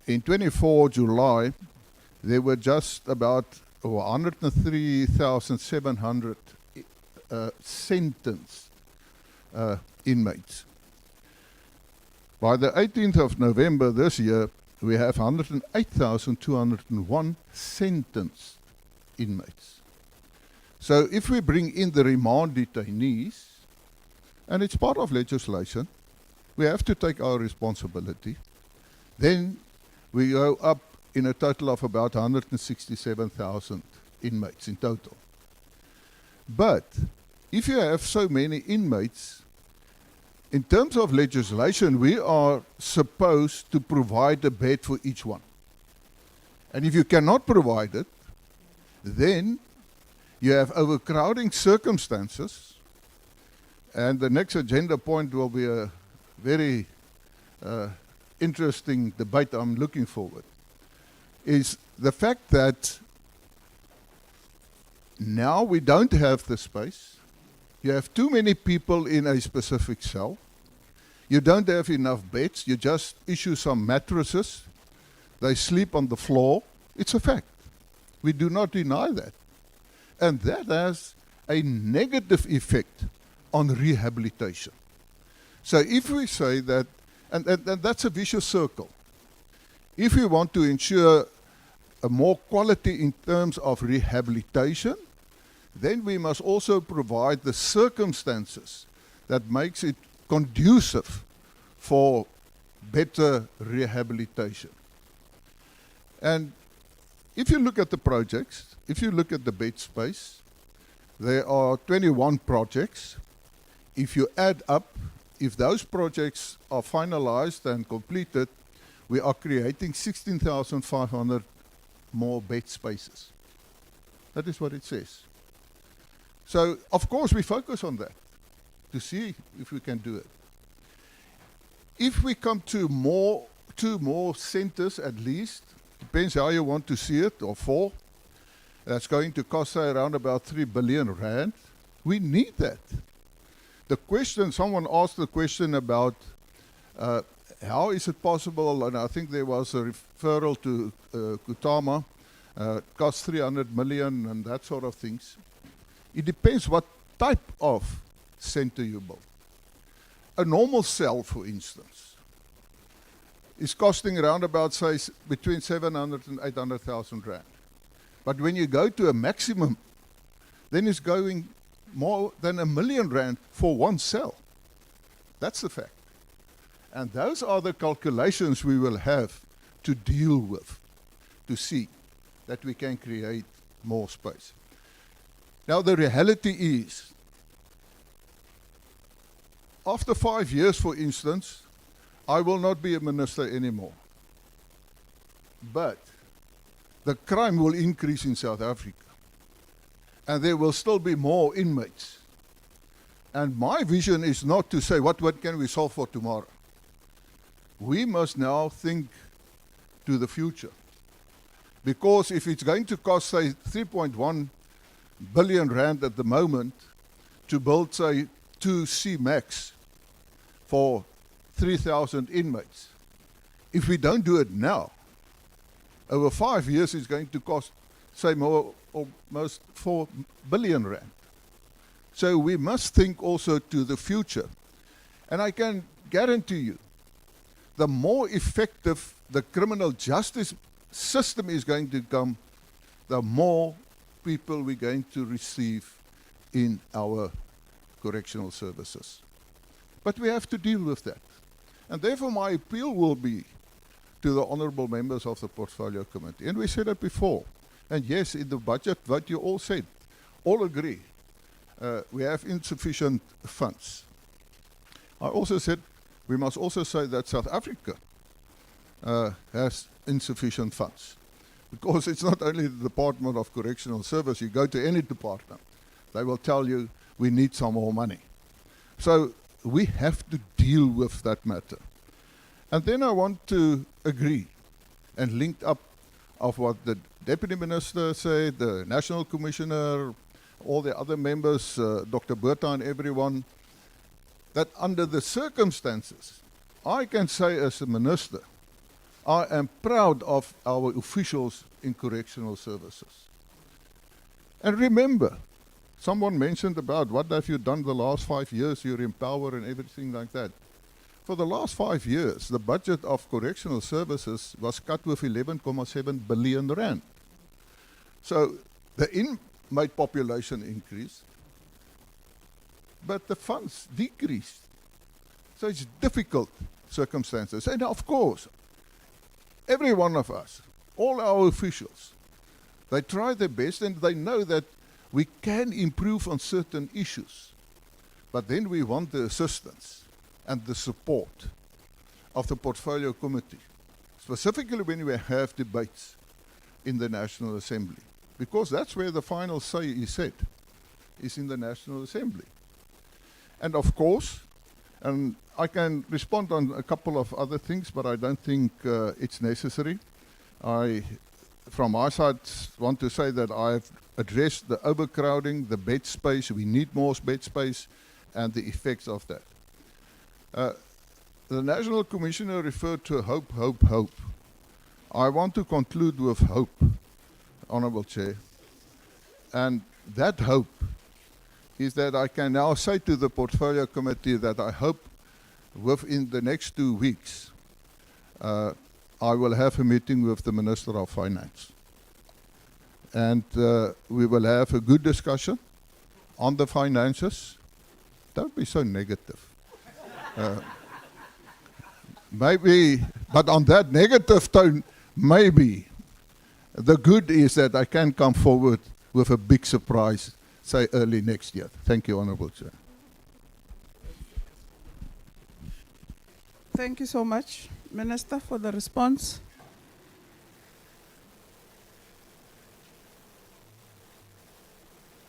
in 24 July, there were just about 103,700 sentenced inmates. By the 18th of November this year, we have 108,201 sentenced inmates. So if we bring in the remand detainees, and it's part of legislation, we have to take our responsibility, then we go up in a total of about 167,000 inmates in total. But if you have so many inmates, in terms of legislation, we are supposed to provide a bed for each one. And if you cannot provide it, then you have overcrowding circumstances. And the next agenda point will be a very interesting debate I'm looking forward, is the fact that now we don't have the space. You have too many people in a specific cell. You don't have enough beds. You just issue some mattresses. They sleep on the floor. It's a fact. We do not deny that. And that has a negative effect on rehabilitation. So if we say that, and that's a vicious circle. If we want to ensure a more quality in terms of rehabilitation, then we must also provide the circumstances that makes it conducive for better rehabilitation. And if you look at the projects, if you look at the bed space, there are 21 projects. If you add up, if those projects are finalized and completed, we are creating 16,500 more bed spaces. That is what it says. So, of course, we focus on that to see if we can do it. If we come to two more centers at least, depends how you want to see it, or 4, that's going to cost say around about 3 billion rand. We need that. The question, someone asked the question about how is it possible, and I think there was a referral to Kutama, cost 300 million and that sort of things. It depends what type of center you build. A normal cell, for instance, is costing around about, say, between 700 and 800,000 rand. But when you go to a maximum, then it's going more than R1 million for one cell. That's the fact. And those are the calculations we will have to deal with, to see that we can create more space. Now the reality is, after 5 years, for instance, I will not be a minister anymore. But the crime will increase in South Africa. And there will still be more inmates. And my vision is not to say, what can we solve for tomorrow? We must now think to the future. Because if it's going to cost, say, 3.1 billion rand at the moment to build, say, 2 C-Max for 3,000 inmates, if we don't do it now, over 5 years it's going to cost, say, almost 4 billion rand. So we must think also to the future. And I can guarantee you, the more effective the criminal justice system is going to become, the more people we're going to receive in our correctional services. But we have to deal with that. And therefore my appeal will be to the honourable members of the Portfolio Committee. And we said it before. And yes, in the budget, what you all said, all agree. We have insufficient funds. I also said, we must also say that South Africa has insufficient funds. Because it's not only the Department of Correctional Services, you go to any department, they will tell you, we need some more money. So we have to deal with that matter. And then I want to agree and link up of what the Deputy Minister said, the National Commissioner, all the other members, Dr. Botha and everyone, that under the circumstances, I can say as a minister, I am proud of our officials in correctional services. And remember, someone mentioned about what have you done the last 5 years, you're in power and everything like that. For the last 5 years, the budget of correctional services was cut with 11.7 billion rand. So the inmate population increased, but the funds decreased. So it's difficult circumstances. And of course, every one of us, all our officials, they try their best and they know that we can improve on certain issues. But then we want the assistance and the support of the portfolio committee, specifically when we have debates in the National Assembly, because that's where the final say is said, is in the National Assembly. And of course, and I can respond on a couple of other things, but I don't think it's necessary. I, from my side, want to say that I've addressed the overcrowding, the bed space, we need more bed space, and the effects of that. The National Commissioner referred to hope, hope, hope. I want to conclude with hope, Honourable Chair. And that hope is that I can now say to the Portfolio Committee that I hope within the next 2 weeks, I will have a meeting with the Minister of Finance. And we will have a good discussion on the finances. Don't be so negative. Maybe, but on that negative tone, maybe the good is that I can come forward with a big surprise, say early next year. Thank you, Honourable Chair. Thank you so much, Minister, for the response.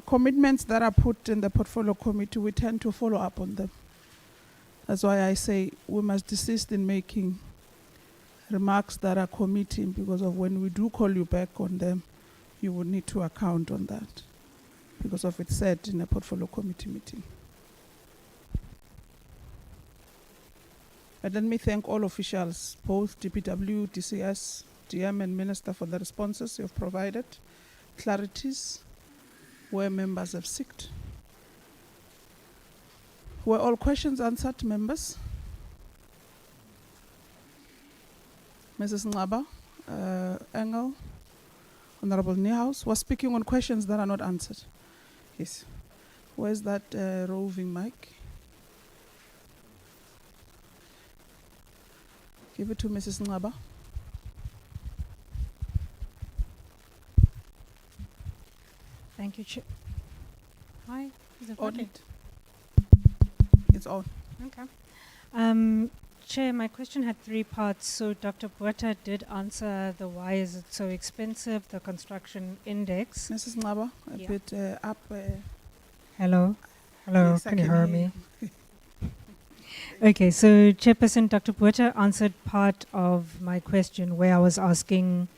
Commitments that are put in the Portfolio Committee, we tend to follow up on them. That's why I say we must desist in making remarks that are committing, because of when we do call you back on them, you would need to account on that, because of it's said in a Portfolio Committee meeting. And let me thank all officials, both DPW, DCS, DM and Minister, for the responses you have provided, clarities where members have sought. Were all questions answered, members? Mrs. Ngaba, Engel, Honorable Niehaus was speaking on questions that are not answered. Yes. Where's that roving mic? Give it to Mrs. Ngaba. Thank you, Chair. Hi, is it On working? it. It's on. Okay. Chair, my question had 3 parts. So Dr. Botha did answer the why is it so expensive, the construction index. Mrs. Ngaba, a Yeah. bit up. Hello? Hello, Yes, I can you can hear hear me? Okay, so Chairperson Dr. Botha answered part of my question where I was asking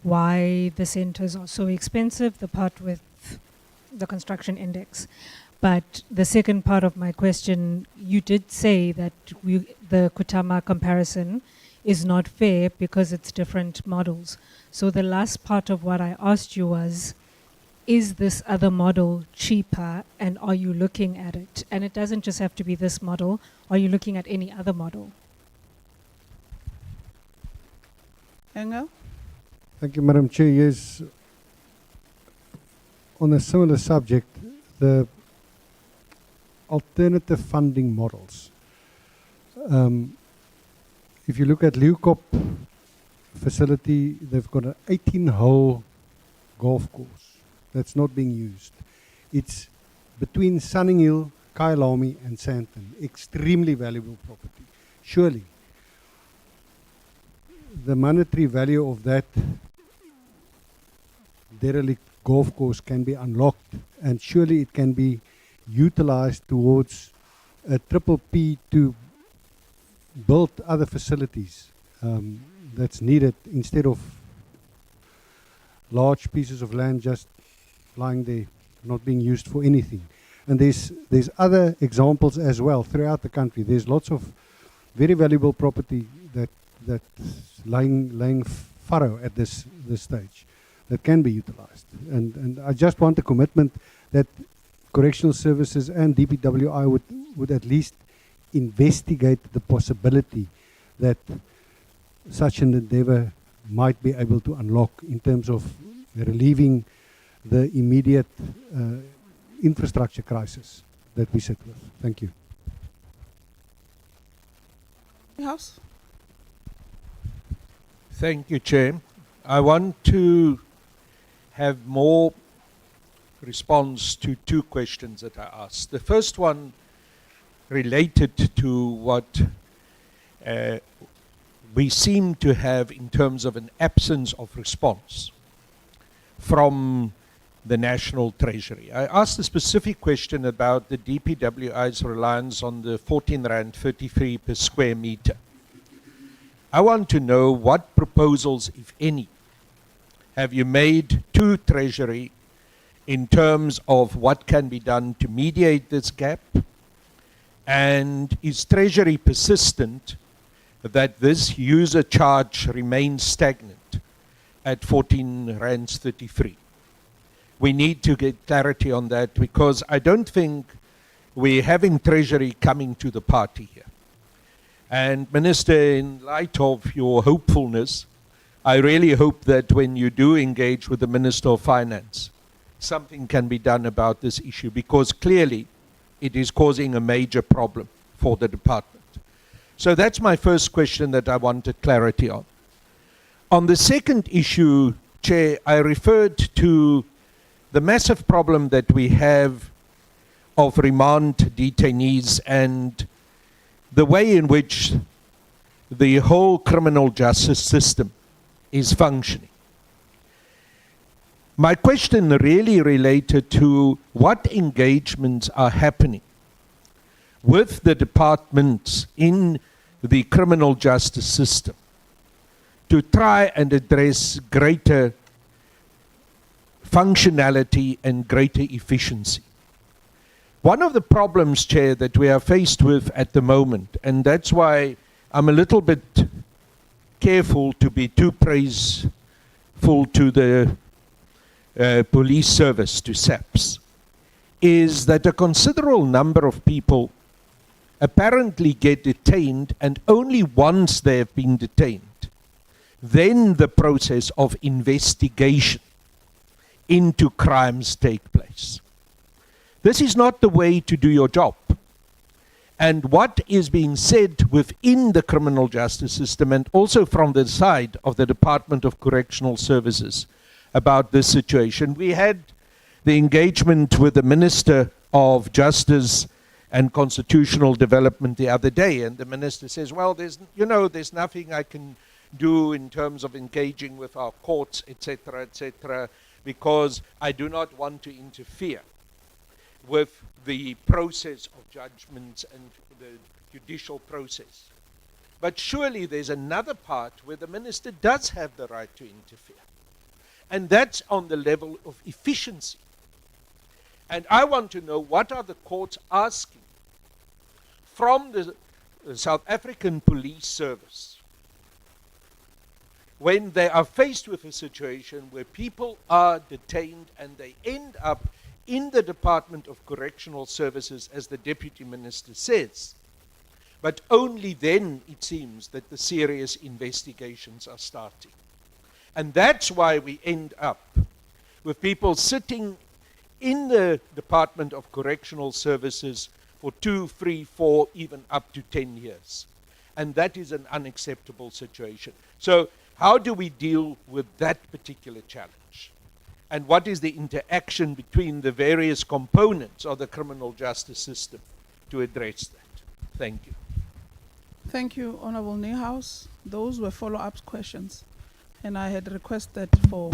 why the centers are so expensive, the part with the construction index. But the second part of my question, you did say that the Kutama comparison is not fair because it's different models. So the last part of what I asked you was, is this other model cheaper and are you looking at it? And it doesn't just have to be this model. Are you looking at any other model? Engel? Thank you, Madam Chair. Yes, on a similar subject, the alternative funding models. If you look at NCOP facility, they've got an 18-hole golf course that's not being used. It's between Sunning Hill, Kyalami and Sandton. Extremely valuable property. Surely, the monetary value of that derelict golf course can be unlocked, and surely it can be utilized towards a triple P to build other facilities that's needed, instead of large pieces of land just lying there, not being used for anything. And there's other examples as well throughout the country. There's lots of very valuable property that's lying furrow at this stage that can be utilized. And I just want a commitment that Correctional Services and DPWI would at least investigate the possibility that such an endeavor might be able to unlock in terms of relieving the immediate infrastructure crisis that we sit with. Thank you. House. Thank you, Chair. I want to have more response to two questions that I asked. The first one related to what we seem to have in terms of an absence of response from the National Treasury. I asked a specific question about the DPWI's reliance on the R14.33 per square meter. I want to know what proposals, if any, have you made to Treasury in terms of what can be done to mediate this gap? And is Treasury persistent that this user charge remains stagnant at R14.33? We need to get clarity on that, because I don't think we're having Treasury coming to the party here. And Minister, in light of your hopefulness, I really hope that when you do engage with the Minister of Finance, something can be done about this issue, because clearly it is causing a major problem for the department. So that's my first question that I wanted clarity on. On the second issue, Chair, I referred to the massive problem that we have of remand detainees and the way in which the whole criminal justice system is functioning. My question really related to what engagements are happening with the departments in the criminal justice system to try and address greater functionality and greater efficiency. One of the problems, Chair, that we are faced with at the moment, and that's why I'm a little bit careful to be too praiseful to the police service, to SAPS, is that a considerable number of people apparently get detained, and only once they have been detained, then the process of investigation into crimes take place. This is not the way to do your job. And what is being said within the criminal justice system, and also from the side of the Department of Correctional Services about this situation. We had the engagement with the Minister of Justice and Constitutional Development the other day, and the Minister says, well, there's nothing I can do in terms of engaging with our courts, etc., because I do not want to interfere with the process of judgments and the judicial process. But surely there's another part where the Minister does have the right to interfere. And that's on the level of efficiency. And I want to know, what are the courts asking from the South African Police Service when they are faced with a situation where people are detained and they end up in the Department of Correctional Services, as the Deputy Minister says, but only then it seems that the serious investigations are starting. And that's why we end up with people sitting in the Department of Correctional Services for 2, 3, 4, even up to 10 years. And that is an unacceptable situation. So how do we deal with that particular challenge? And what is the interaction between the various components of the criminal justice system to address that? Thank you. Thank you, Honorable Niehaus. Those were follow-up questions. And I had requested for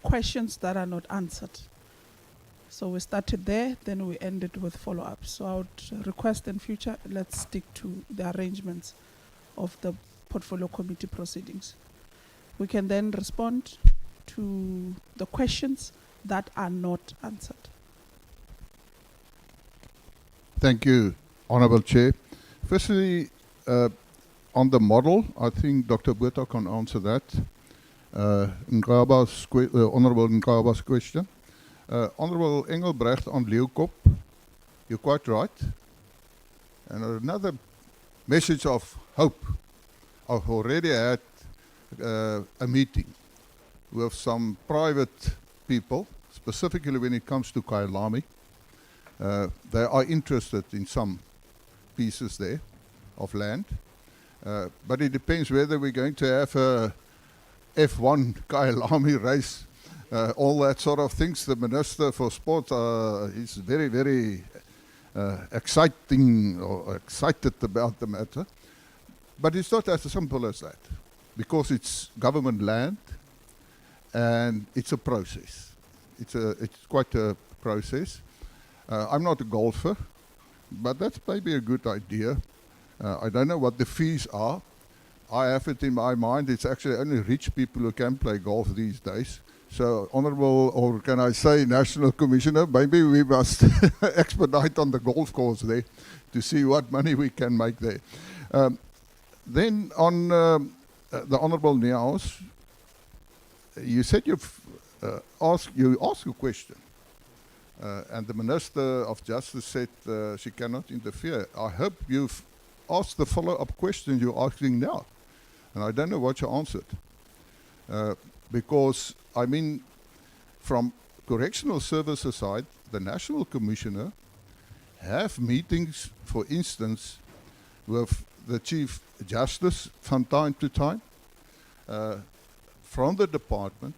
questions that are not answered. So we started there, then we ended with follow-up. So I would request in future, let's stick to the arrangements of the portfolio committee proceedings. We can then respond to the questions that are not answered. Thank you, Honourable Chair. Firstly, on the model, I think Dr. Botha can answer that. Honourable Ngaba's question. Honourable Engelbrecht on Leeuwkop, you're quite right. And another message of hope. I've already had a meeting with some private people, specifically when it comes to Kailami. They are interested in some pieces there of land. But it depends whether we're going to have a F1 Kailami race, all that sort of things. The Minister for Sport is very, very excited about the matter. But it's not as simple as that, because it's government land and it's a process. It's quite a process. I'm not a golfer, but that's maybe a good idea. I don't know what the fees are. I have it in my mind, it's actually only rich people who can play golf these days. So, Honourable, or can I say National Commissioner, maybe we must expedite on the golf course there to see what money we can make there. Then on the Honourable Niaus, you said you've asked a question, and the Minister of Justice said she cannot interfere. I hope you've asked the follow-up question you're asking now, and I don't know what you answered, because I mean, from Correctional Services side, the National Commissioner have meetings, for instance, with the Chief Justice from time to time, from the department,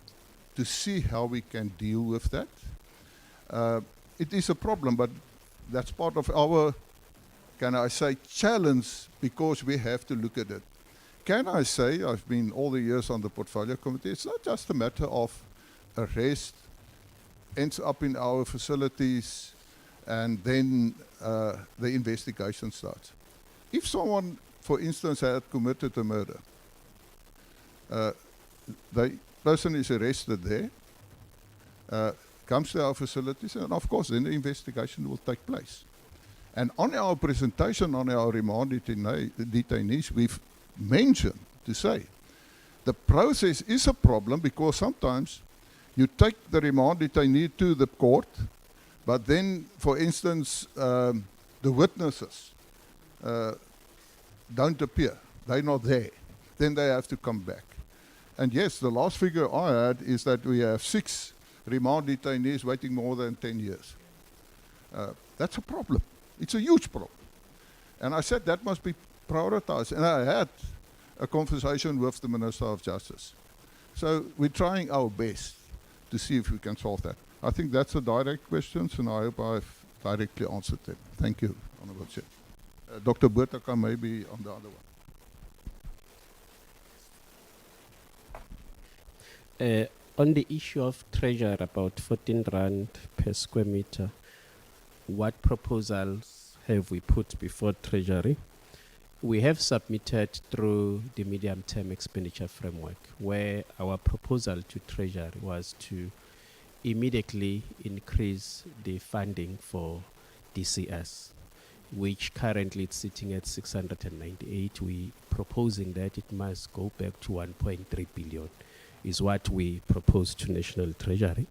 to see how we can deal with that. It is a problem, but that's part of our, can I say, challenge, because we have to look at it. Can I say, I've been all the years on the Portfolio Committee, it's not just a matter of arrest, ends up in our facilities, and then the investigation starts. If someone, for instance, had committed a murder, the person is arrested there, comes to our facilities, and of course then the investigation will take place. And on our presentation on our remand detainees, we've mentioned to say the process is a problem, because sometimes you take the remand detainee to the court, but then, for instance, the witnesses don't appear. They're not there. Then they have to come back. And yes, the last figure I had is that we have 6 remand detainees waiting more than 10 years. That's a problem. It's a huge problem. And I said that must be prioritized. And I had a conversation with the Minister of Justice. So we're trying our best to see if we can solve that. I think that's a direct question, and I hope I've directly answered them. Thank you, Honourable Chair. Dr. Botaka maybe on the other one. On the issue of treasure, about 14 rand per square meter, what proposals have we put before Treasury? We have submitted through the medium-term expenditure framework, where our proposal to Treasury was to immediately increase the funding for DCS, which currently it's sitting at 698. We proposing that it must go back to 1.3 billion, is what we proposed to National Treasury.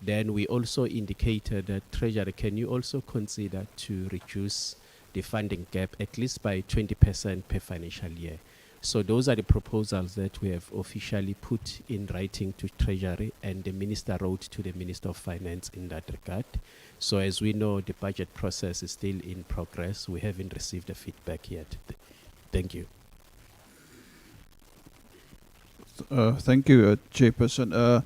Then we also indicated that Treasury, can you also consider to reduce the funding gap at least by 20% per financial year? So those are the proposals that we have officially put in writing to Treasury, and the Minister wrote to the Minister of Finance in that regard. So as we know, the budget process is still in progress. We haven't received the feedback yet. Thank you. Thank you, Chairperson.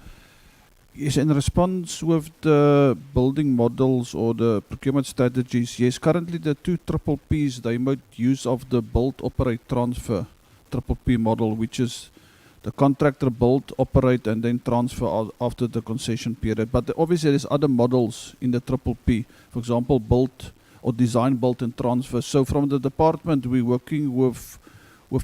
Yes, in response with the building models or the procurement strategies, yes, currently the 2 triple Ps, they make use of the build, operate, transfer triple P model, which is the contractor build, operate, and then transfer after the concession period. But obviously there's other models in the triple P, for example, build or design, build, and transfer. So from the department, we're working with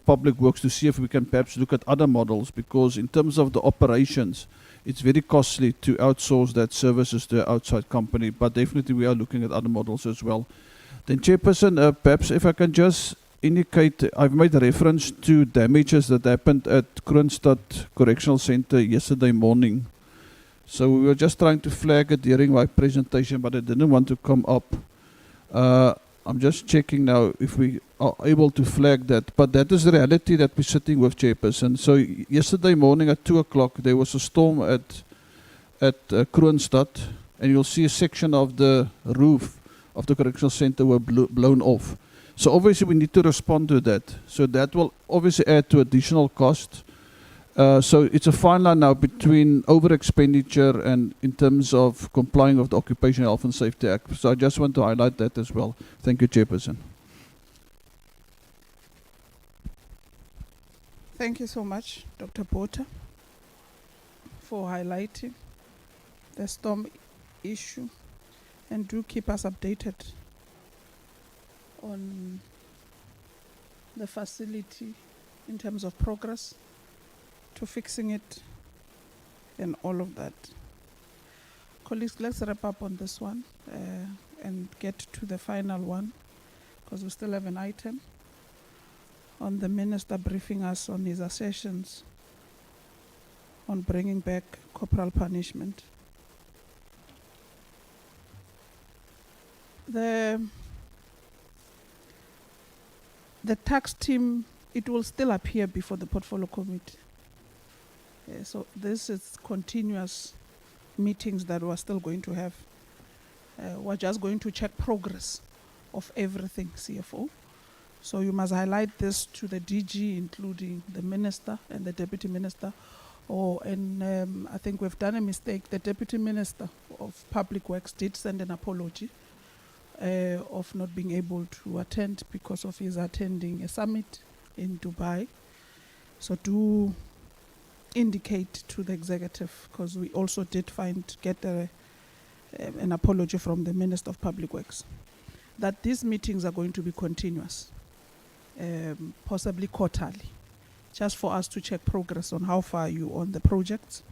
Public Works to see if we can perhaps look at other models, because in terms of the operations, it's very costly to outsource that services to an outside company, but definitely we are looking at other models as well. Then, Chairperson, perhaps if I can just indicate, I've made a reference to damages that happened at Kroonstad Correctional Centre yesterday morning. So we were just trying to flag it during my presentation, but I didn't want to come up. I'm just checking now if we are able to flag that. But that is the reality that we're sitting with, Chairperson. So yesterday morning at 2 o'clock, there was a storm at Kroonstad, and you'll see a section of the roof of the correctional center were blown off. So obviously we need to respond to that. So that will obviously add to additional cost. So it's a fine line now between over expenditure and in terms of complying with the Occupational Health and Safety Act. So I just want to highlight that as well. Thank you, Chairperson. Thank you so much, Dr. Porter, for highlighting the storm issue, and do keep us updated on the facility in terms of progress to fixing it and all of that. Colleagues, let's wrap up on this one and get to the final one, because we still have an item on the Minister briefing us on his assertions on bringing back corporal punishment. The tax team, it will still appear before the portfolio committee. So this is continuous meetings that we're still going to have. We're just going to check progress of everything, CFO. So you must highlight this to the DG, including the minister and the deputy minister. I think we've done a mistake. The deputy minister of Public Works did send an apology of not being able to attend because of his attending a summit in Dubai. So do indicate to the executive, because we also did get an apology from the Minister of Public Works, that these meetings are going to be continuous, possibly quarterly, just for us to check progress on how far you on the projects.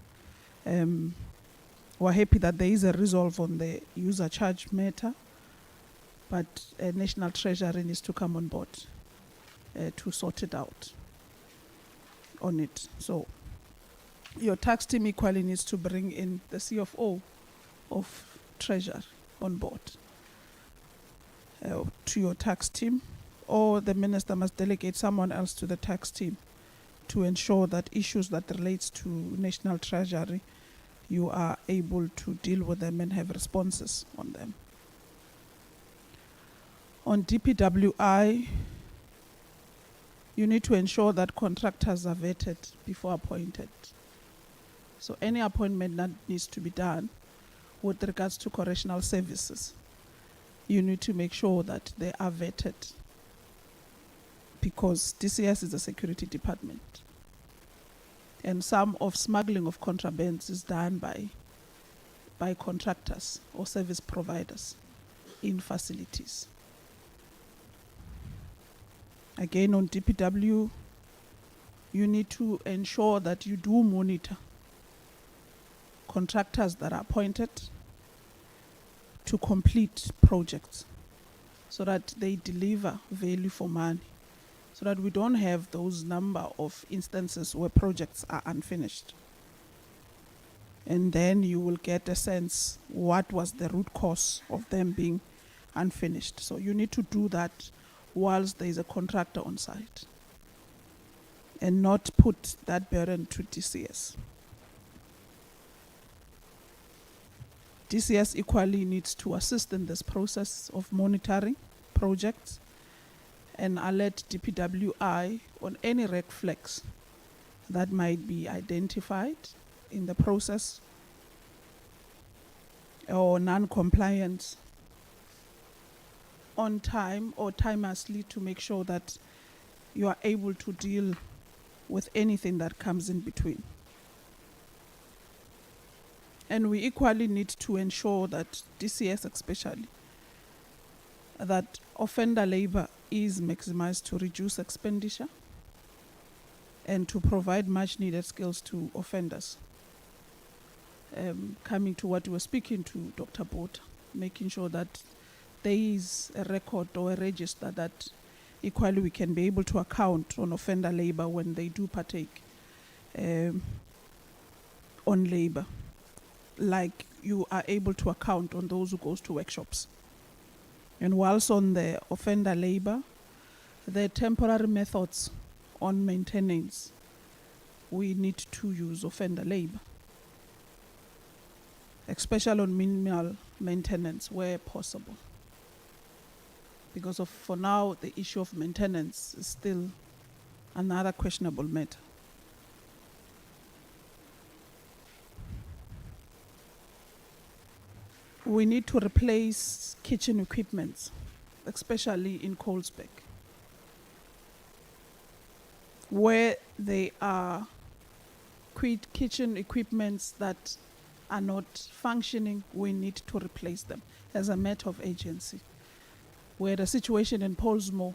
We're happy that there is a resolve on the user charge matter, but National Treasury needs to come on board to sort it out on it. So your tax team equally needs to bring in the CFO of Treasury on board to your tax team, or the minister must delegate someone else to the tax team to ensure that issues that relates to National Treasury, you are able to deal with them and have responses on them. On DPWI, you need to ensure that contractors are vetted before appointed. So any appointment that needs to be done with regards to correctional services, you need to make sure that they are vetted, because DCS is a security department. And some of smuggling of contrabands is done by contractors or service providers in facilities. Again, on DPW, you need to ensure that you do monitor contractors that are appointed to complete projects so that they deliver value for money, so that we don't have those number of instances where projects are unfinished. And then you will get a sense what was the root cause of them being unfinished. So you need to do that whilst there is a contractor on site, and not put that burden to DCS. DCS equally needs to assist in this process of monitoring projects and alert DPWI on any red flags that might be identified in the process, or non-compliance on time or timelessly, to make sure that you are able to deal with anything that comes in between. And we equally need to ensure that DCS especially, that offender labor is maximized to reduce expenditure and to provide much needed skills to offenders. Coming to what we were speaking to Dr. Porter, making sure that there is a record or a register that equally we can be able to account on offender labor when they do partake on labor, like you are able to account on those who goes to workshops. And whilst on the offender labor, the temporary methods on maintenance, we need to use offender labor, especially on minimal maintenance where possible. Because of, for now, the issue of maintenance is still another questionable matter. We need to replace kitchen equipment, especially in Colesberg, where they are kitchen equipments that are not functioning. We need to replace them as a matter of agency. We had a situation in Polsmo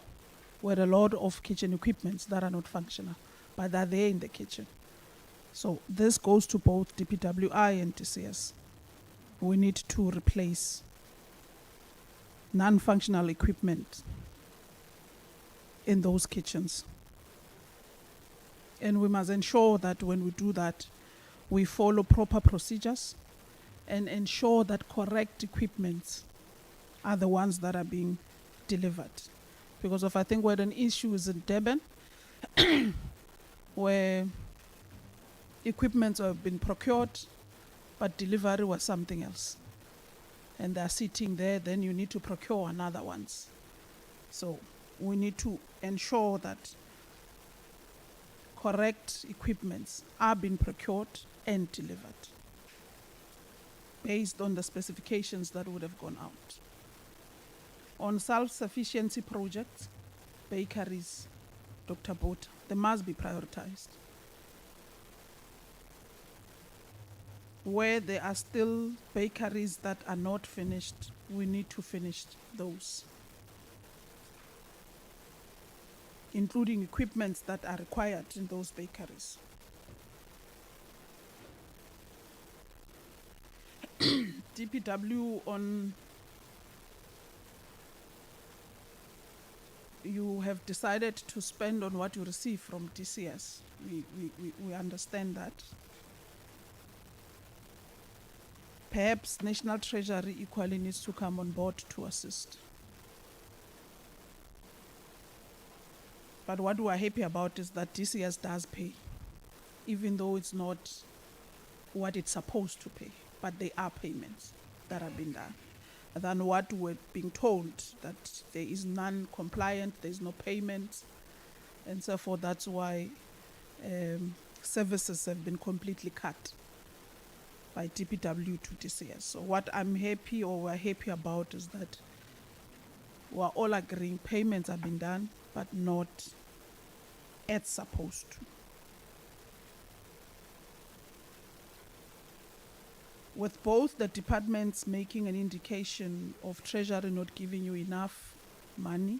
where a lot of kitchen equipments that are not functional, but they're there in the kitchen. So this goes to both DPWI and DCS. We need to replace non-functional equipment in those kitchens. And we must ensure that when we do that, we follow proper procedures and ensure that correct equipment are the ones that are being delivered. Because of, I think, where an issue is in Durban, where equipment have been procured, but delivery was something else. And they're sitting there, then you need to procure another ones. So we need to ensure that correct equipments are being procured and delivered based on the specifications that would have gone out. On self-sufficiency projects, bakeries, Dr. Bota, they must be prioritized. Where there are still bakeries that are not finished, we need to finish those, including equipments that are required in those bakeries. DPW, on you have decided to spend on what you receive from DCS. We understand that. Perhaps National Treasury equally needs to come on board to assist. But what we are happy about is that DCS does pay, even though it's not what it's supposed to pay, but they are payments that have been done. Than what we're being told, that there is non-compliant, there is no payment, and so forth. That's why services have been completely cut by DPW to DCS. So what I'm happy, or we're happy about, is that we're all agreeing payments have been done, but not as supposed to. With both the departments making an indication of Treasury not giving you enough money,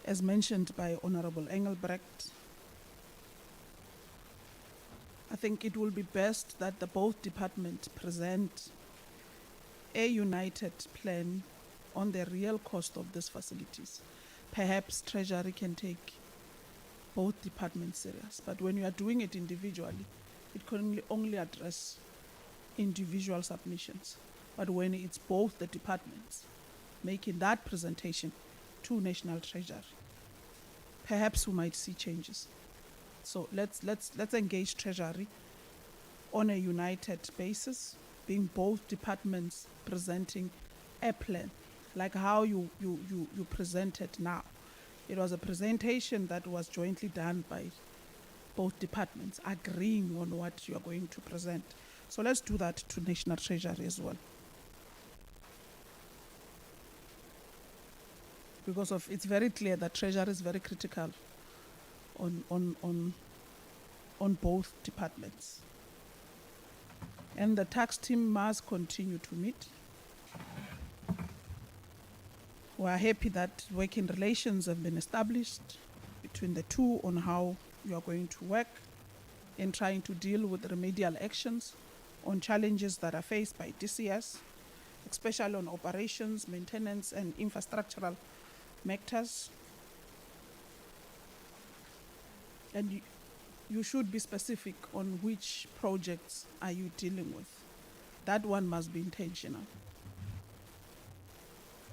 as mentioned by Honorable Engelbrecht, I think it will be best that the both departments present a united plan on the real cost of these facilities. Perhaps Treasury can take both departments serious, but when you are doing it individually, it can only address individual submissions. But when it's both the departments making that presentation to National Treasury, perhaps we might see changes. So let's engage Treasury on a united basis, being both departments presenting a plan, like how you presented now. It was a presentation that was jointly done by both departments, agreeing on what you are going to present. So let's do that to National Treasury as well. Because of, it's very clear that Treasury is very critical on both departments. And the tax team must continue to meet. We are happy that working relations have been established between the two on how you are going to work in trying to deal with remedial actions on challenges that are faced by DCS, especially on operations, maintenance, and infrastructural matters. And you should be specific on which projects are you dealing with. That one must be intentional.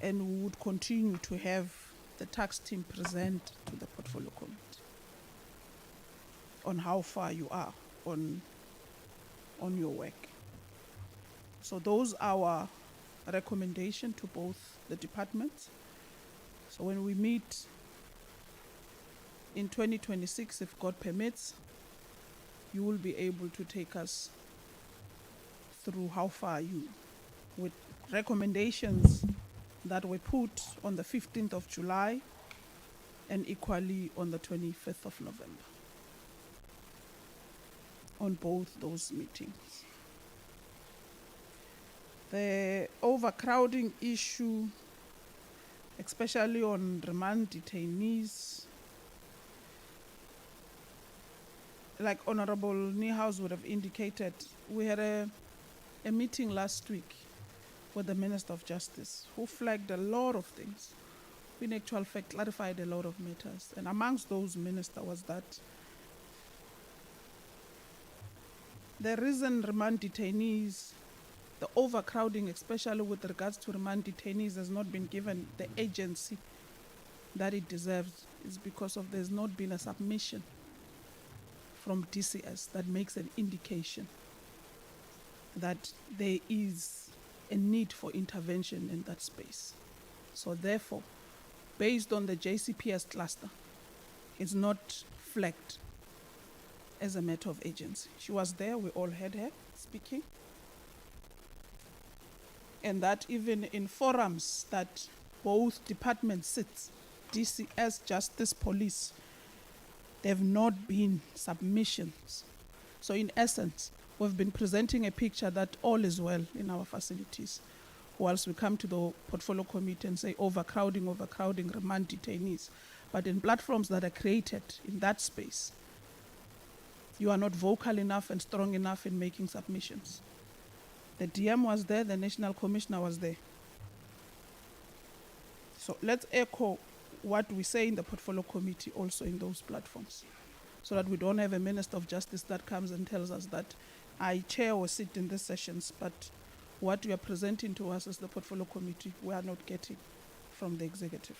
and we would continue to have the tax team present to the portfolio committee on how far you are on your work. So those are our recommendation to both the departments. So when we meet in 2026, if God permits, you will be able to take us through how far you, with recommendations that were put on the 15th of July and equally on the 25th of November on both those meetings. The overcrowding issue, especially on remand detainees, like Honorable Niehaus would have indicated, we had a meeting last week with the Minister of Justice, who flagged a lot of things, who in actual fact clarified a lot of matters. And amongst those, Minister, was that the reason remand detainees, the overcrowding, especially with regards to remand detainees, has not been given the agency that it deserves, is because of there's not been a submission from DCS that makes an indication that there is a need for intervention in that space. So therefore, based on the JCPS cluster, it's not flagged as a matter of agency. She was there, we all heard her speaking. And that even in forums that both departments sit, DCS, Justice, Police, there have not been submissions. So in essence, we've been presenting a picture that all is well in our facilities, whilst we come to the portfolio committee and say overcrowding, remand detainees. But in platforms that are created in that space, you are not vocal enough and strong enough in making submissions. The DM was there, the National Commissioner was there. So let's echo what we say in the portfolio committee also in those platforms, so that we don't have a Minister of Justice that comes and tells us that I chair or sit in these sessions, but what you are presenting to us as the portfolio committee, we are not getting from the executive.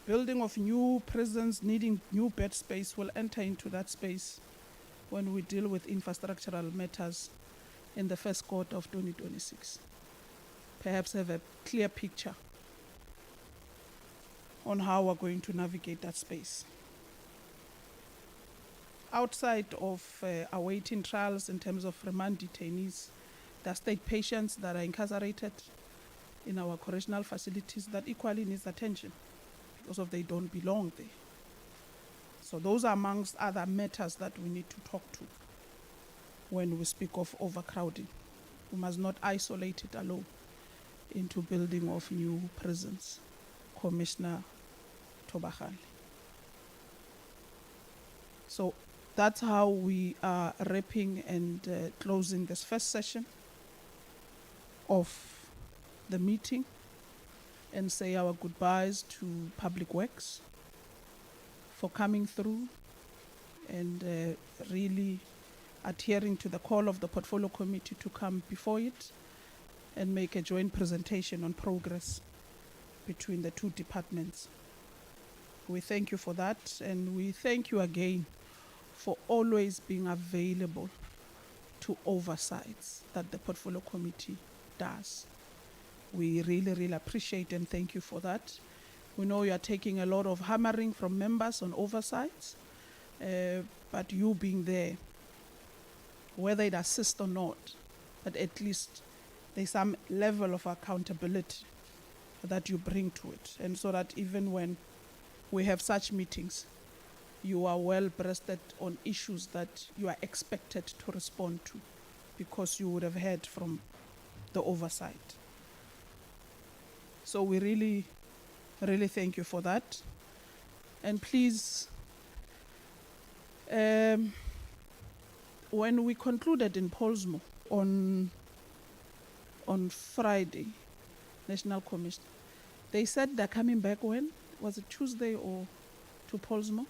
Building of new prisons needing new bed space will enter into that space when we deal with infrastructural matters in the first quarter of 2026. Perhaps have a clear picture on how we're going to navigate that space. Outside of awaiting trials in terms of remand detainees, there are state patients that are incarcerated in our correctional facilities that equally needs attention because of they don't belong there. So those are amongst other matters that we need to talk to when we speak of overcrowding. We must not isolate it alone into building of new prisons. Commissioner Tobachale. So that's how we are wrapping and closing this first session of the meeting, and say our goodbyes to Public Works for coming through and really adhering to the call of the portfolio committee to come before it and make a joint presentation on progress between the two departments. We thank you for that, and we thank you again for always being available to oversights that the portfolio committee does. We really, really appreciate and thank you for that. We know you are taking a lot of hammering from members on oversights, but you being there, whether it assists or not, but at least there's some level of accountability that you bring to it. And so that even when we have such meetings, you are well breasted on issues that you are expected to respond to because you would have heard from the oversight. So we really, really thank you for that. And please, when we concluded in Polsmo on Friday, National Commission, they said they're coming back when? Was it Tuesday or to Polsmo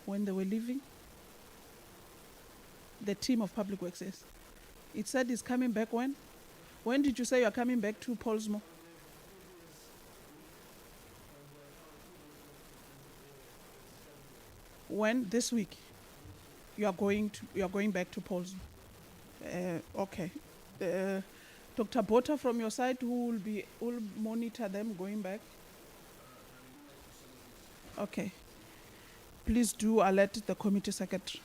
when they were leaving? The team of Public Works, yes. It said it's coming back when? When did you say you are coming back to Polsmo? When? This week? You are going back to Polsmo. Okay. Dr. Bota, from your side, who will monitor them going back? Okay. Please do alert the committee secretary.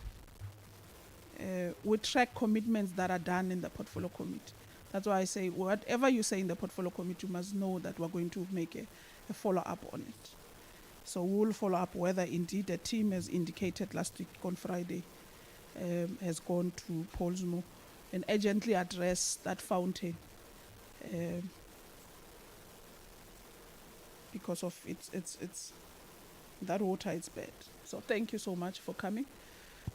We track commitments that are done in the portfolio committee. That's why I say whatever you say in the portfolio committee, you must know that we're going to make a follow-up on it. So we'll follow up whether indeed a team, as indicated last week on Friday, has gone to Polsmo and urgently address that fountain because of it's that water is bad. So thank you so much for coming.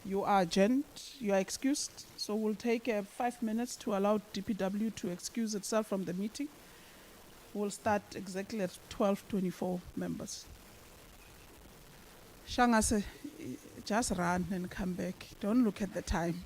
You are adjourned. You are excused. So we'll take 5 minutes to allow DPW to excuse itself from the meeting. We'll start exactly at 12:24 members. Shangase, just run and come back. Don't look at the time.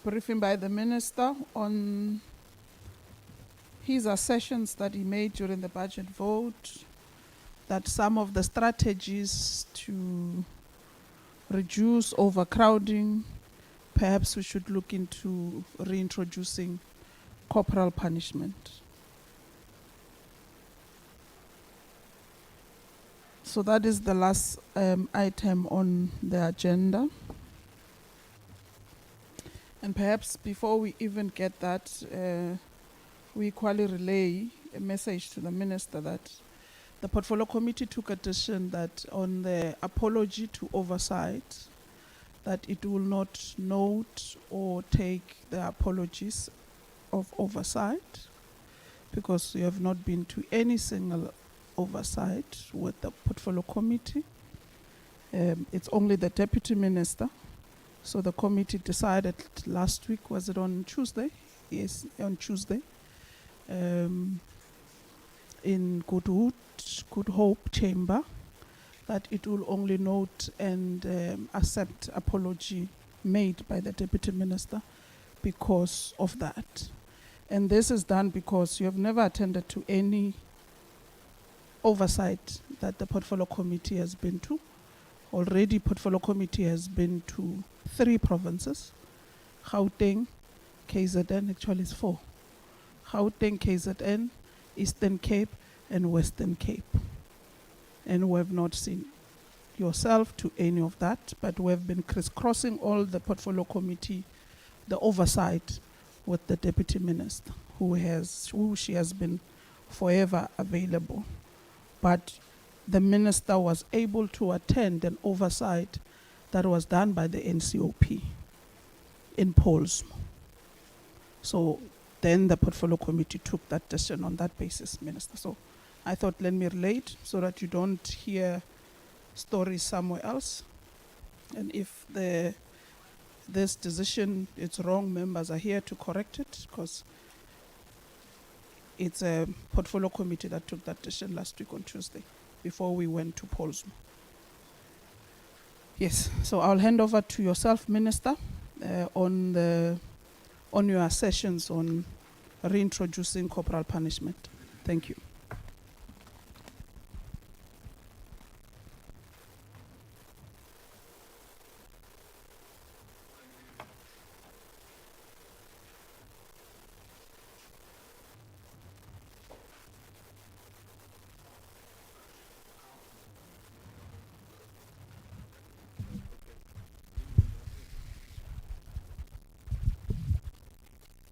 briefing by the Minister on his assertions that he made during the budget vote, that some of the strategies to reduce overcrowding, perhaps we should look into reintroducing corporal punishment. So that is the last item on the agenda. And perhaps before we even get that, we equally relay a message to the Minister that the Portfolio Committee took a decision that on the apology to oversight, that it will not note or take the apologies of oversight, because we have not been to any single oversight with the Portfolio Committee. It's only the Deputy Minister. So the committee decided last week, was it on Tuesday? Yes, on Tuesday. In Good Hope Chamber, that it will only note and accept apology made by the Deputy Minister because of that. And this is done because you have never attended to any oversight that the Portfolio Committee has been to. Already Portfolio Committee has been to 3 provinces, Gauteng, KZN, actually it's 4. Gauteng, KZN, Eastern Cape, and Western Cape. And we have not seen yourself to any of that, but we have been crisscrossing all the Portfolio Committee, the oversight with the Deputy Minister, who she has been forever available. But the Minister was able to attend an oversight that was done by the NCOP in Polsmo. So then the Portfolio Committee took that decision on that basis, Minister. So I thought, let me relate so that you don't hear stories somewhere else. And if this decision is wrong, members are here to correct it, because it's a Portfolio Committee that took that decision last week on Tuesday before we went to Polsmo. Yes, so I'll hand over to yourself, Minister, on your assertions on reintroducing corporal punishment. Thank you.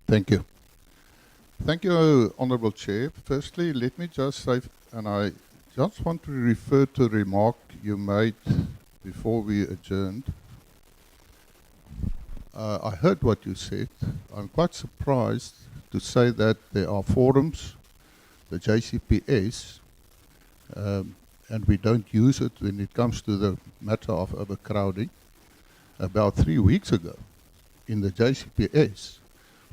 Thank you. Thank you, Honourable Chair. Firstly, let me just say, and I just want to refer to a remark you made before we adjourned. I heard what you said. I'm quite surprised to say that there are forums, the JCPS, and we don't use it when it comes to the matter of overcrowding. About 3 weeks ago, in the JCPS,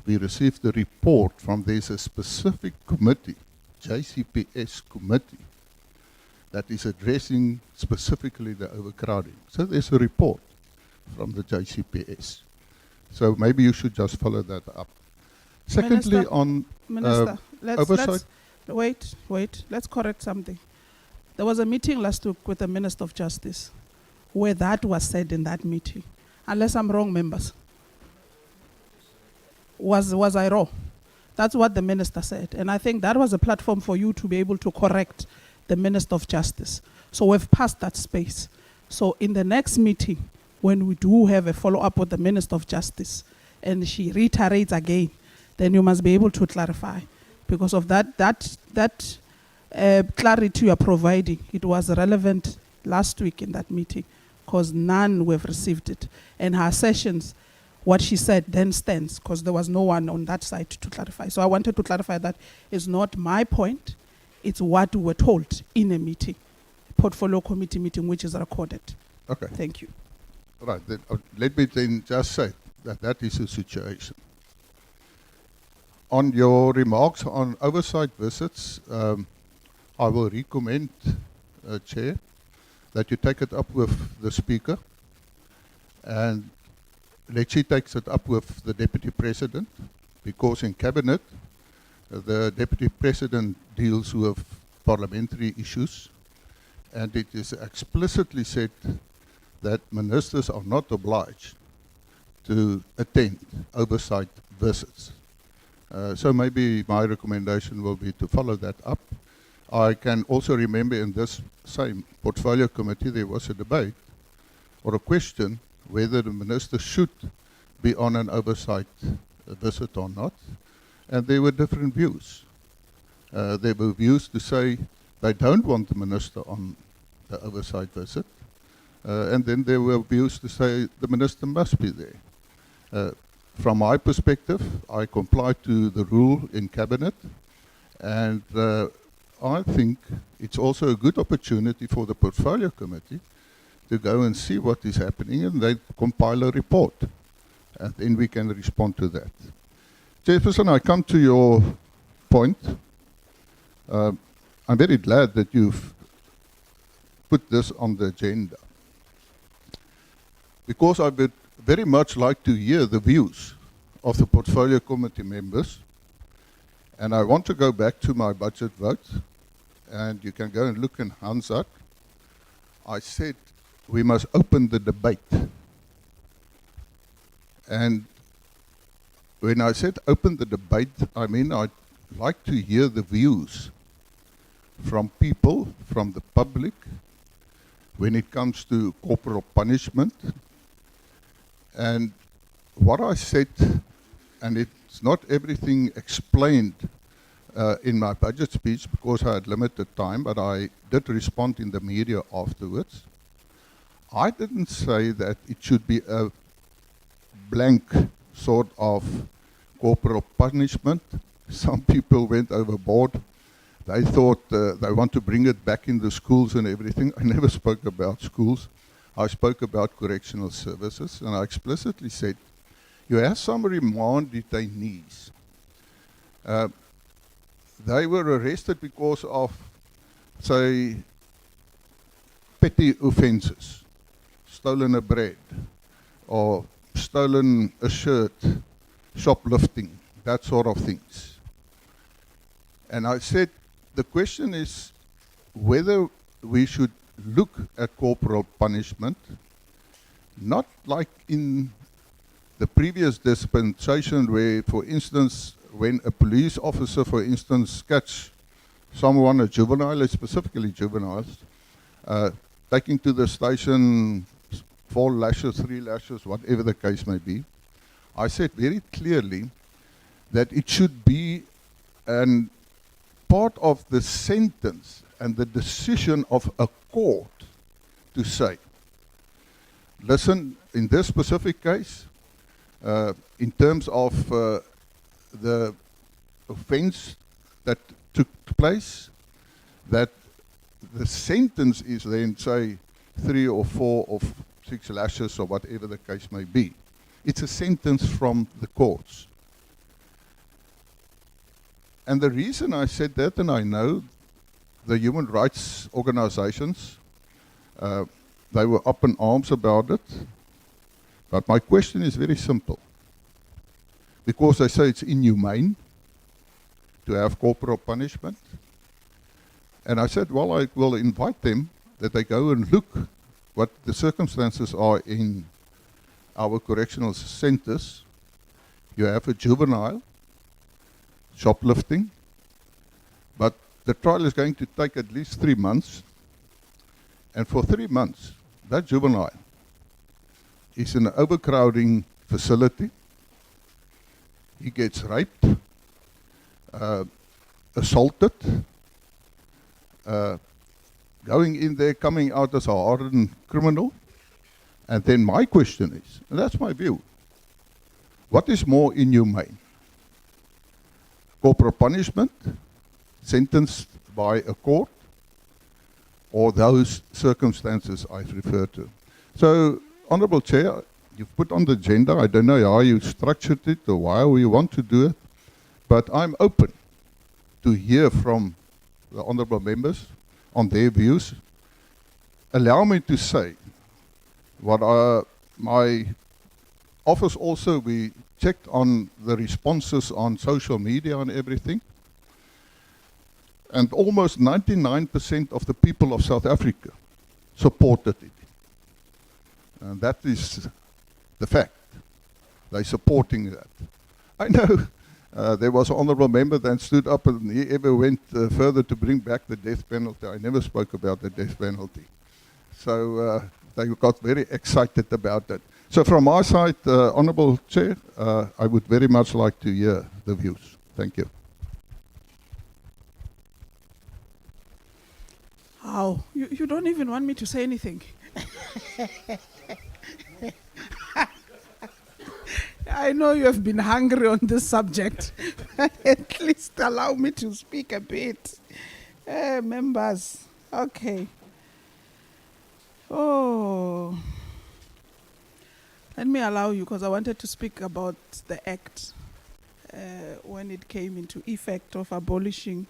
we received a report from, there's a specific committee, JCPS committee, that is addressing specifically the overcrowding. So there's a report from the JCPS. So maybe you should just follow that up. Secondly, Minister, on Minister, oversight. Wait, let's correct something. There was a meeting last week with the Minister of Justice where that was said in that meeting. Unless I'm wrong, members. Was I wrong? That's what the Minister said. And I think that was a platform for you to be able to correct the Minister of Justice. So we've passed that space. So in the next meeting, when we do have a follow-up with the Minister of Justice, and she reiterates again, then you must be able to clarify. Because of that clarity you are providing, it was relevant last week in that meeting, because none have received it. And her sessions, what she said then stands, because there was no one on that side to clarify. So I wanted to clarify that it's not my point, it's what we were told in a meeting, Portfolio Committee meeting, which is recorded. Okay. Thank you. Right, then, let me then just say that that is the situation. On your remarks on oversight visits, I will recommend, Chair, that you take it up with the Speaker and Lecce takes it up with the Deputy President, because in Cabinet, the Deputy President deals with parliamentary issues, and it is explicitly said that ministers are not obliged to attend oversight visits. So maybe my recommendation will be to follow that up. I can also remember in this same portfolio committee there was a debate or a question whether the minister should be on an oversight visit or not, and there were different views. There were views to say they don't want the minister on the oversight visit, and then there were views to say the minister must be there. From my perspective, I comply to the rule in Cabinet, and I think it's also a good opportunity for the Portfolio Committee to go and see what is happening, and they compile a report, and then we can respond to that. Jefferson, I come to your point. I'm very glad that you've put this on the agenda, because I would very much like to hear the views of the Portfolio Committee members, and I want to go back to my budget vote, and you can go and look in Hansard. I said we must open the debate, and when I said open the debate, I mean I'd like to hear the views from people, from the public, when it comes to corporal punishment. And what I said, and it's not everything explained in my budget speech because I had limited time, but I did respond in the media afterwards. I didn't say that it should be a blank sort of corporal punishment. Some people went overboard. They thought they want to bring it back in the schools and everything. I never spoke about schools. I spoke about correctional services, and I explicitly said, you have some remand detainees. They were arrested because of, say, petty offences, stolen a bread, or stolen a shirt, shoplifting, that sort of things. And I said, the question is whether we should look at corporal punishment, not like in the previous dispensation where, for instance, when a police officer, for instance, catch someone, a juvenile, specifically juveniles, taking to the station 4 lashes, 3 lashes, whatever the case may be, I said very clearly that it should be an part of the sentence and the decision of a court to say, listen, in this specific case, in terms of the offense that took place, that the sentence is then, say, 3 or 4 or 6 lashes or whatever the case may be. It's a sentence from the courts. And the reason I said that, and I know the human rights organizations, they were up in arms about it, but my question is very simple. Because they say it's inhumane to have corporal punishment. And I said, well, I will invite them that they go and look what the circumstances are in our correctional centers. You have a juvenile, shoplifting, but the trial is going to take at least 3 months. And for 3 months, that juvenile is in an overcrowding facility. He gets raped, assaulted, going in there, coming out as a hardened criminal. And then my question is, and that's my view, what is more inhumane? Corporal punishment, sentenced by a court, or those circumstances I've referred to? So, Honourable Chair, you've put on the agenda, I don't know how you structured it or why you want to do it, but I'm open to hear from the Honourable members on their views. Allow me to say what my office also, we checked on the responses on social media and everything. And almost 99% of the people of South Africa supported it. And that is the fact. They're supporting that. I know there was an honourable member that stood up and he ever went further to bring back the death penalty. I never spoke about the death penalty. So they got very excited about that. So from my side, Honourable Chair, I would very much like to hear the views. Thank you. How? You don't even want me to say anything. I know you have been hungry on this subject. At least allow me to speak a bit. Members, okay. Oh, let me allow you, because I wanted to speak about the act when it came into effect of abolishing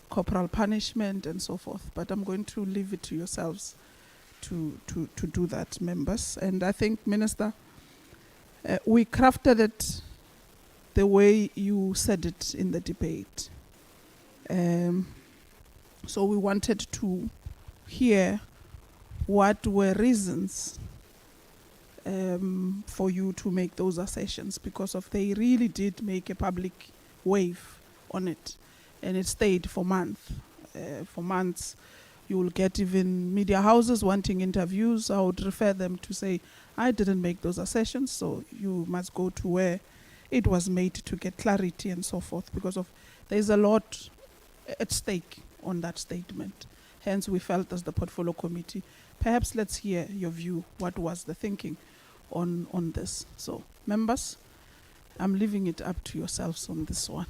corporal punishment and so forth. But I'm going to leave it to yourselves to do that, members. And I think, Minister, we crafted it the way you said it in the debate. So we wanted to hear what were reasons for you to make those assertions, because of they really did make a public wave on it, and it stayed for months. For months, you will get even media houses wanting interviews. I would refer them to say, I didn't make those assertions, so you must go to where it was made to get clarity and so forth, because of there's a lot at stake on that statement. Hence, we felt as the portfolio committee, perhaps let's hear your view. What was the thinking on this? So, members, I'm leaving it up to yourselves on this one.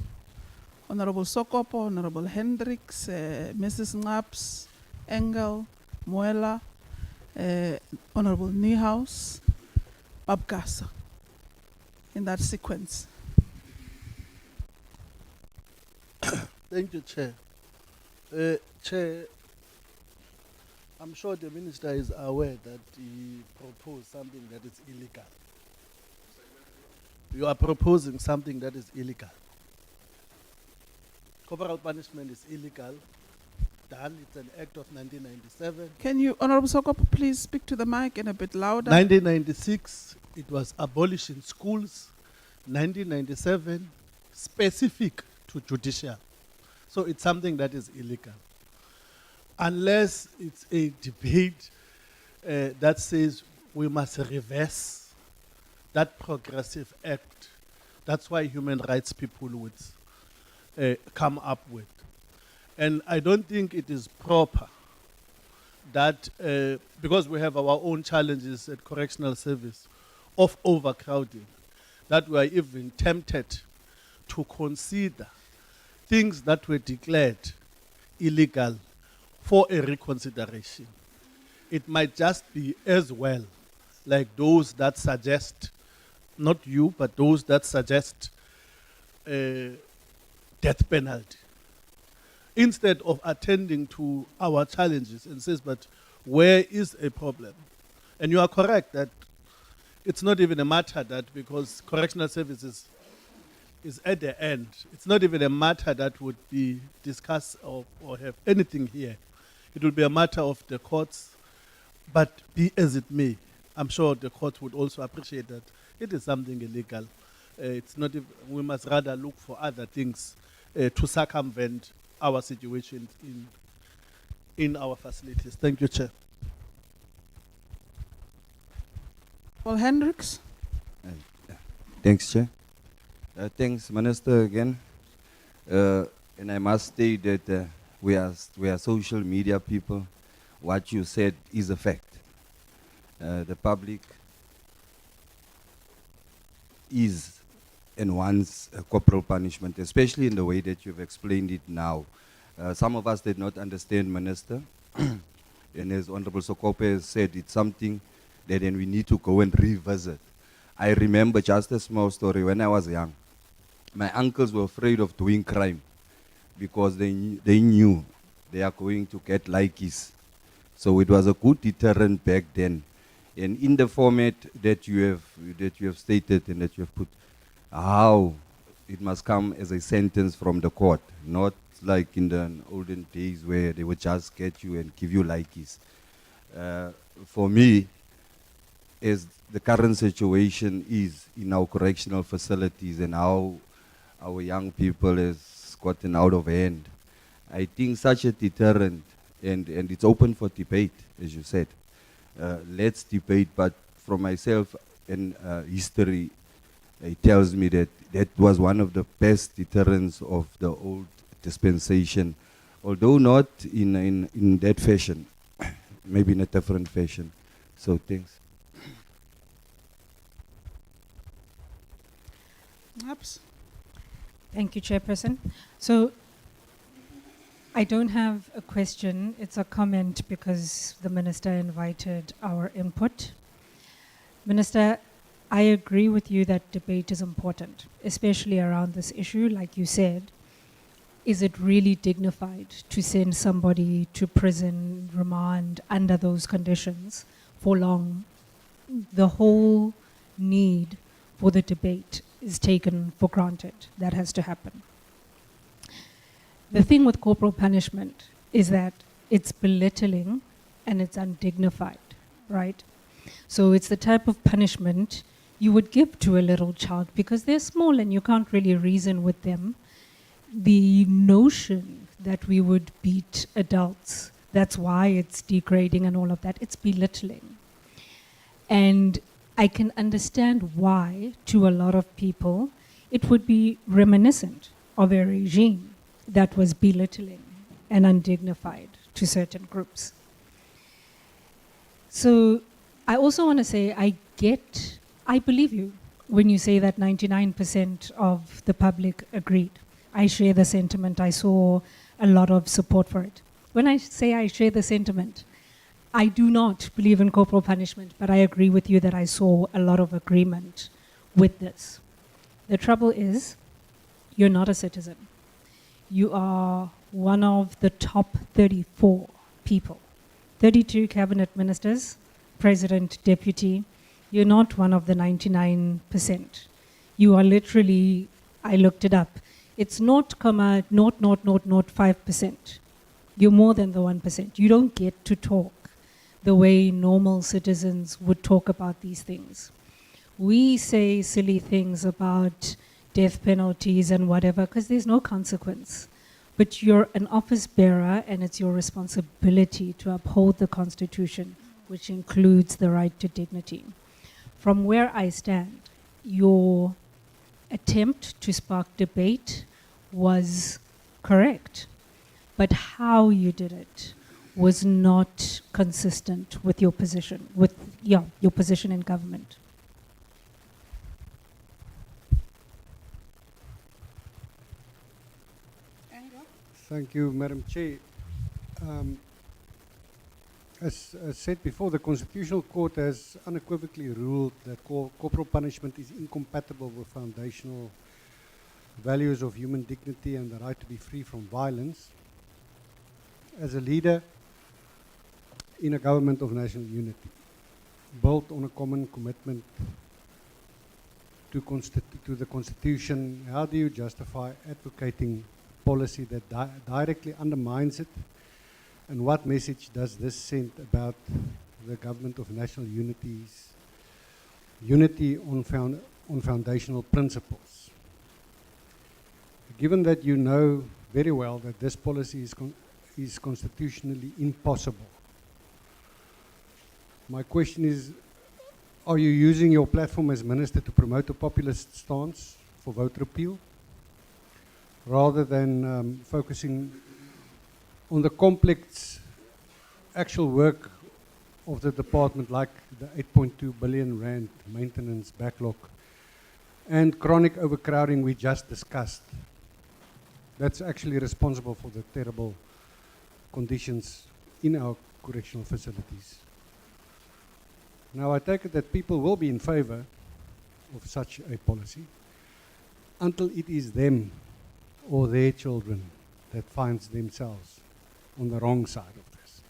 Honorable Sokopo, Honorable Hendricks, Mrs. Ngaps, Engel, Moela, Honorable Niehaus, Babkasa, in that sequence. Thank you, Chair. Chair, I'm sure the Minister is aware that he proposed something that is illegal. You are proposing something that is illegal. Corporal punishment is illegal. Done. It's an act of 1997. Can you, Honorable Sokopo, please speak to the mic and a bit louder? 1996, it was abolished in schools. 1997, specific to judicial. So it's something that is illegal. Unless it's a debate that says we must reverse that progressive act. That's why human rights people would come up with. And I don't think it is proper that, because we have our own challenges at correctional service of overcrowding, that we are even tempted to consider things that were declared illegal for a reconsideration. It might just be as well like those that suggest, not you, but those that suggest death penalty. Instead of attending to our challenges and says, but where is a problem? And you are correct that it's not even a matter that because correctional services is at the end, it's not even a matter that would be discussed or have anything here. It will be a matter of the courts, but be as it may, I'm sure the court would also appreciate that it is something illegal. It's not. We must rather look for other things to circumvent our situation in our facilities. Thank you, Chair. Well, Hendricks. Thanks, Chair. Thanks, Minister, again. And I must state that we are social media people. What you said is a fact. The public is and wants corporal punishment, especially in the way that you've explained it now. Some of us did not understand, Minister. And as Honorable Sokope has said, it's something that then we need to go and revisit. I remember just a small story when I was young. My uncles were afraid of doing crime because they knew they are going to get likies. So it was a good deterrent back then. And in the format that you have stated and that you have put, how it must come as a sentence from the court, not like in the olden days where they would just get you and give you likies. For me, as the current situation is in our correctional facilities and how our young people has gotten out of hand, I think such a deterrent, and it's open for debate, as you said. Let's debate, but from myself and history, it tells me that that was one of the best deterrents of the old dispensation, although not in that fashion, maybe in a different fashion. So thanks. Oops. Thank you, Chairperson. So I don't have a question, it's a comment because the Minister invited our input. Minister, I agree with you that debate is important, especially around this issue. Like you said, is it really dignified to send somebody to prison, remand under those conditions for long? The whole need for the debate is taken for granted. That has to happen. The thing with corporal punishment is that it's belittling and it's undignified, right? So it's the type of punishment you would give to a little child because they're small and you can't really reason with them. The notion that we would beat adults, that's why it's degrading and all of that, it's belittling. And I can understand why, to a lot of people, it would be reminiscent of a regime that was belittling and undignified to certain groups. So I also want to say I believe you when you say that 99% of the public agreed. I share the sentiment. I saw a lot of support for it. When I say I share the sentiment, I do not believe in corporal punishment, but I agree with you that I saw a lot of agreement with this. The trouble is, you're not a citizen. You are one of the top 34 people. 32 cabinet ministers, president, deputy. You're not one of the 99%. You are literally, I looked it up, it's 0.00005%. You're more than the 1%. You don't get to talk the way normal citizens would talk about these things. We say silly things about death penalties and whatever because there's no consequence. But you're an office bearer and it's your responsibility to uphold the Constitution, which includes the right to dignity. From where I stand, your attempt to spark debate was correct, but how you did it was not consistent with your position, your position in government. Thank you, Madam Chair. As said before, the Constitutional Court has unequivocally ruled that corporal punishment is incompatible with foundational values of human dignity and the right to be free from violence. As a leader in a government of national unity, built on a common commitment to the Constitution, how do you justify advocating policy that directly undermines it? And what message does this send about the government of national unity's unity on foundational principles? Given that you know very well that this policy is constitutionally impossible, my question is, are you using your platform as minister to promote a populist stance for vote repeal, rather than focusing on the complex actual work of the department, like the 8.2 billion rand maintenance backlog and chronic overcrowding we just discussed? That's actually responsible for the terrible conditions in our correctional facilities. Now, I take it that people will be in favor of such a policy until it is them or their children that finds themselves on the wrong side of this.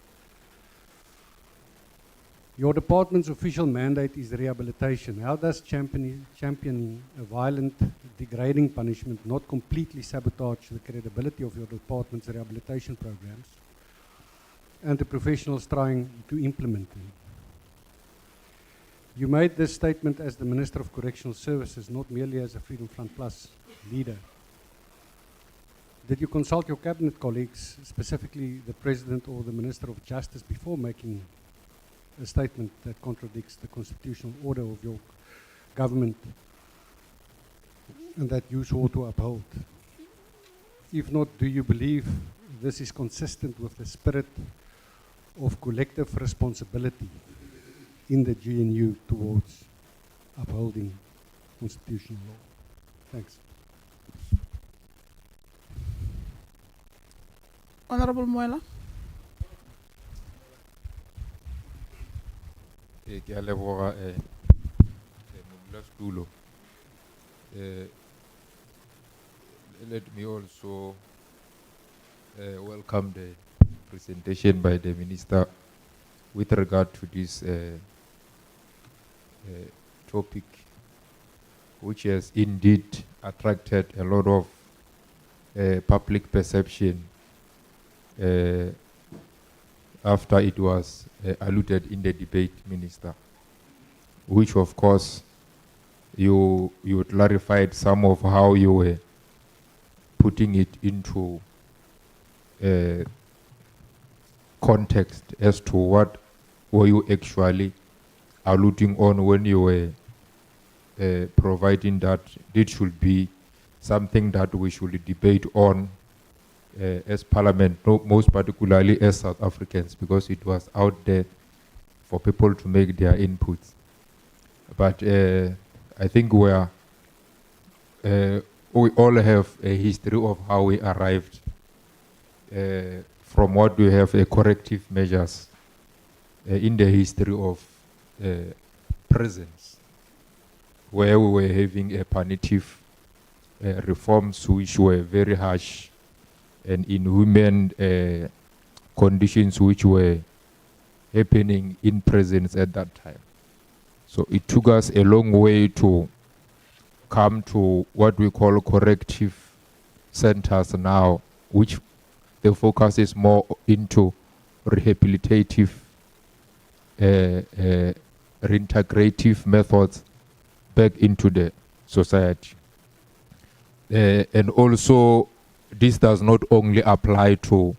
Your department's official mandate is rehabilitation. How does championing a violent, degrading punishment not completely sabotage the credibility of your department's rehabilitation programs and the professionals trying to implement them? You made this statement as the Minister of Correctional Services, not merely as a Freedom Front Plus leader. Did you consult your cabinet colleagues, specifically the President or the Minister of Justice, before making a statement that contradicts the constitutional order of your government and that you swore to uphold? If not, do you believe this is consistent with the spirit of collective responsibility in the GNU towards upholding constitutional law? Thanks. Honorable Moela. Ke a leboga modulasetulo. Let me also welcome the presentation by the Minister with regard to this topic, which has indeed attracted a lot of public perception after it was alluded in the debate, Minister, which of course you clarified some of how you were putting it into context as to what were you actually alluding on when you were providing that this should be something that we should debate on as Parliament, most particularly as South Africans, because it was out there for people to make their inputs. But I think we all have a history of how we arrived from what we have corrective measures in the history of prisons, where we were having a punitive reforms which were very harsh and inhuman conditions which were happening in prisons at that time. So it took us a long way to come to what we call corrective centers now, which the focus is more into rehabilitative, reintegrative methods back into the society. And also, this does not only apply to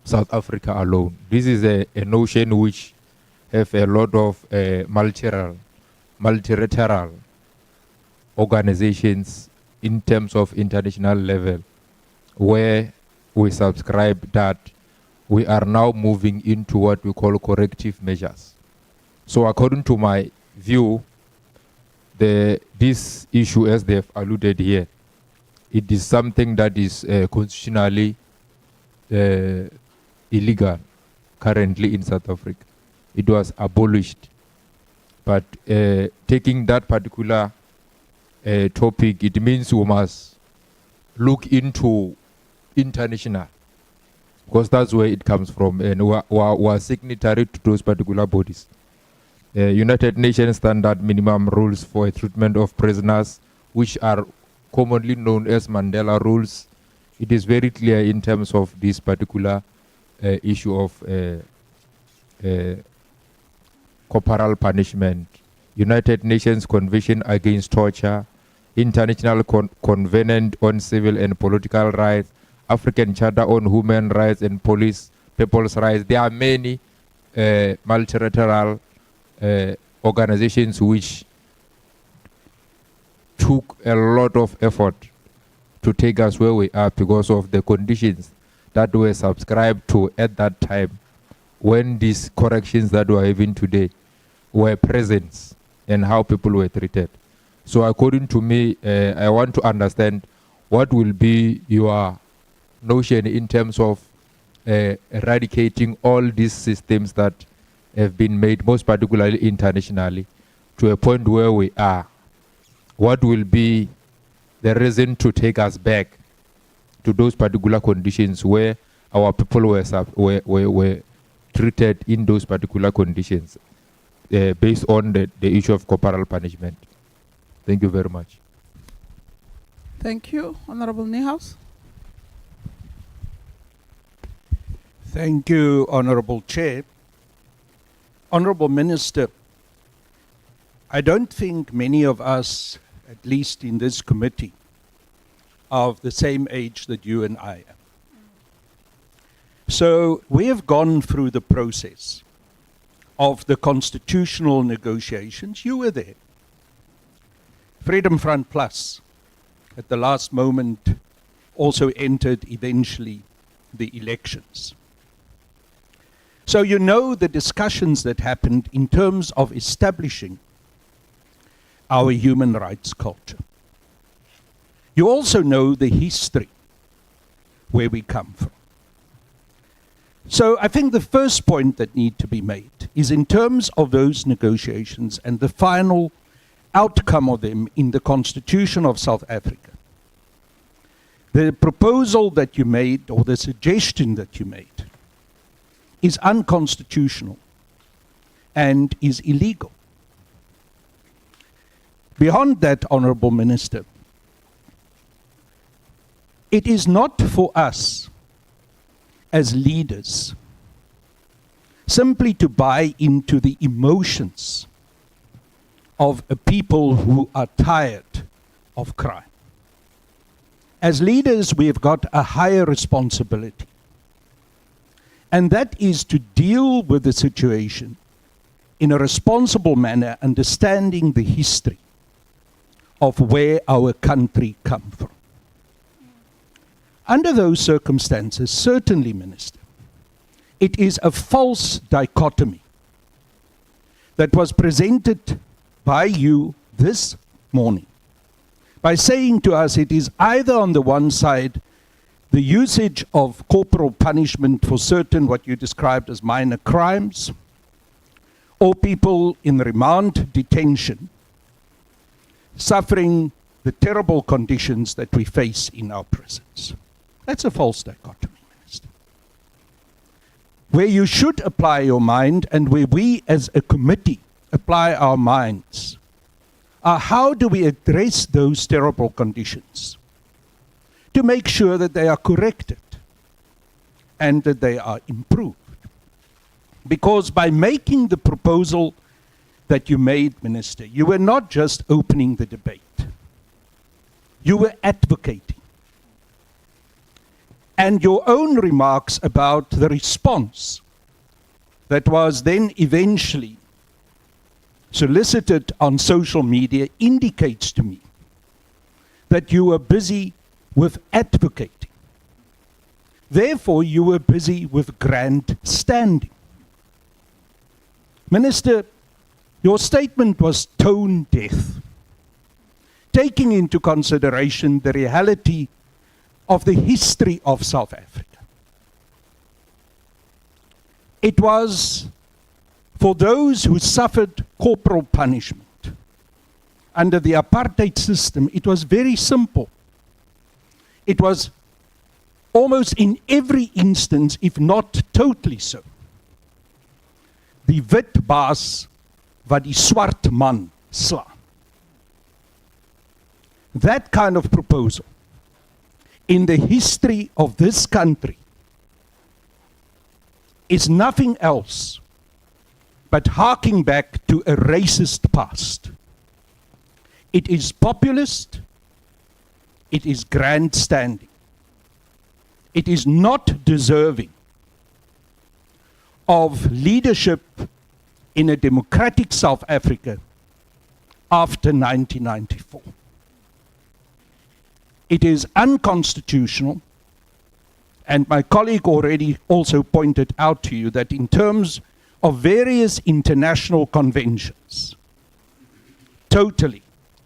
South Africa alone. This is a notion which have a lot of multilateral organizations in terms of international level, where we subscribe that we are now moving into what we call corrective measures. So according to my view, this issue, as they have alluded here, it is something that is constitutionally illegal currently in South Africa. It was abolished. But taking that particular topic, it means we must look into international, because that's where it comes from, and we are signatory to those particular bodies. United Nations Standard Minimum Rules for Treatment of Prisoners, which are commonly known as Mandela Rules. It is very clear in terms of this particular issue of corporal punishment. United Nations Convention Against Torture, International Covenant on Civil and Political Rights, African Charter on Human Rights and People's Rights. There are many multilateral organizations which took a lot of effort to take us where we are because of the conditions that were subscribed to at that time, when these corrections that we're having today were present and how people were treated. So according to me, I want to understand what will be your notion in terms of eradicating all these systems that have been made, most particularly internationally, to a point where we are. What will be the reason to take us back to those particular conditions where our people were treated in those particular conditions? based on the issue of corporal punishment. Thank you very much. Thank you. Honorable Niehaus. Thank you, Honorable Chair. Honorable Minister, I don't think many of us, at least in this committee, are of the same age that you and I am. So we have gone through the process of the constitutional negotiations. You were there. Freedom Front Plus, at the last moment, also entered eventually the elections. So you know the discussions that happened in terms of establishing our human rights culture. You also know the history where we come from. So I think the first point that needs to be made is in terms of those negotiations and the final outcome of them in the Constitution of South Africa. The proposal that you made, or the suggestion that you made, is unconstitutional and is illegal. Beyond that, Honorable Minister, it is not for us as leaders simply to buy into the emotions of a people who are tired of crime. As leaders, we have got a higher responsibility. And that is to deal with the situation in a responsible manner, understanding the history of where our country comes from. Under those circumstances, certainly, Minister, it is a false dichotomy that was presented by you this morning by saying to us it is either on the one side the usage of corporal punishment for certain what you described as minor crimes, or people in remand detention suffering the terrible conditions that we face in our prisons. That's a false dichotomy, Minister. Where you should apply your mind, and where we as a committee apply our minds, are how do we address those terrible conditions to make sure that they are corrected and that they are improved. Because by making the proposal that you made, Minister, you were not just opening the debate. You were advocating. And your own remarks about the response that was then eventually solicited on social media indicates to me that you were busy with advocating. Therefore, you were busy with grandstanding. Minister, your statement was tone deaf, taking into consideration the reality of the history of South Africa. It was for those who suffered corporal punishment under the apartheid system. It was very simple. It was almost in every instance, if not totally so, die wit baas wat die swart man sla. That kind of proposal in the history of this country is nothing else but harking back to a racist past. It is populist. It is grandstanding. It is not deserving of leadership in a democratic South Africa after 1994. It is unconstitutional, and my colleague already also pointed out to you that in terms of various international conventions, totally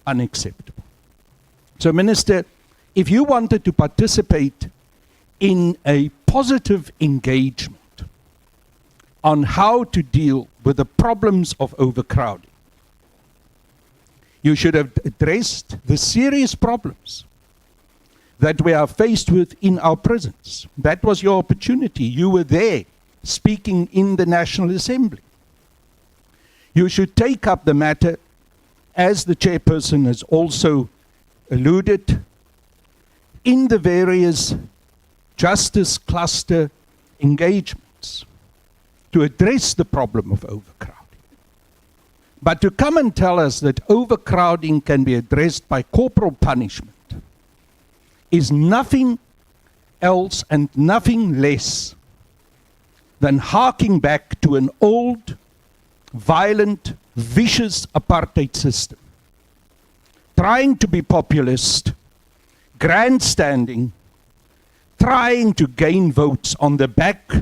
unacceptable. So, Minister, if you wanted to participate in a positive engagement on how to deal with the problems of overcrowding, you should have addressed the serious problems that we are faced with in our prisons. That was your opportunity. You were there speaking in the National Assembly. You should take up the matter, as the chairperson has also alluded, in the various justice cluster engagements to address the problem of overcrowding. But to come and tell us that overcrowding can be addressed by corporal punishment is nothing else and nothing less than harking back to an old, violent, vicious apartheid system, trying to be populist, grandstanding, trying to gain votes on the back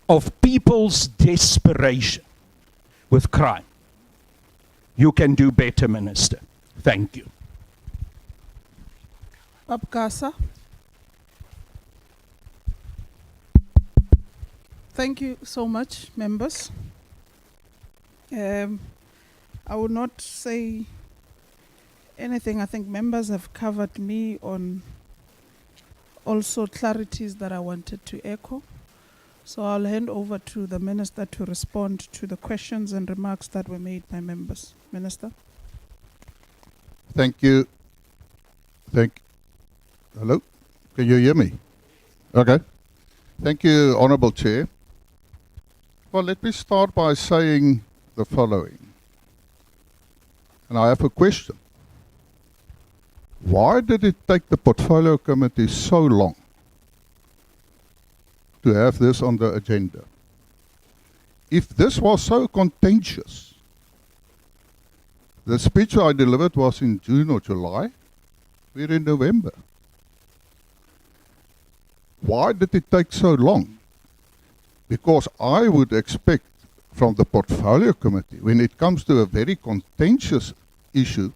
of people's desperation with crime. You can do better, Minister. Thank you. Babkasa. Thank you so much, members. I will not say anything. I think members have covered me on also clarities that I wanted to echo. So I'll hand over to the Minister to respond to the questions and remarks that were made by members. Minister. Thank you. Hello? Can you hear me? Okay. Thank you, Honourable Chair. Well, let me start by saying the following. And I have a question. Why did it take the Portfolio Committee so long to have this on the agenda? If this was so contentious, the speech I delivered was in June or July. We're in November. Why did it take so long? Because I would expect from the Portfolio Committee, when it comes to a very contentious issue,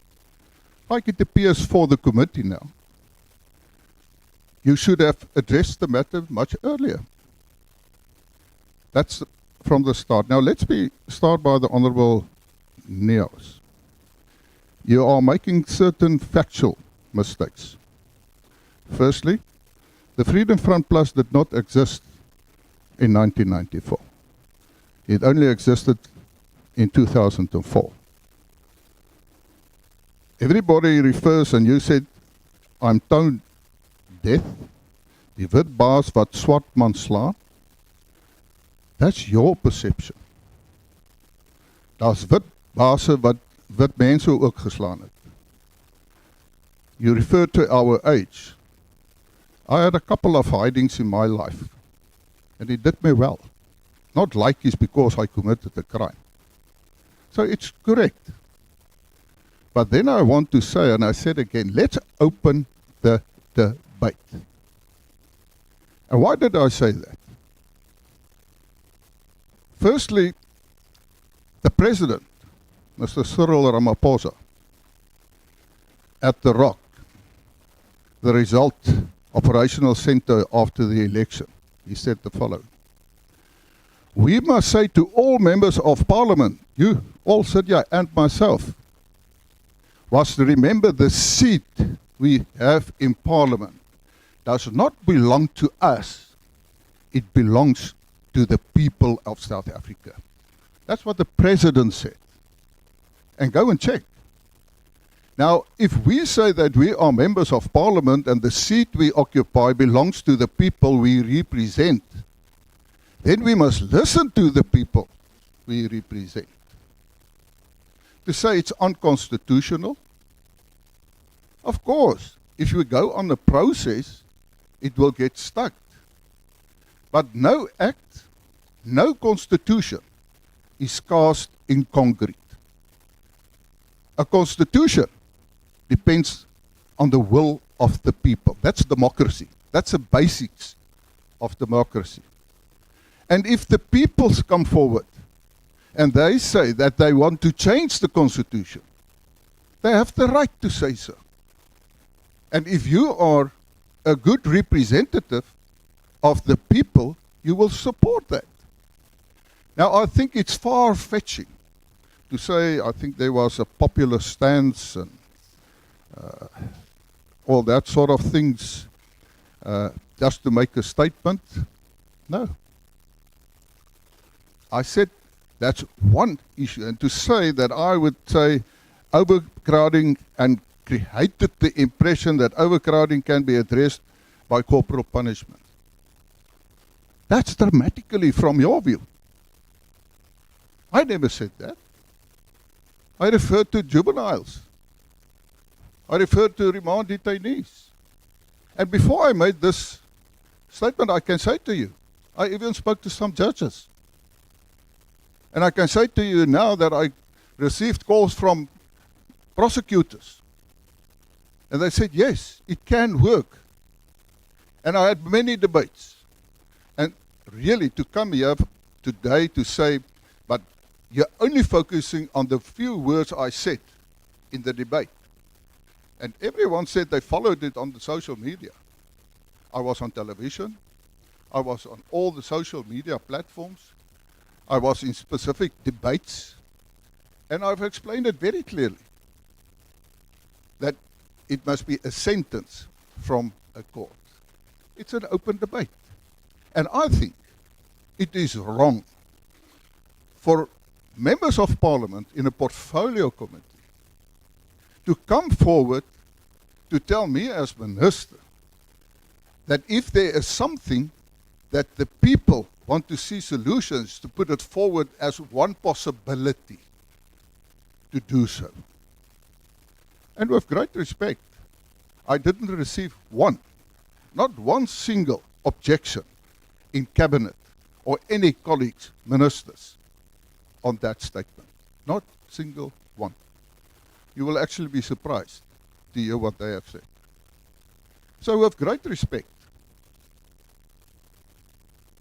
like it appears for the committee now, you should have addressed the matter much earlier. That's from the start. Now let's start by the Honourable Neos. You are making certain factual mistakes. Firstly, the Freedom Front Plus did not exist in 1994. It only existed in 2004. Everybody refers, and you said, I'm tone deaf, die wit baas wat swart man slaan. That's your perception. Daar's wit baase wat wit mense ook geslaan het. You refer to our age. I had a couple of hidings in my life, and it did me well. Not like it's because I committed a crime. So it's correct. But then I want to say, and I said again, let's open the debate. And why did I say that? Firstly, the President, Mr. Cyril Ramaphosa, at the Rock, the result operational center after the election, he said the following. We must say to all members of Parliament, you all sit here and myself, was to remember the seat we have in Parliament does not belong to us. It belongs to the people of South Africa. That's what the President said. And go and check. Now, if we say that we are members of Parliament and the seat we occupy belongs to the people we represent, then we must listen to the people we represent. To say it's unconstitutional, of course, if you go on a process, it will get stuck. But no act, no constitution is cast in concrete. A constitution depends on the will of the people. That's democracy. That's the basics of democracy. And if the peoples come forward and they say that they want to change the constitution, they have the right to say so. And if you are a good representative of the people, you will support that. Now, I think it's far-fetching to say, I think there was a popular stance and all that sort of things just to make a statement. No. I said That's one issue. And to say that I would say overcrowding and created the impression that overcrowding can be addressed by corporal punishment. That's dramatically from your view. I never said that. I referred to juveniles. I referred to remand detainees. And before I made this statement, I can say to you, I even spoke to some judges. And I can say to you now that I received calls from prosecutors. And they said, yes, it can work. And I had many debates. And really to come here today to say, but you're only focusing on the few words I said in the debate. And everyone said they followed it on the social media. I was on television. I was on all the social media platforms. I was in specific debates. And I've explained it very clearly that it must be a sentence from a court. It's an open debate. And I think it is wrong for members of parliament in a portfolio committee to come forward to tell me as minister that if there is something that the people want to see solutions, to put it forward as one possibility to do so. And with great respect, I didn't receive not one single objection in cabinet or any colleagues, ministers, on that statement. Not single one. You will actually be surprised to hear what they have said. So with great respect,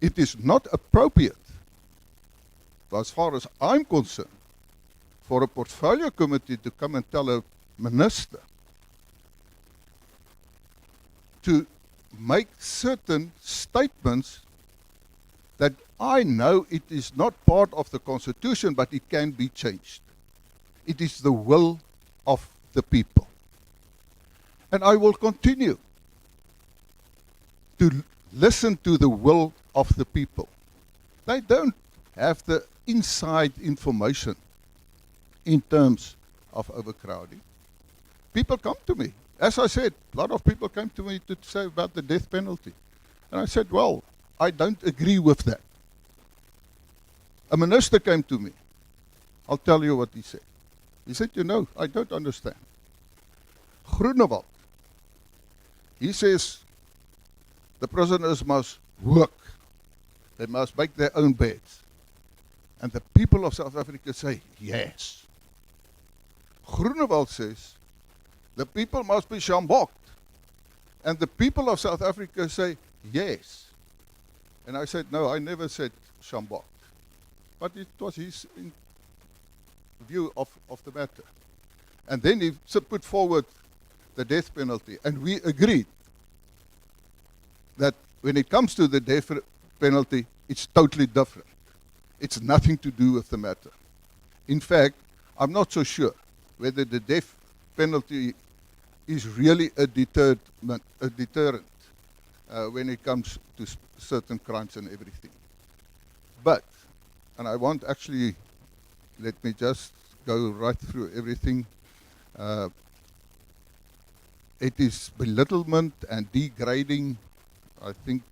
it is not appropriate, as far as I'm concerned, for a portfolio committee to come and tell a minister to make certain statements that I know it is not part of the Constitution, but it can be changed. It is the will of the people. And I will continue to listen to the will of the people. They don't have the inside information in terms of overcrowding. People come to me. As I said, a lot of people came to me to say about the death penalty. And I said, well, I don't agree with that. A minister came to me. I'll tell you what he said. He said, you know, I don't understand. Groenewald, he says the prisoners must work. They must make their own beds. And the people of South Africa say, yes. Groenewald says, the people must be sjambok. And the people of South Africa say, yes. And I said, no, I never said sjambok. But it was his view of the matter. And then he put forward the death penalty. And we agreed that when it comes to the death penalty, it's totally different. It's nothing to do with the matter. In fact, I'm not so sure whether the death penalty is really a deterrent when it comes to certain crimes and everything. But, and I won't actually, let me just go right through everything. It is belittlement and degrading. I think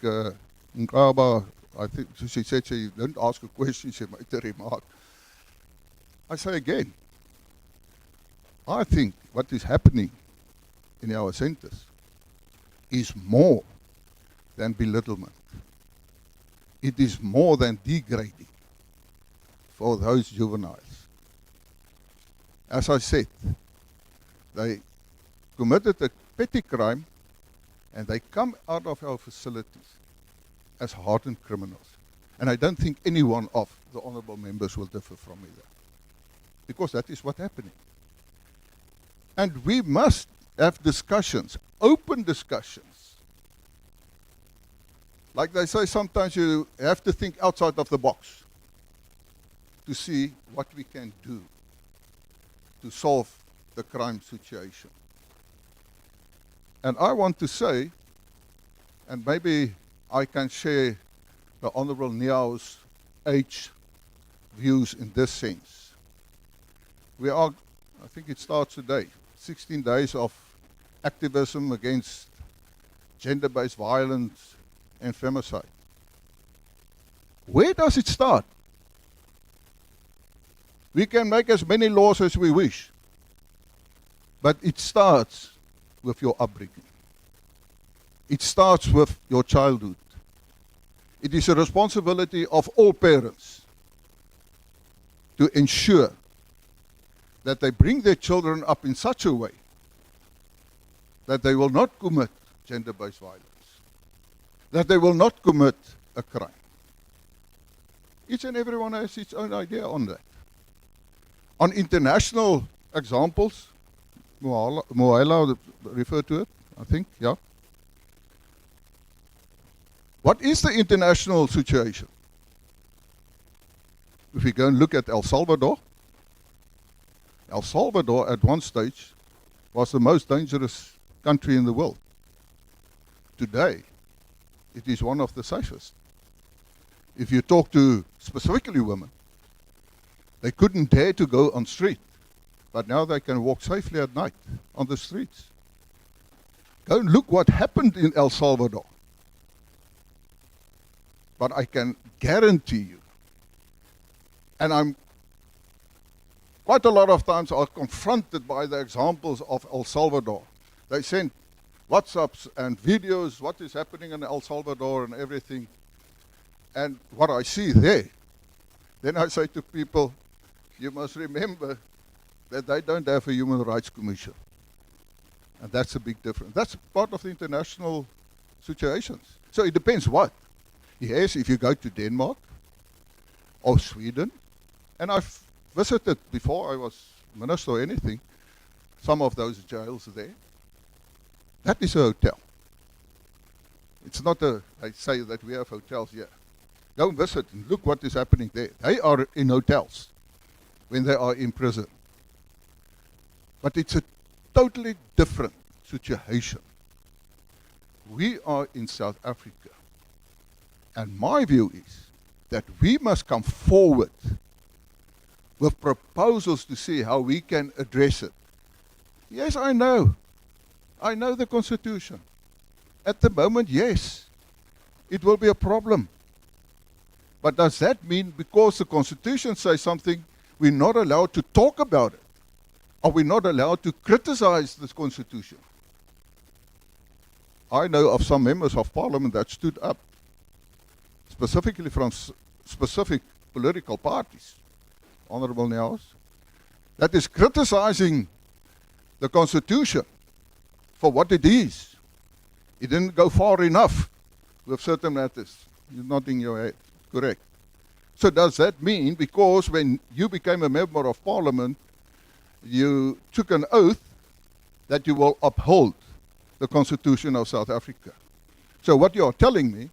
Nkaba, I think she said she didn't ask a question, she made a remark. I say again, I think what is happening in our centers is more than belittlement. It is more than degrading for those juveniles. As I said, they committed a petty crime and they come out of our facilities as hardened criminals. And I don't think any one of the honourable members will differ from me there. Because that is what's happening. And we must have discussions, open discussions. Like they say, sometimes you have to think outside of the box to see what we can do to solve the crime situation. And I want to say, and maybe I can share the Honourable Niau's age views in this sense. We are, I think it starts today, 16 days of activism against gender-based violence and femicide. Where does it start? We can make as many laws as we wish, but it starts with your upbringing. It starts with your childhood. It is a responsibility of all parents to ensure that they bring their children up in such a way that they will not commit gender-based violence, that they will not commit a crime. Each and everyone has its own idea on that. On international examples, Moela referred to it, I think, yeah. What is the international situation? If we go and look at El Salvador at one stage was the most dangerous country in the world. Today, it is one of the safest. If you talk to specifically women, they couldn't dare to go on street, but now they can walk safely at night on the streets. Go and look what happened in El Salvador. But I can guarantee you, and I'm quite a lot of times are confronted by the examples of El Salvador. They send WhatsApps and videos, what is happening in El Salvador and everything. And what I see there, then I say to people, you must remember that they don't have a Human Rights Commission. And that's a big difference. That's part of the international situations. So it depends what. Yes, if you go to Denmark or Sweden, and I've visited before I was minister or anything, some of those jails there, that is a hotel. It's not I say that we have hotels here. Go and visit and look what is happening there. They are in hotels when they are in prison. But it's a totally different situation. We are in South Africa. And my view is that we must come forward with proposals to see how we can address it. Yes, I know. I know the Constitution. At the moment, yes, it will be a problem. But does that mean because the Constitution says something, we're not allowed to talk about it? Are we not allowed to criticize this Constitution? I know of some members of Parliament that stood up, specifically from specific political parties, Honourable Nyaos, that is criticizing the Constitution for what it is. It didn't go far enough with certain matters. You're nodding your head. Correct. So does that mean because when you became a member of Parliament, you took an oath that you will uphold the Constitution of South Africa? So what you are telling me,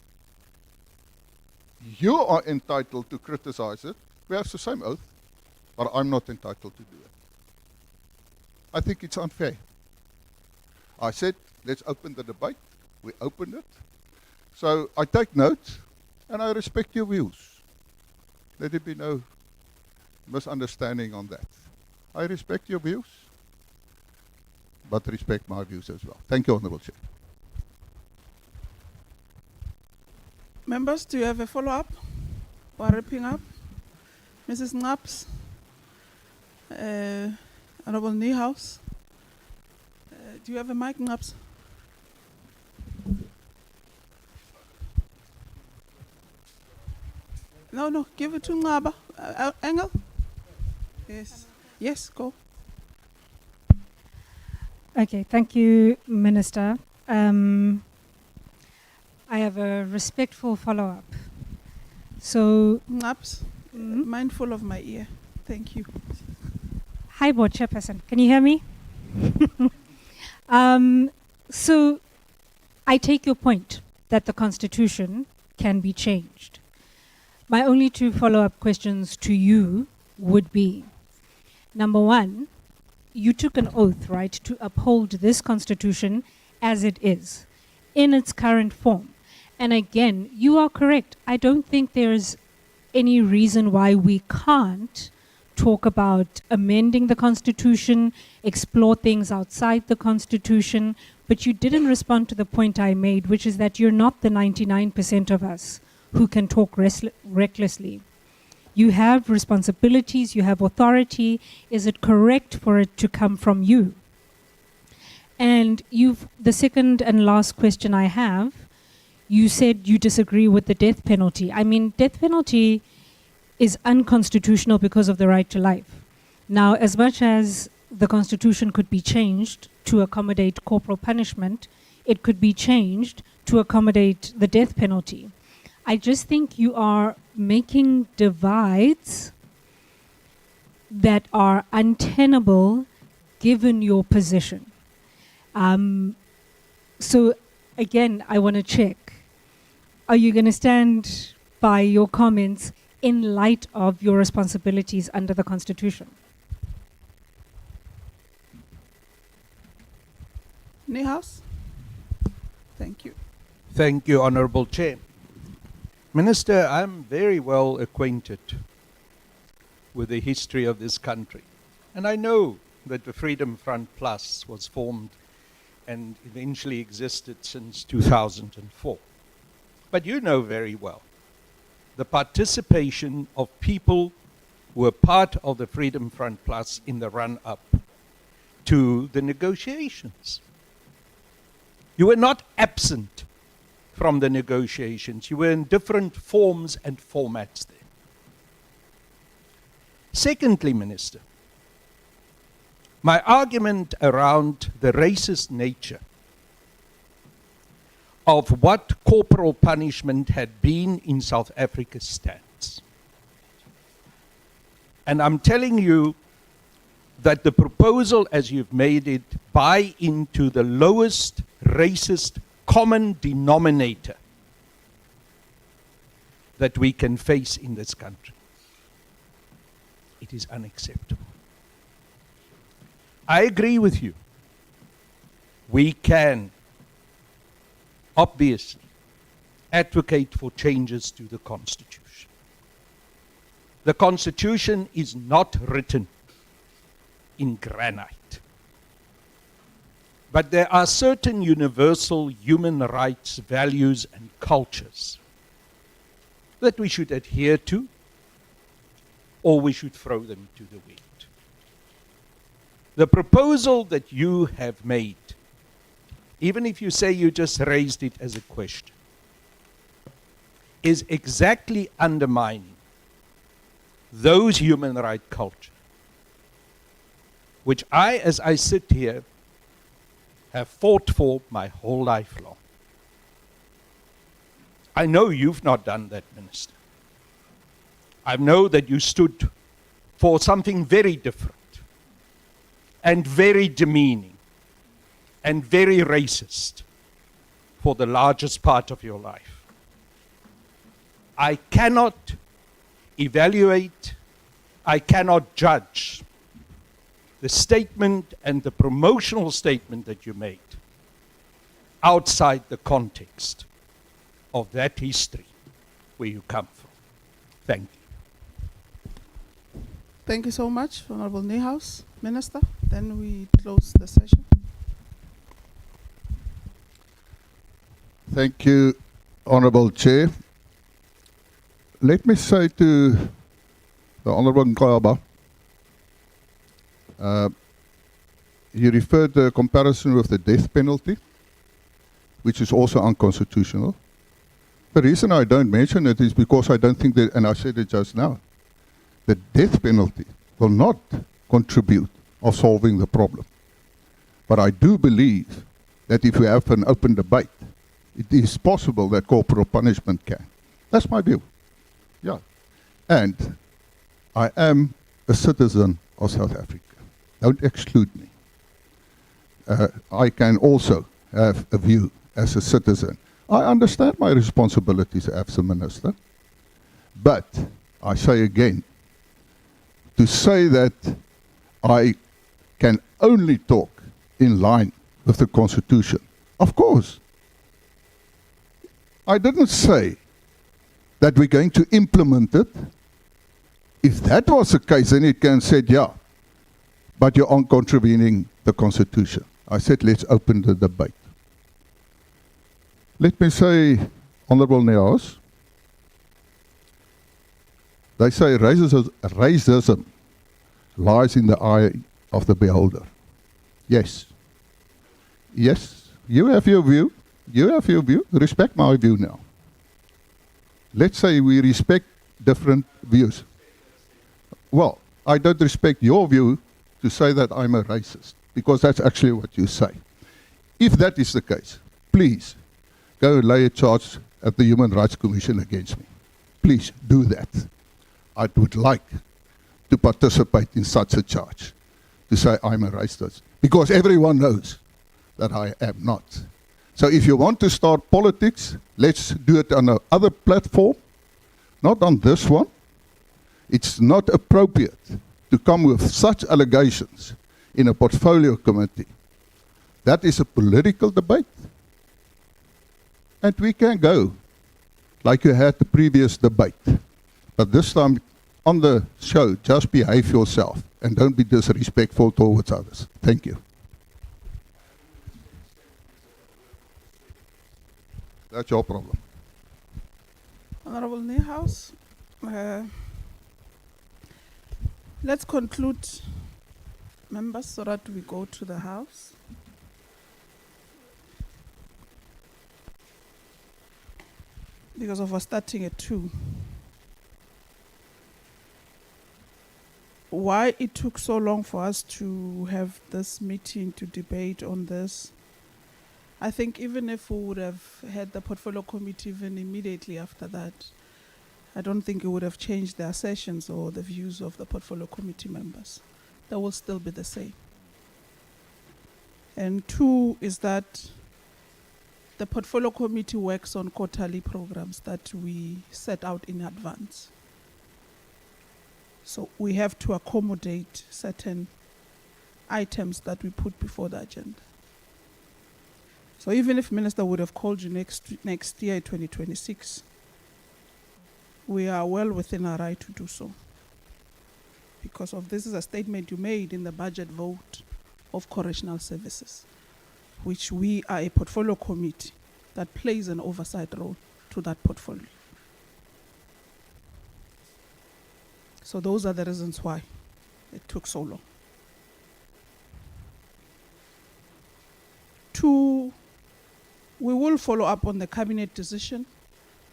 you are entitled to criticize it. We have the same oath, but I'm not entitled to do it. I think it's unfair. I said, let's open the debate. We opened it. So I take note, and I respect your views. Let there be no misunderstanding on that. I respect your views, but respect my views as well. Thank you, Honourable Chair. Members, do you have a follow-up? Or wrapping up? Mrs. Knaps, Honourable Niehaus. Do you have a mic, Knaps? No, give it to Ngaba. Engel? Yes. Yes, go. Okay, thank you, Minister. I have a respectful follow-up. So, Knaps, mindful of my ear. Thank you. Hi, Board Chairperson. Can you hear me? So, I take your point that the Constitution can be changed. My only two follow-up questions to you would be, number one, you took an oath, right, to uphold this Constitution as it is, in its current form. And again, you are correct. I don't think there's any reason why we can't talk about amending the Constitution, explore things outside the Constitution, but you didn't respond to the point I made, which is that you're not the 99% of us who can talk recklessly. You have responsibilities, you have authority. Is it correct for it to come from you? And the second and last question I have, you said you disagree with the death penalty. I mean, death penalty is unconstitutional because of the right to life. Now, as much as the Constitution could be changed to accommodate corporal punishment, it could be changed to accommodate the death penalty. I just think you are making divides that are untenable given your position. So again, I want to check. Are you going to stand by your comments in light of your responsibilities under the Constitution? Niehaus? Thank you. Thank you, Honorable Chair. Minister, I'm very well acquainted with the history of this country. And I know that the Freedom Front Plus was formed and eventually existed since 2004. But you know very well the participation of people who were part of the Freedom Front Plus in the run-up to the negotiations. You were not absent from the negotiations. You were in different forms and formats there. Secondly, Minister, my argument around the racist nature of what corporal punishment had been in South Africa stands. And I'm telling you that the proposal as you've made it buy into the lowest racist common denominator that we can face in this country. It is unacceptable. I agree with you. We can obviously advocate for changes to the Constitution. The Constitution is not written in granite. But there are certain universal human rights, values, and cultures that we should adhere to, or we should throw them to the wind. The proposal that you have made, even if you say you just raised it as a question, is exactly undermining those human rights cultures, which I, as I sit here, have fought for my whole life long. I know you've not done that, Minister. I know that you stood for something very different and very demeaning and very racist for the largest part of your life. I cannot evaluate, I cannot judge the statement and the promotional statement that you made outside the context of that history where you come from. Thank you. Thank you so much, Honorable Niehaus. Minister, then we close the session. Thank you, Honorable Chair. Let me say to the Honorable Nkaba, he referred to a comparison with the death penalty, which is also unconstitutional. The reason I don't mention it is because I don't think that, and I said it just now, the death penalty will not contribute of solving the problem. But I do believe that if we have an open debate, it is possible that corporal punishment can. That's my view. Yeah. And I am a citizen of South Africa. Don't exclude me. I can also have a view as a citizen. I understand my responsibilities as a minister, but I say again, to say that I can only talk in line with the Constitution, of course. I didn't say that we're going to implement it. If that was the case, then it can say, yeah, but you aren't contravening the Constitution. I said, let's open the debate. Let me say, Honorable Neos, they say racism lies in the eye of the beholder. Yes. Yes, you have your view. You have your view. Respect my view now. Let's say we respect different views. Well, I don't respect your view to say that I'm a racist, because that's actually what you say. If that is the case, please go and lay a charge at the Human Rights Commission against me. Please do that. I would like to participate in such a charge, to say I'm a racist, because everyone knows that I am not. So if you want to start politics, let's do it on another platform, not on this one. It's not appropriate to come with such allegations in a portfolio committee. That is a political debate. And we can go like you had the previous debate. But this time on the show, just behave yourself and don't be disrespectful towards others. Thank you. That's your problem. Honorable Niehaus, let's conclude, members, so that we go to the House. Because of us starting at 2. Why it took so long for us to have this meeting to debate on this? I think even if we would have had the portfolio committee even immediately after that, I don't think it would have changed the assertions or the views of the portfolio committee members. They will still be the same. And 2 is that the portfolio committee works on quarterly programs that we set out in advance. So we have to accommodate certain items that we put before the agenda. So even if Minister would have called you next year, 2026, we are well within our right to do so. Because of this is a statement you made in the budget vote of correctional services, which we are a portfolio committee that plays an oversight role to that portfolio. So those are the reasons why it took so long. 2, we will follow up on the cabinet decision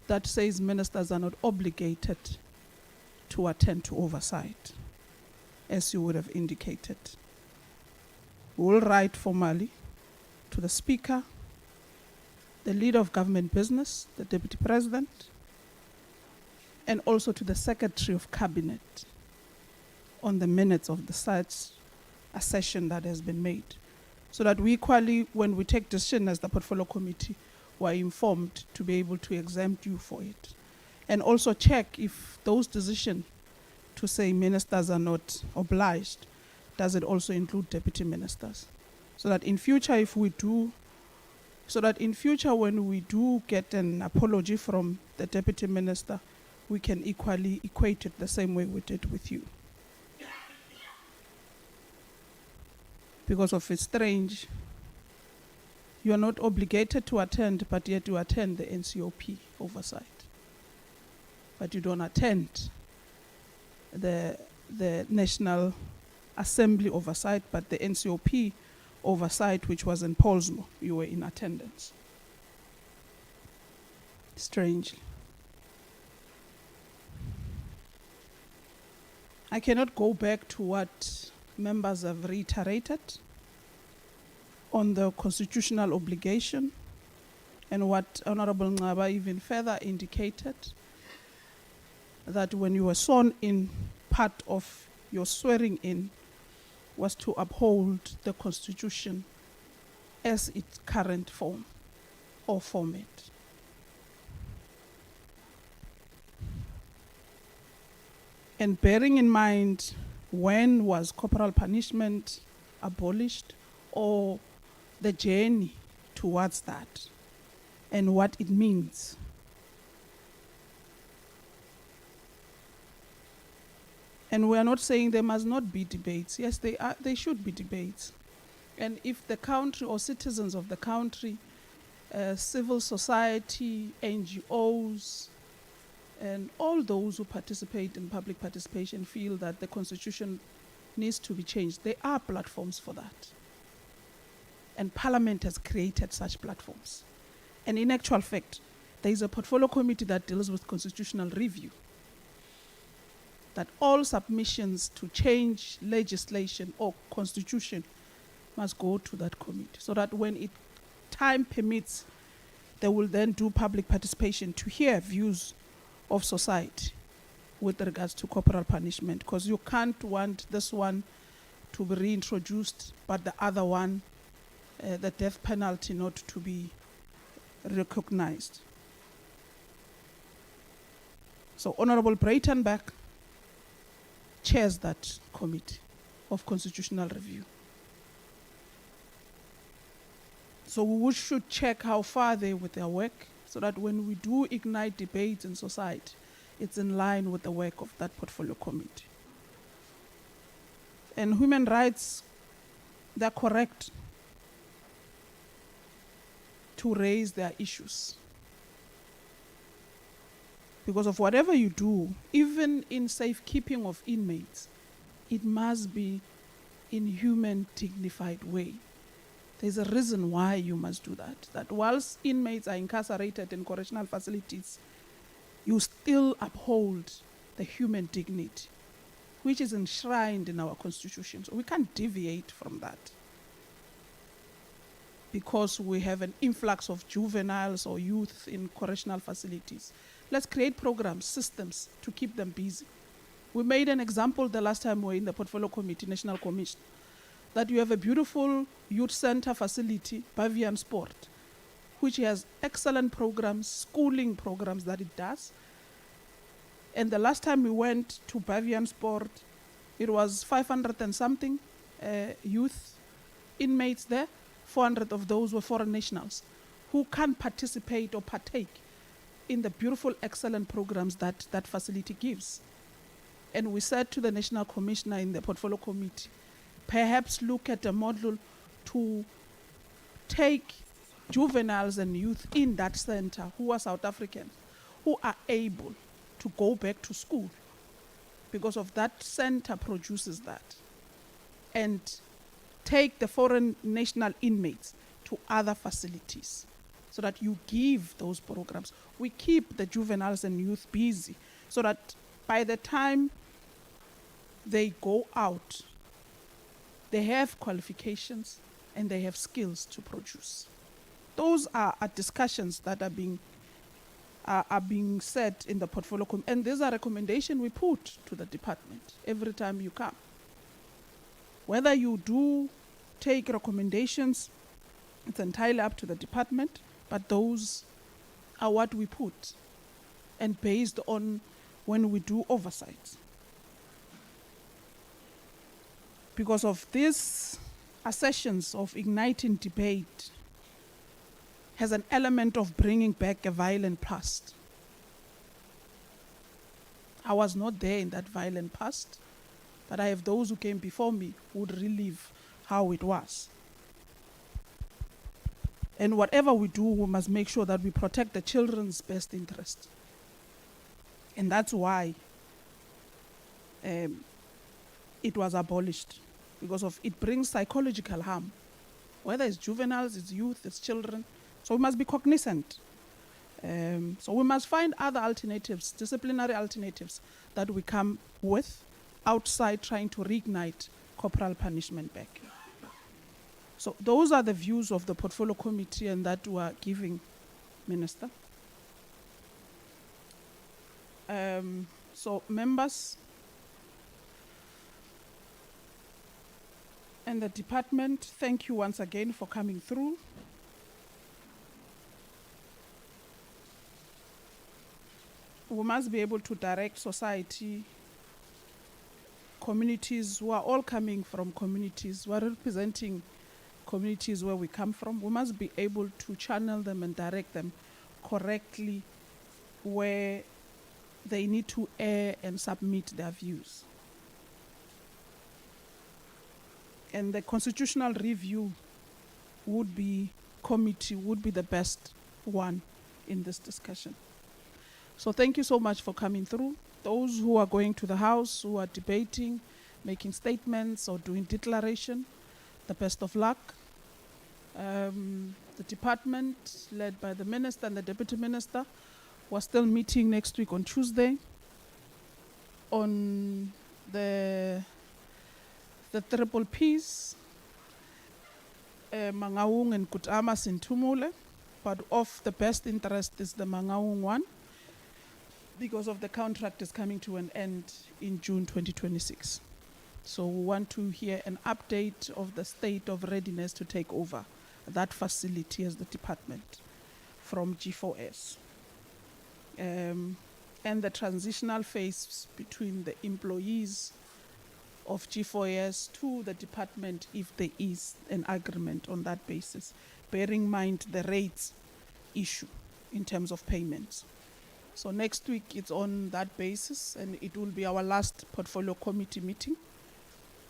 that says ministers are not obligated to attend to oversight, as you would have indicated. We will write formally to the Speaker, the Leader of Government Business, the Deputy President, and also to the Secretary of Cabinet on the minutes of the such a session that has been made, so that we equally, when we take decision as the portfolio committee, we're informed to be able to exempt you for it. And also check if those decisions to say ministers are not obliged, does it also include deputy ministers? So that in future, when we do get an apology from the deputy minister, we can equally equate it the same way we did with you. Because of it's strange, you are not obligated to attend, but yet you attend the NCOP oversight. But you don't attend the National Assembly oversight, but the NCOP oversight, which was in Polsmo, you were in attendance. Strangely. I cannot go back to what members have reiterated on the constitutional obligation and what Honorable Ngaba even further indicated, that when you were sworn in, part of your swearing in was to uphold the Constitution as its current form or format. And bearing in mind when was corporal punishment abolished, or the journey towards that and what it means, And we are not saying there must not be debates. Yes, they should be debates. And if the country or citizens of the country, civil society, NGOs, and all those who participate in public participation feel that the constitution needs to be changed, there are platforms for that. And Parliament has created such platforms. And in actual fact, there is a portfolio committee that deals with constitutional review. That all submissions to change legislation or constitution must go to that committee, so that when time permits, they will then do public participation to hear views of society with regards to corporal punishment, because you can't want this one to be reintroduced, but the other one, the death penalty, not to be recognized. So Honorable Breitenberg chairs that committee of constitutional review. So we should check how far they are with their work, so that when we do ignite debates in society, it's in line with the work of that portfolio committee. And human rights, they're correct to raise their issues. Because of whatever you do, even in safekeeping of inmates, it must be in human, dignified way. There's a reason why you must do that. That whilst inmates are incarcerated in correctional facilities, you still uphold the human dignity, which is enshrined in our constitution. So we can't deviate from that. Because we have an influx of juveniles or youth in correctional facilities. Let's create programs, systems to keep them busy. We made an example the last time we were in the Portfolio Committee, National Commission, that you have a beautiful youth center facility, Bavian Sport, which has excellent programs, schooling programs that it does. And the last time we went to Bavian Sport, it was 500 and something youth inmates there. 400 of those were foreign nationals who can participate or partake in the beautiful, excellent programs that that facility gives. And we said to the National Commissioner in the Portfolio Committee, perhaps look at a model to take juveniles and youth in that center who are South Africans, who are able to go back to school, because of that center produces that. And take the foreign national inmates to other facilities so that you give those programs. We keep the juveniles and youth busy so that by the time they go out, they have qualifications and they have skills to produce. Those are discussions that are being said in the portfolio, and these are recommendations we put to the department every time you come. Whether you do take recommendations, it's entirely up to the department, but those are what we put, and based on when we do oversight. Because of these assertions of igniting debate has an element of bringing back a violent past. I was not there in that violent past, but I have those who came before me who would relive how it was. And whatever we do, we must make sure that we protect the children's best interest. And that's why it was abolished, because of it brings psychological harm, whether it's juveniles, it's youth, it's children. So we must be cognizant. So we must find other alternatives, disciplinary alternatives that we come with outside trying to reignite corporal punishment back. So those are the views of the Portfolio Committee and that we are giving, Minister. So members and the department, thank you once again for coming through. We must be able to direct society, communities who are all coming from communities, who are representing communities where we come from. We must be able to channel them and direct them correctly where they need to air and submit their views. And the constitutional review committee would be the best one in this discussion. So thank you so much for coming through. Those who are going to the House, who are debating, making statements or doing declaration, the best of luck. The department led by the Minister and the Deputy Minister was still meeting next week on Tuesday on the triple Ps, Mangaung and Kutama Sintumule, but of the best interest is the Mangaung one because of the contract is coming to an end in June 2026. So we want to hear an update of the state of readiness to take over that facility as the department from G4S. And the transitional phase between the employees of G4S to the department if there is an agreement on that basis, bearing in mind the rates issue in terms of payments. So next week it's on that basis, and it will be our last portfolio committee meeting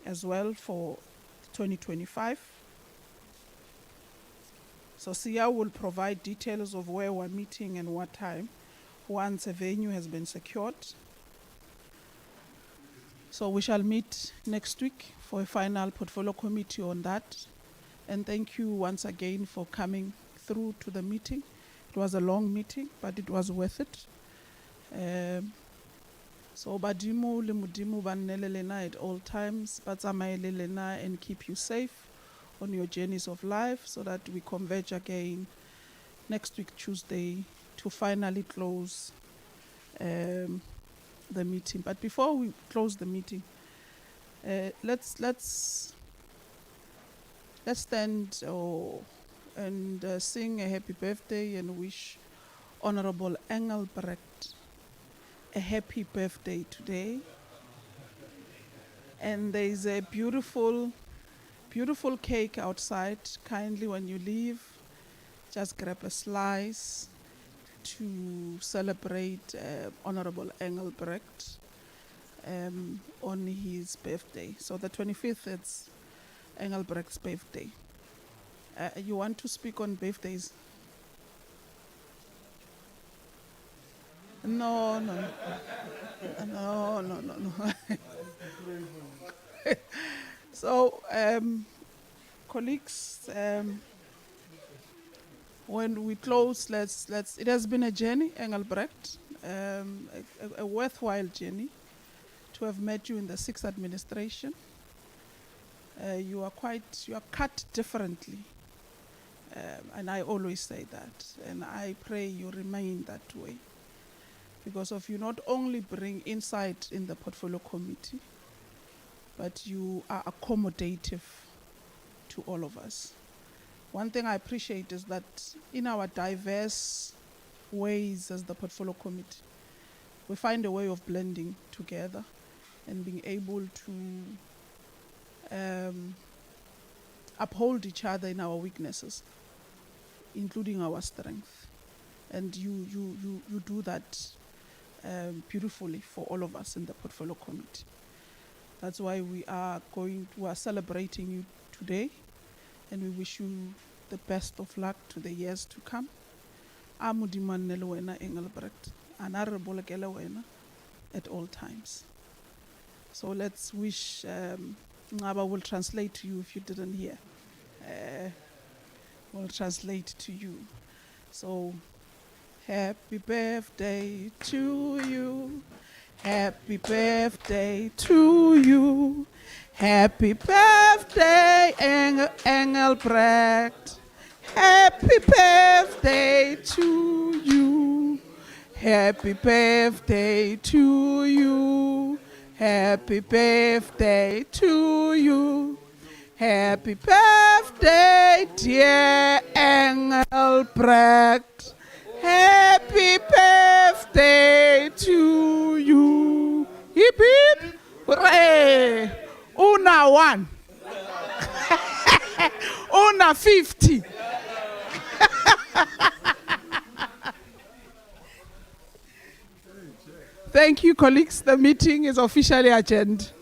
as well for 2025. So Sia will provide details of where we're meeting and what time once a venue has been secured. So we shall meet next week for a final portfolio committee on that. And thank you once again for coming through to the meeting. It was a long meeting, but it was worth it. So Badimu le Mudimu banelelena at all times, Batsamaelelena, and keep you safe on your journeys of life so that we converge again next week Tuesday to finally close the meeting. But before we close the meeting, let's stand and sing a happy birthday and wish Honorable Engelbrecht a happy birthday today. And there is a beautiful cake outside. Kindly, when you leave, just grab a slice to celebrate Honorable Engelbrecht on his birthday. So the 25th, it's Engelbrecht's birthday. You want to speak on birthdays? No. So, colleagues, when we close, it has been a journey, Engelbrecht, a worthwhile journey to have met you in the 6th administration. You are cut differently, and I always say that, and I pray you remain that way, because of you not only bring insight in the portfolio committee, but you are accommodative to all of us. One thing I appreciate is that in our diverse ways as the portfolio committee, we find a way of blending together and being able to uphold each other in our weaknesses, including our strength. And you do that beautifully for all of us in the portfolio committee. That's why we are celebrating you today, and we wish you the best of luck to the years to come. Amudimanele wena Engelbrecht, anarebolekele wena at all times. So let's wish, Ngaba will translate to you if you didn't hear. Will translate to you. So, happy birthday to you. Happy birthday to you. Happy birthday, Engelbrecht. Happy birthday to you. Happy birthday to you. Happy birthday to you. Happy birthday, dear Engelbrecht. Happy birthday to you. Hip hip. Hooray. Una 1. Una 50. Thank you, colleagues. The meeting is officially adjourned.